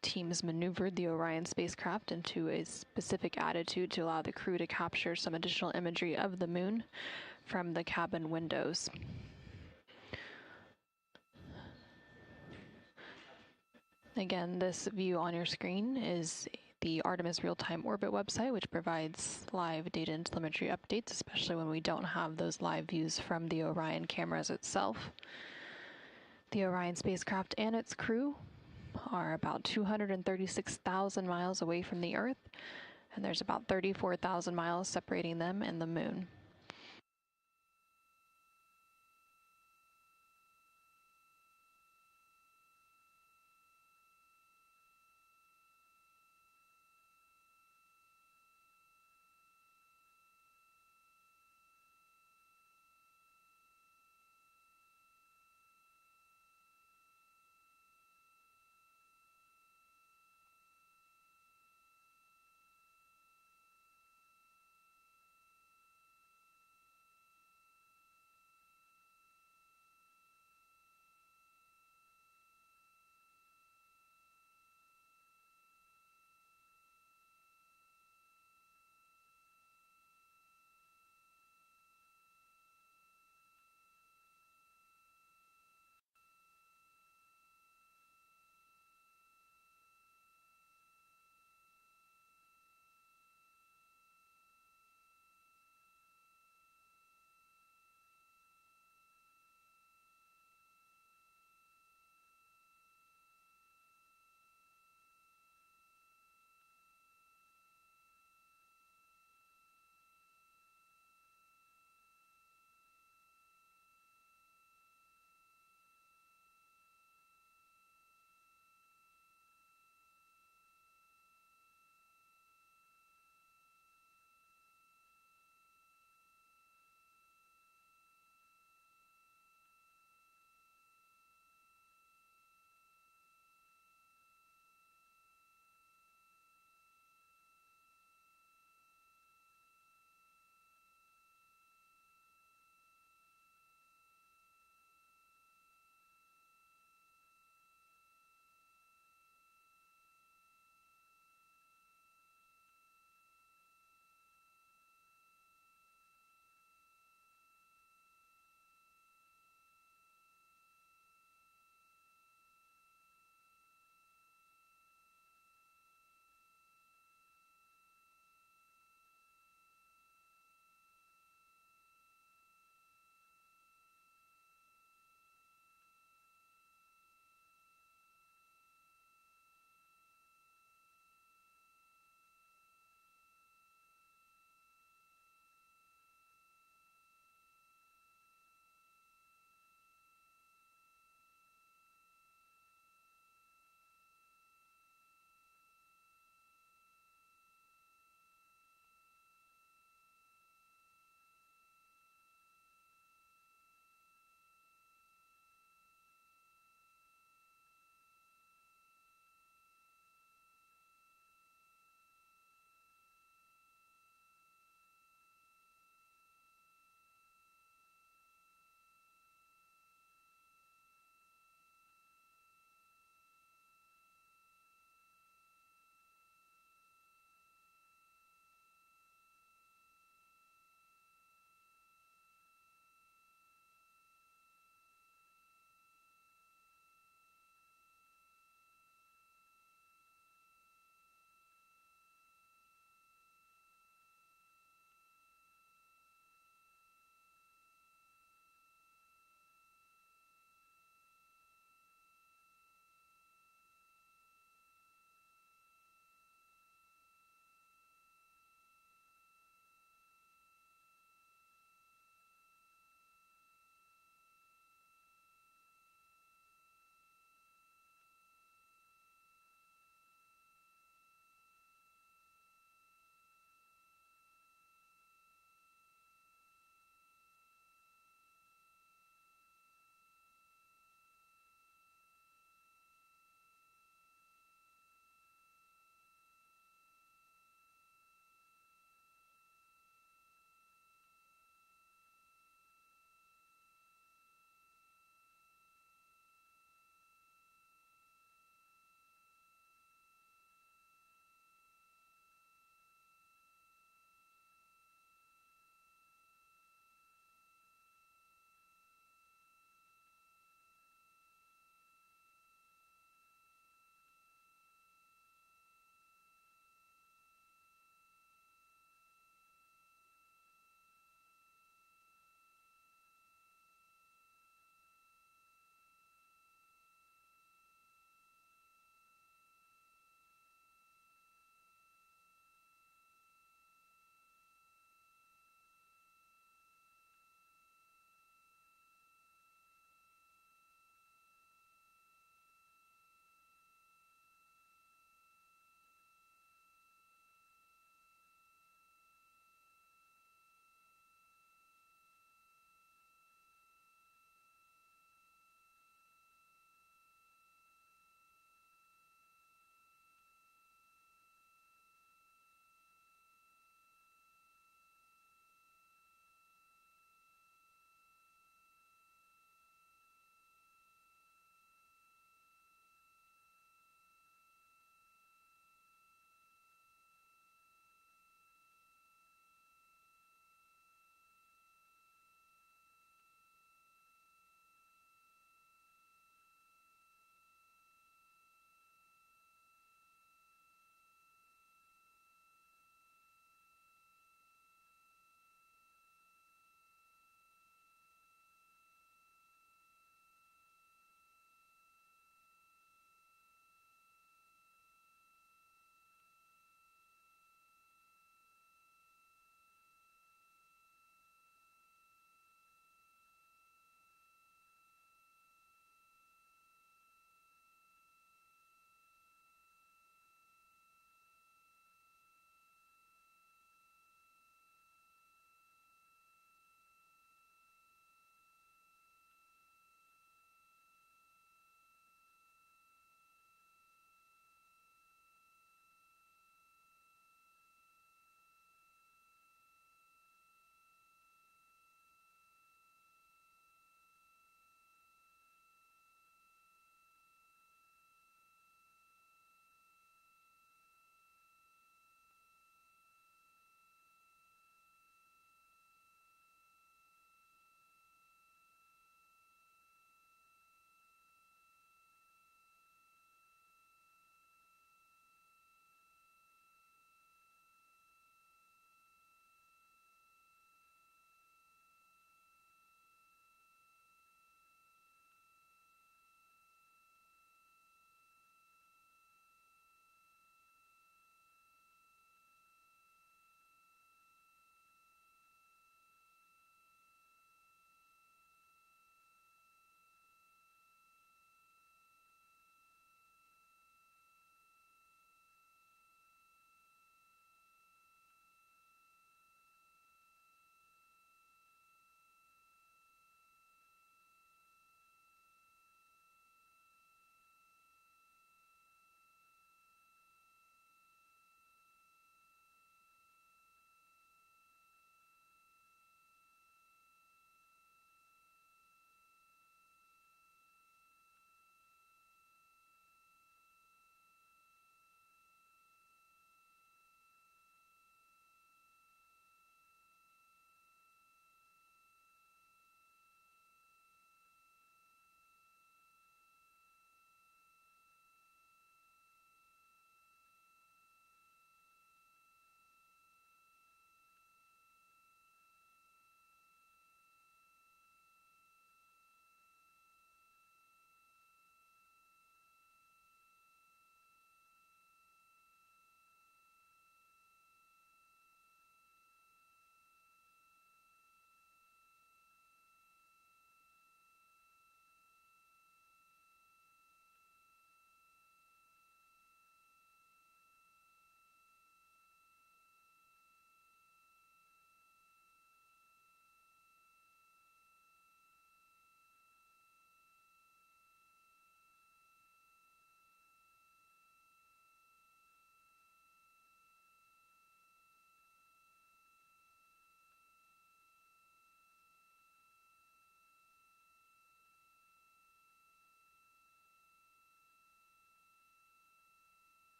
teams maneuvered the Orion spacecraft into a specific attitude to allow the crew to capture some additional imagery of the moon from the cabin windows. Again, this view on your screen is the Artemis Real-Time Orbit website, which provides live data and telemetry updates, especially when we don't have those live views from the Orion cameras itself. The Orion spacecraft and its crew are about 236,000 miles away from the Earth, and there's about 34,000 miles separating them and the Moon.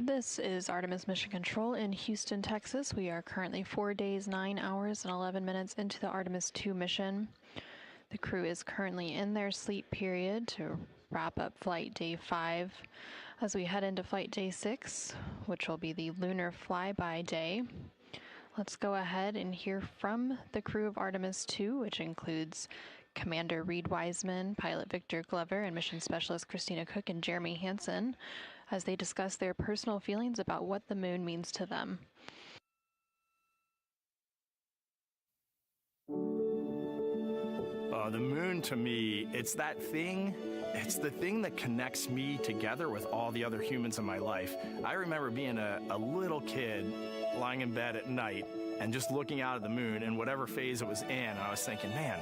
This is Artemis Mission Control in Houston, Texas. We are currently 4 days, 9 hours, and 11 minutes into the Artemis II mission. The crew is currently in their sleep period to wrap up flight day 5 as we head into flight day 6, which will be the lunar flyby day. Let's go ahead and hear from the crew of Artemis II, which includes Commander Reed Wiseman, Pilot Victor Glover, and Mission Specialist Christina Cook and Jeremy Hansen, as they discuss their personal feelings about what the moon means to them. The moon to me, it's the thing that connects me together with all the other humans in my life. I remember being a little kid lying in bed at night and just looking out at the moon in whatever phase it was in, and I was thinking, man,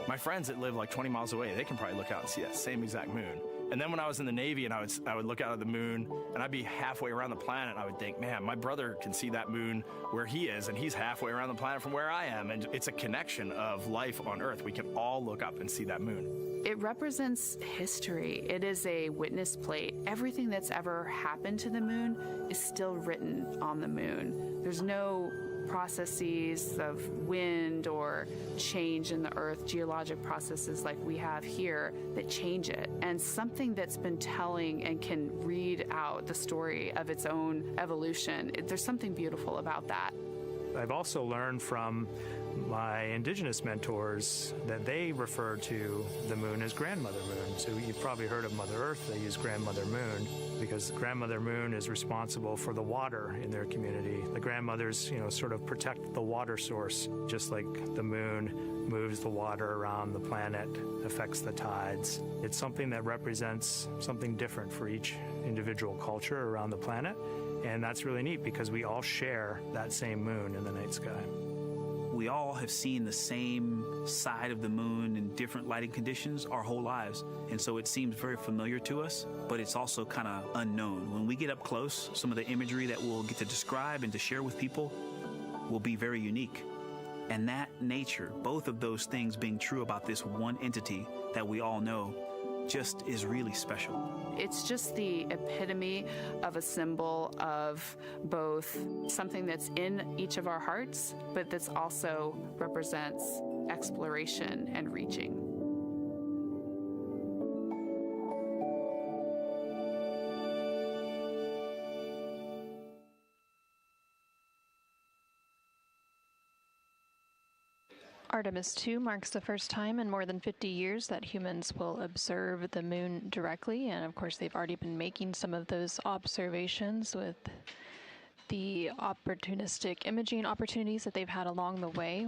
my friends that live like 20 miles away, they can probably look out and see that same exact moon. And then when I was in the Navy and I would look out at the moon and I'd be halfway around the planet, and I would think, man, my brother can see that moon where he is, and he's halfway around the planet from where I am. And it's a connection of life on Earth. We can all look up and see that moon. It represents history. It is a witness plate. Everything that's ever happened to the moon is still written on the moon. There's no processes of wind or change in the Earth, geologic processes like we have here that change it. And something that's been telling and can read out the story of its own evolution, there's something beautiful about that. I've also learned from my indigenous mentors that they refer to the moon as grandmother moon. So you've probably heard of Mother Earth. They use grandmother moon because grandmother moon is responsible for the water in their community. The grandmothers, sort of protect the water source, just like the moon moves the water around the planet, affects the tides. It's something that represents something different for each individual culture around the planet. And that's really neat because we all share that same moon in the night sky. We all have seen the same side of the moon in different lighting conditions our whole lives. And so it seems very familiar to us, but it's also kind of unknown. When we get up close, some of the imagery that we'll get to describe and to share with people will be very unique. And that nature, both of those things being true about this one entity that we all know, just is really special. It's just the epitome of a symbol of both something that's in each of our hearts, but that's also represents exploration and reaching. Artemis II marks the first time in more than 50 years that humans will observe the moon directly, and of course they've already been making some of those observations with the opportunistic imaging opportunities that they've had along the way.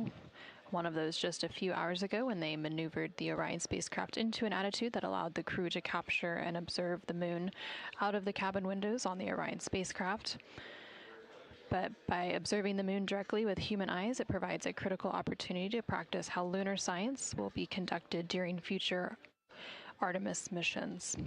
One of those just a few hours ago when they maneuvered the Orion spacecraft into an attitude that allowed the crew to capture and observe the moon out of the cabin windows on the Orion spacecraft. But by observing the moon directly with human eyes, it provides a critical opportunity to practice how lunar science will be conducted during future Artemis missions.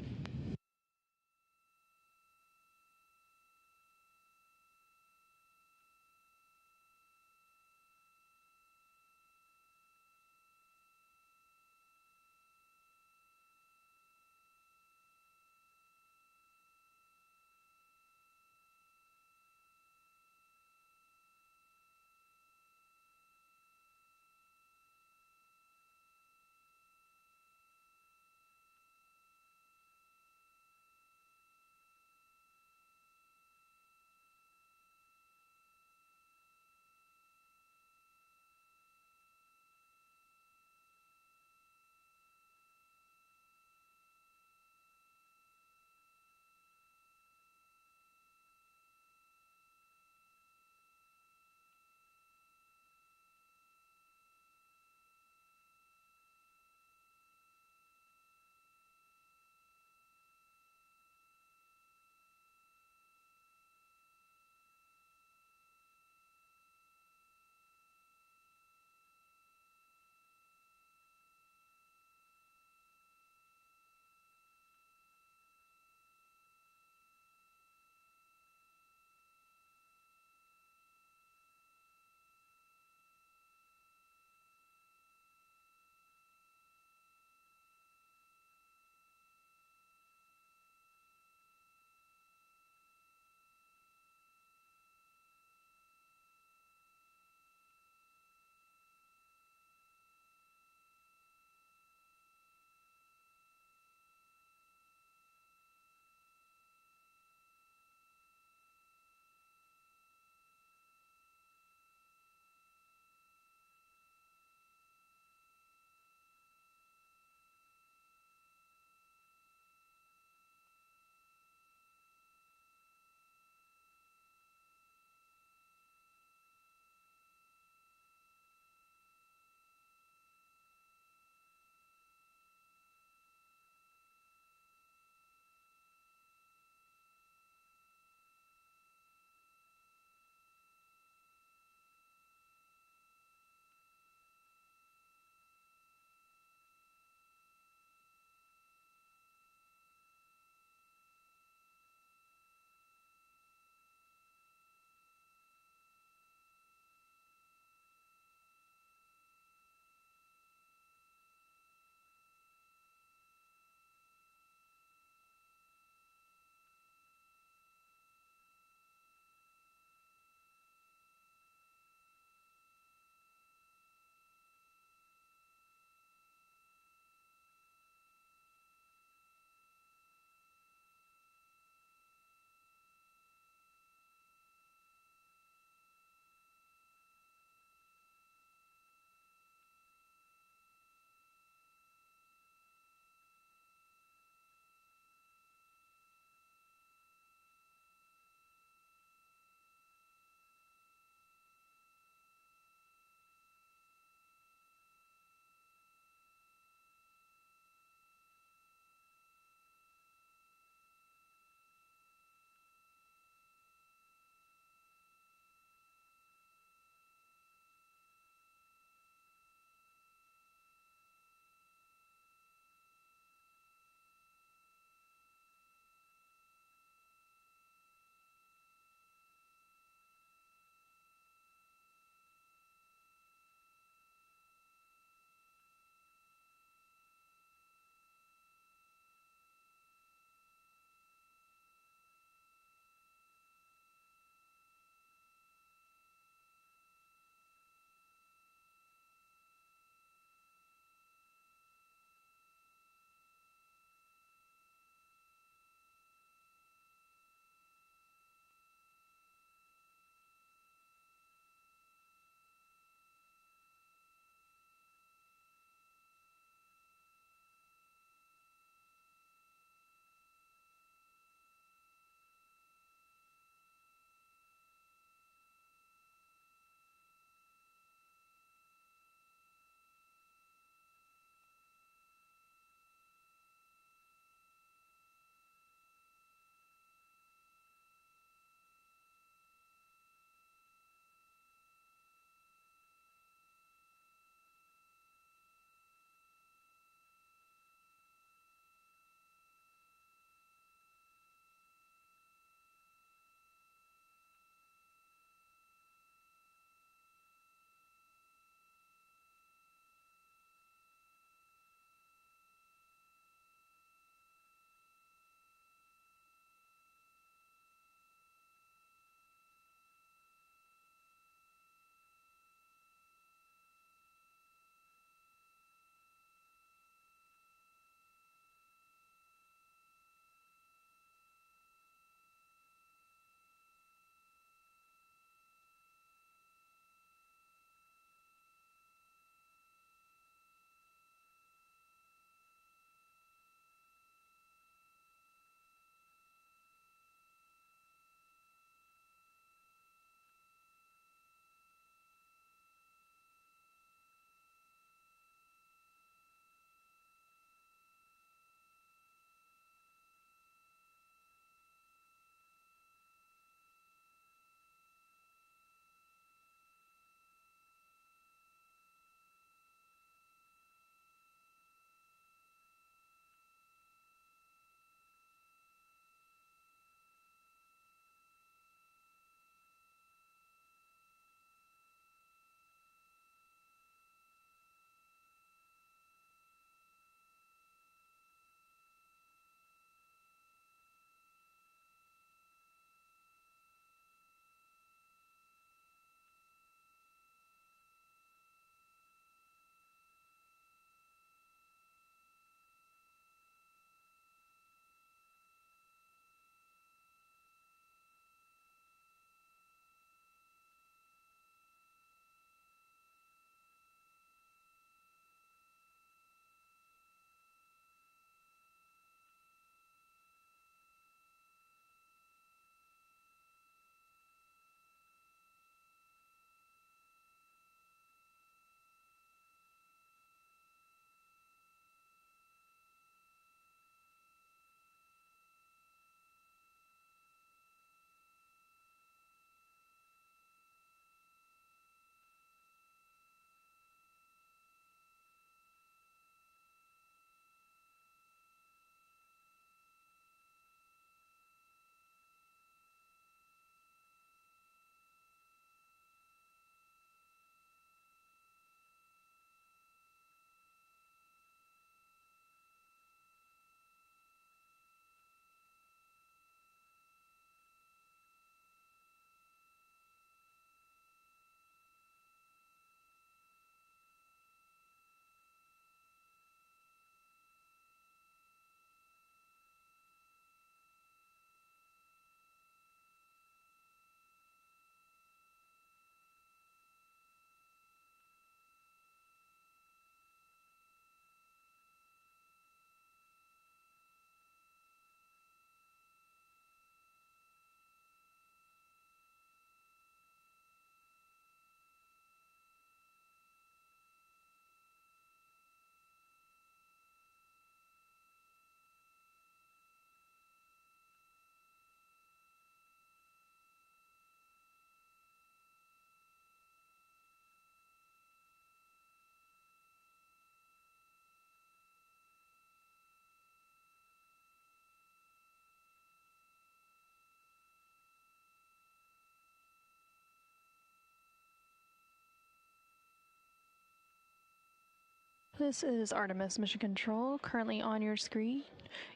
This is Artemis Mission Control. Currently on your screen,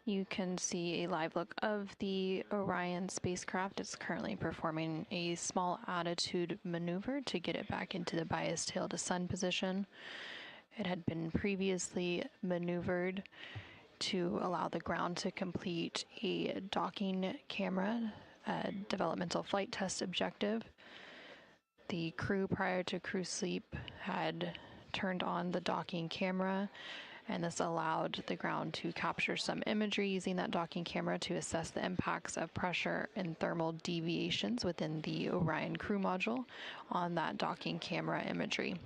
you can see a live look of the Orion spacecraft. It's currently performing a small attitude maneuver to get it back into the bias tail to sun position. It had been previously maneuvered to allow the ground to complete a docking camera, a developmental flight test objective. The crew, prior to crew sleep, had turned on the docking camera, and this allowed the ground to capture some imagery using that docking camera to assess the impacts of pressure and thermal deviations within the Orion crew module on that docking camera imagery.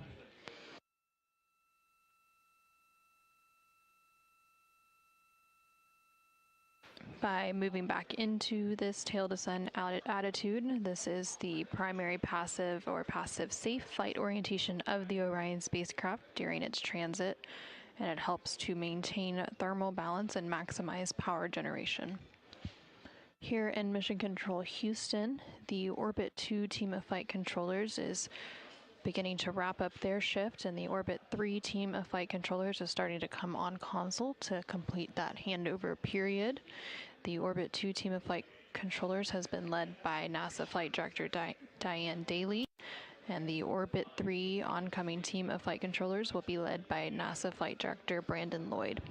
By moving back into this tail to sun attitude, this is the primary passive or passive safe flight orientation of the Orion spacecraft during its transit, and it helps to maintain thermal balance and maximize power generation. Here in Mission Control Houston, the Orbit 2 team of flight controllers is beginning to wrap up their shift, and the Orbit 3 team of flight controllers is starting to come on console to complete that handover period. The Orbit 2 team of flight controllers has been led by NASA Flight Director Diane Daly, and the Orbit 3 oncoming team of flight controllers will be led by NASA Flight Director Brandon Lloyd.